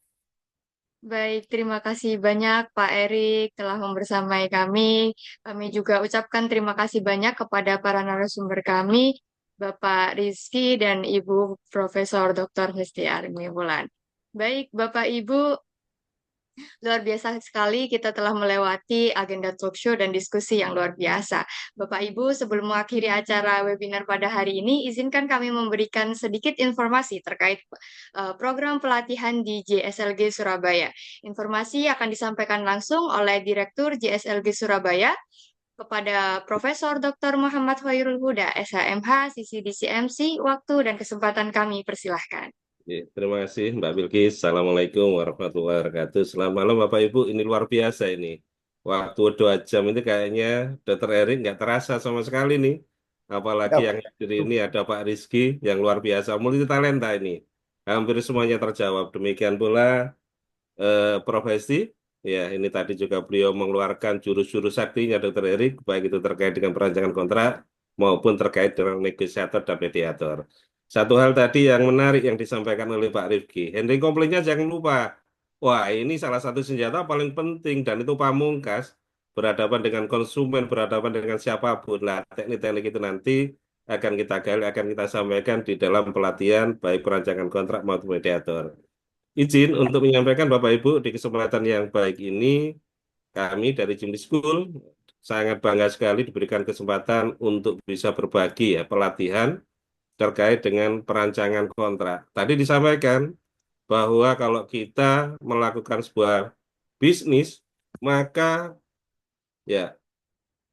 Baik, terima kasih banyak Pak Erik telah membersamai kami. Kami juga ucapkan terima kasih banyak kepada para narasumber kami, Bapak Rizky dan Ibu Profesor Dr. Hesti Armi Wulan. Baik, Bapak Ibu, luar biasa sekali kita telah melewati agenda talk show dan diskusi yang luar biasa. Bapak Ibu, sebelum mengakhiri acara webinar pada hari ini, izinkan kami memberikan sedikit informasi terkait program pelatihan di JSLG Surabaya. Informasi akan disampaikan langsung oleh Direktur JSLG Surabaya kepada Profesor Dr. Muhammad Khairul Huda, SHMH, Sisi DCMC. Waktu dan kesempatan kami persilahkan. Terima kasih Mbak Bilkis. Assalamualaikum warahmatullahi wabarakatuh. Selamat malam Bapak Ibu. Ini luar biasa ini. Waktu 2 jam ini kayaknya Dr. Erik nggak terasa sama sekali nih. Apalagi yang hadir ini ada Pak Rizky yang luar biasa, multi talenta ini. Hampir semuanya terjawab. Demikian pula Prof. Hesti. Ya, ini tadi juga beliau mengeluarkan jurus-jurus saktinya Dr. Erik, baik itu terkait dengan perancangan kontrak maupun terkait dengan negosiator dan mediator. Satu hal tadi yang menarik yang disampaikan oleh Pak Rifki, handling komplainnya jangan lupa. Wah, ini salah satu senjata paling penting dan itu pamungkas berhadapan dengan konsumen, berhadapan dengan siapapun. Lah, teknik-teknik itu nanti akan kita gali, akan kita sampaikan di dalam pelatihan baik perancangan kontrak maupun mediator. Izin untuk menyampaikan Bapak Ibu di kesempatan yang baik ini, kami dari Jimli School sangat bangga sekali diberikan kesempatan untuk bisa berbagi ya pelatihan terkait dengan perancangan kontrak. Tadi disampaikan bahwa kalau kita melakukan sebuah bisnis, maka ya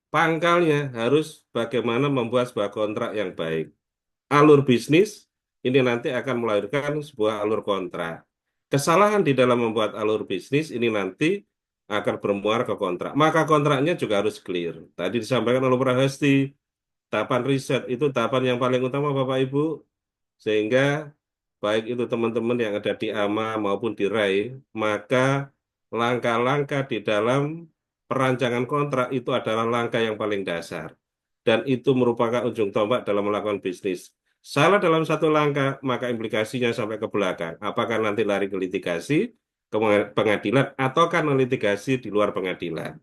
pangkalnya harus bagaimana membuat sebuah kontrak yang baik. Alur bisnis ini nanti akan melahirkan sebuah alur kontrak. Kesalahan di dalam membuat alur bisnis ini nanti akan bermuara ke kontrak. Maka kontraknya juga harus clear. Tadi disampaikan oleh Pak Hesti, tahapan riset itu tahapan yang paling utama Bapak Ibu, sehingga baik itu teman-teman yang ada di AMA maupun di RAI, maka langkah-langkah di dalam perancangan kontrak itu adalah langkah yang paling dasar. Dan itu merupakan ujung tombak dalam melakukan bisnis. Salah dalam satu langkah, maka implikasinya sampai ke belakang. Apakah nanti lari ke litigasi, ke pengadilan, ataukah litigasi di luar pengadilan.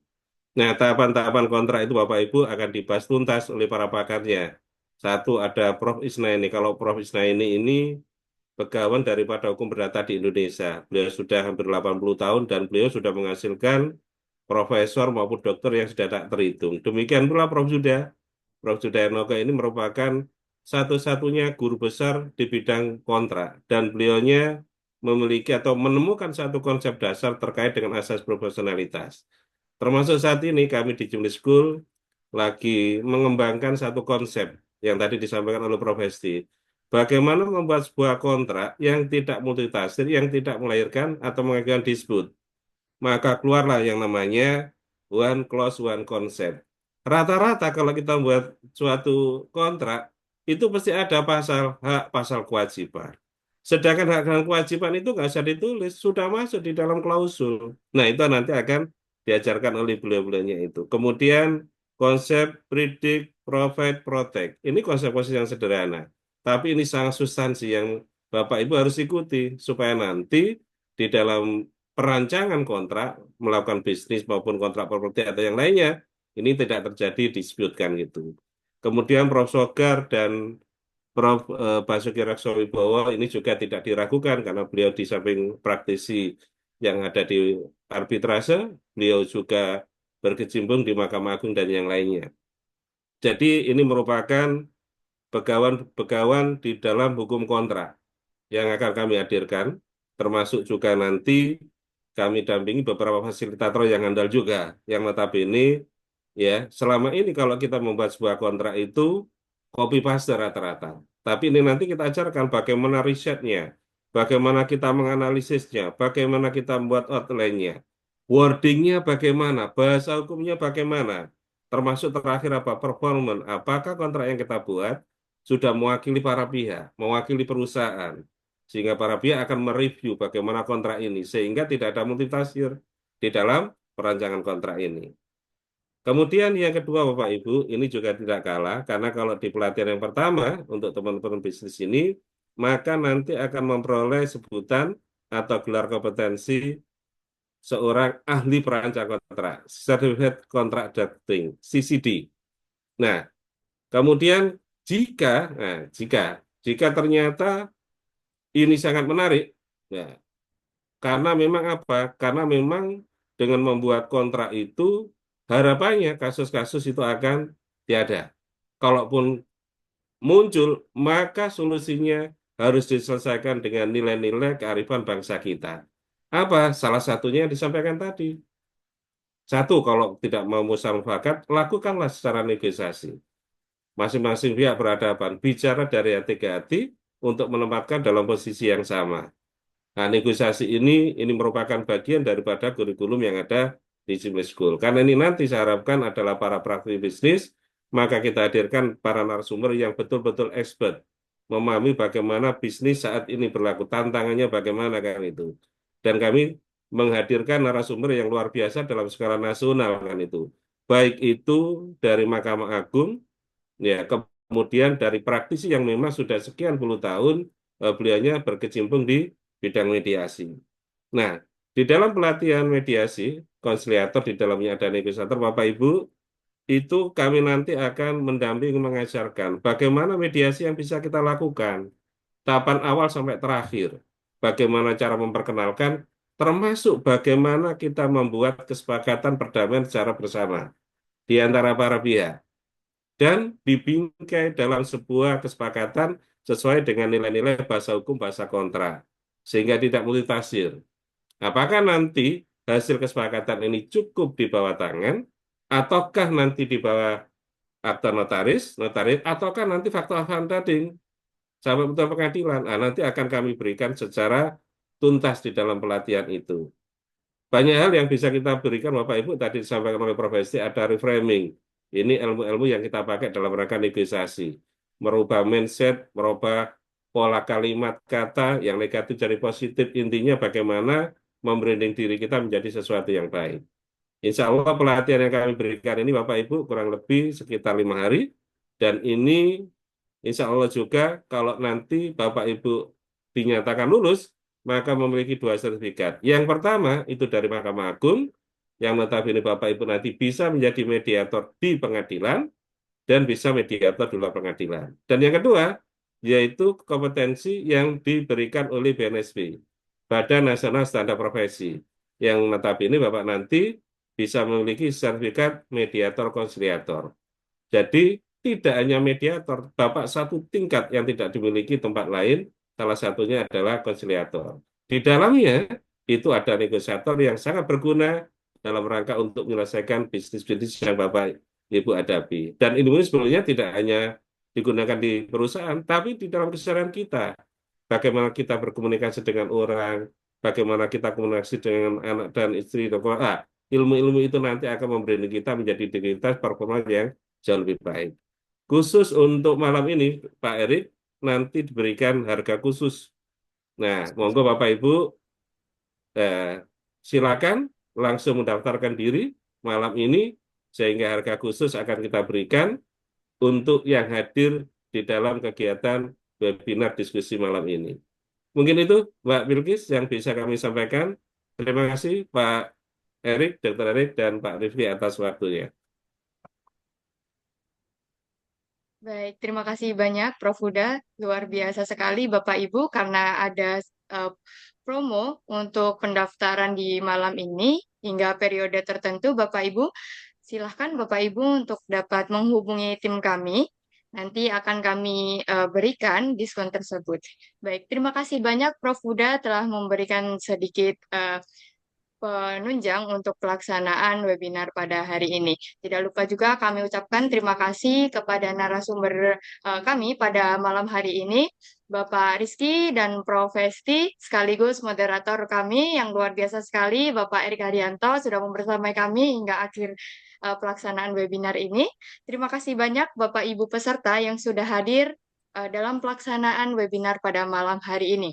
Nah, tahapan-tahapan kontrak itu Bapak Ibu akan dibahas tuntas oleh para pakarnya. Satu ada Prof. Isnaini. Kalau Prof. Isnaini ini pegawai daripada hukum perdata di Indonesia. Beliau sudah hampir 80 tahun dan beliau sudah menghasilkan profesor maupun dokter yang sudah tak terhitung. Demikian pula Prof. Juda. Prof. Juda Enoka ini merupakan satu-satunya guru besar di bidang kontrak. Dan beliaunya memiliki atau menemukan satu konsep dasar terkait dengan asas profesionalitas. Termasuk saat ini kami di Jimli School lagi mengembangkan satu konsep yang tadi disampaikan oleh Prof. Hesti. Bagaimana membuat sebuah kontrak yang tidak multitafsir, yang tidak melahirkan atau mengakibatkan dispute. Maka keluarlah yang namanya one clause, one concept. Rata-rata kalau kita buat suatu kontrak, itu pasti ada pasal hak, pasal kewajiban. Sedangkan hak dan kewajiban itu nggak usah ditulis, sudah masuk di dalam klausul. Nah, itu nanti akan diajarkan oleh beliau-beliaunya itu. Kemudian konsep predict, provide, protect. Ini konsep-konsep yang sederhana. Tapi ini sangat substansi yang Bapak Ibu harus ikuti supaya nanti di dalam perancangan kontrak, melakukan bisnis maupun kontrak properti atau yang lainnya, ini tidak terjadi dispute kan gitu. Kemudian Prof. Sogar dan Prof. Basuki Raksawibowo ini juga tidak diragukan karena beliau di samping praktisi yang ada di arbitrase, beliau juga berkecimpung di Mahkamah Agung dan yang lainnya. Jadi ini merupakan pegawan-pegawan di dalam hukum kontrak yang akan kami hadirkan, termasuk juga nanti kami dampingi beberapa fasilitator yang andal juga, yang notabene ya selama ini kalau kita membuat sebuah kontrak itu copy paste rata-rata. Tapi ini nanti kita ajarkan bagaimana risetnya, bagaimana kita menganalisisnya, bagaimana kita membuat outline-nya, wordingnya bagaimana, bahasa hukumnya bagaimana, termasuk terakhir apa, performance, apakah kontrak yang kita buat sudah mewakili para pihak, mewakili perusahaan, sehingga para pihak akan mereview bagaimana kontrak ini, sehingga tidak ada multitafsir di dalam perancangan kontrak ini. Kemudian yang kedua Bapak Ibu, ini juga tidak kalah, karena kalau di pelatihan yang pertama untuk teman-teman bisnis ini, maka nanti akan memperoleh sebutan atau gelar kompetensi seorang ahli perancang kontrak, Certificate Contract Drafting, CCD. Nah, kemudian jika ternyata ini sangat menarik, ya, karena memang apa? Karena memang dengan membuat kontrak itu harapannya kasus-kasus itu akan tiada. Kalaupun muncul, maka solusinya harus diselesaikan dengan nilai-nilai kearifan bangsa kita. Apa? Salah satunya yang disampaikan tadi. Satu, kalau tidak mau musafakat, lakukanlah secara negosiasi. Masing-masing pihak berhadapan, bicara dari hati ke hati untuk menempatkan dalam posisi yang sama. Nah, negosiasi ini merupakan bagian daripada kurikulum yang ada di Jimli School. Karena ini nanti saya harapkan adalah para praktisi bisnis, maka kita hadirkan para narasumber yang betul-betul expert, memahami bagaimana bisnis saat ini berlaku, tantangannya bagaimana kan itu. Dan kami menghadirkan narasumber yang luar biasa dalam skala nasional kan itu. Baik itu dari Mahkamah Agung, ya kemudian dari praktisi yang memang sudah sekian puluh tahun beliaunya berkecimpung di bidang mediasi. Nah, di dalam pelatihan mediasi, konsiliator di dalamnya ada negosiator, Bapak Ibu, itu kami nanti akan mendampingi mengajarkan bagaimana mediasi yang bisa kita lakukan, tahapan awal sampai terakhir, bagaimana cara memperkenalkan, termasuk bagaimana kita membuat kesepakatan perdamaian secara bersama di antara para pihak dan dibingkai dalam sebuah kesepakatan sesuai dengan nilai-nilai bahasa hukum, bahasa kontra, sehingga tidak multitafsir. Apakah nanti hasil kesepakatan ini cukup di bawah tangan, ataukah nanti di bawah akta notaris, ataukah nanti fakta funding sampai putusan pengadilan? Nah, nanti akan kami berikan secara tuntas di dalam pelatihan itu. Banyak hal yang bisa kita berikan, Bapak Ibu, tadi disampaikan oleh Prof. Esti, ada reframing. Ini ilmu-ilmu yang kita pakai dalam rangka negosiasi. Merubah mindset, merubah pola kalimat kata yang negatif jadi positif. Intinya bagaimana membranding diri kita menjadi sesuatu yang baik. Insya Allah pelatihan yang kami berikan ini Bapak Ibu kurang lebih sekitar 5 hari. Dan ini insya Allah juga kalau nanti Bapak Ibu dinyatakan lulus, maka memiliki 2 sertifikat. Yang pertama itu dari Mahkamah Agung, yang notabene Bapak Ibu nanti bisa menjadi mediator di pengadilan dan bisa mediator di luar pengadilan. Dan yang kedua, yaitu kompetensi yang diberikan oleh BNSP, Badan Nasional Standar Profesi, yang notabene Bapak nanti bisa memiliki sertifikat mediator konsiliator. Jadi tidak hanya mediator, Bapak satu tingkat yang tidak dimiliki tempat lain, salah satunya adalah konsiliator. Di dalamnya itu ada negosiator yang sangat berguna dalam rangka untuk menyelesaikan bisnis-bisnis yang Bapak Ibu hadapi. Dan ini sebenarnya tidak hanya digunakan di perusahaan, tapi di dalam keseharian kita. Bagaimana kita berkomunikasi dengan orang, bagaimana kita komunikasi dengan anak dan istri, dan ilmu-ilmu itu nanti akan membranding kita menjadi integritas performa yang jauh lebih baik. Khusus untuk malam ini, Pak Erik, nanti diberikan harga khusus. Nah, monggo Bapak Ibu, silakan langsung mendaftarkan diri malam ini, sehingga harga khusus akan kita berikan untuk yang hadir di dalam kegiatan webinar diskusi malam ini. Mungkin itu, Mbak Bilkis, yang bisa kami sampaikan. Terima kasih, Pak Erik, Dr. Erik, dan Pak Rifki atas waktunya. Baik, terima kasih banyak Prof. Huda. Luar biasa sekali Bapak Ibu karena ada promo untuk pendaftaran di malam ini hingga periode tertentu. Bapak Ibu, silahkan Bapak Ibu untuk dapat menghubungi tim kami. Nanti akan kami berikan diskon tersebut. Baik, terima kasih banyak Prof. Huda telah memberikan sedikit penunjang untuk pelaksanaan webinar pada hari ini. Tidak lupa juga kami ucapkan terima kasih kepada narasumber kami pada malam hari ini, Bapak Rizky dan Prof. Esti, sekaligus moderator kami yang luar biasa sekali, Bapak Erik Haryanto, sudah membersamai kami hingga akhir pelaksanaan webinar ini. Terima kasih banyak Bapak Ibu peserta yang sudah hadir dalam pelaksanaan webinar pada malam hari ini.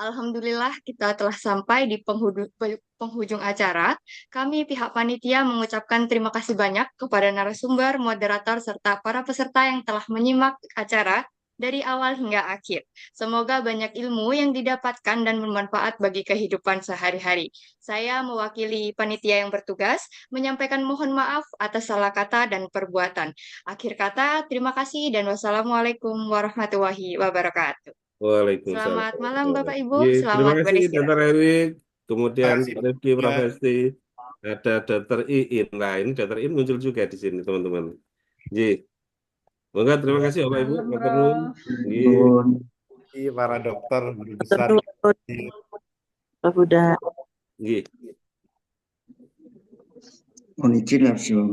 Alhamdulillah kita telah sampai di penghujung acara. Kami pihak panitia mengucapkan terima kasih banyak kepada narasumber, moderator, serta para peserta yang telah menyimak acara dari awal hingga akhir. Semoga banyak ilmu yang didapatkan dan bermanfaat bagi kehidupan sehari-hari. Saya mewakili panitia yang bertugas menyampaikan mohon maaf atas salah kata dan perbuatan. Akhir kata, terima kasih dan wassalamualaikum warahmatullahi wabarakatuh. Waalaikumsalam. Selamat malam Bapak Ibu, Terima selamat kasih beristirahat. Dr. Erik, kemudian Terima kasih, Pak Rifki, Prof. Esti, ada Dr. Iin. Nah, ini Dr. Iin muncul juga di sini, teman-teman. Ji, monggo terima kasih Bapak Ibu, Malam, Dr. Nun. Ji. para dokter, guru besar. Prof. Huda. Ji. Mohon izin, Absum.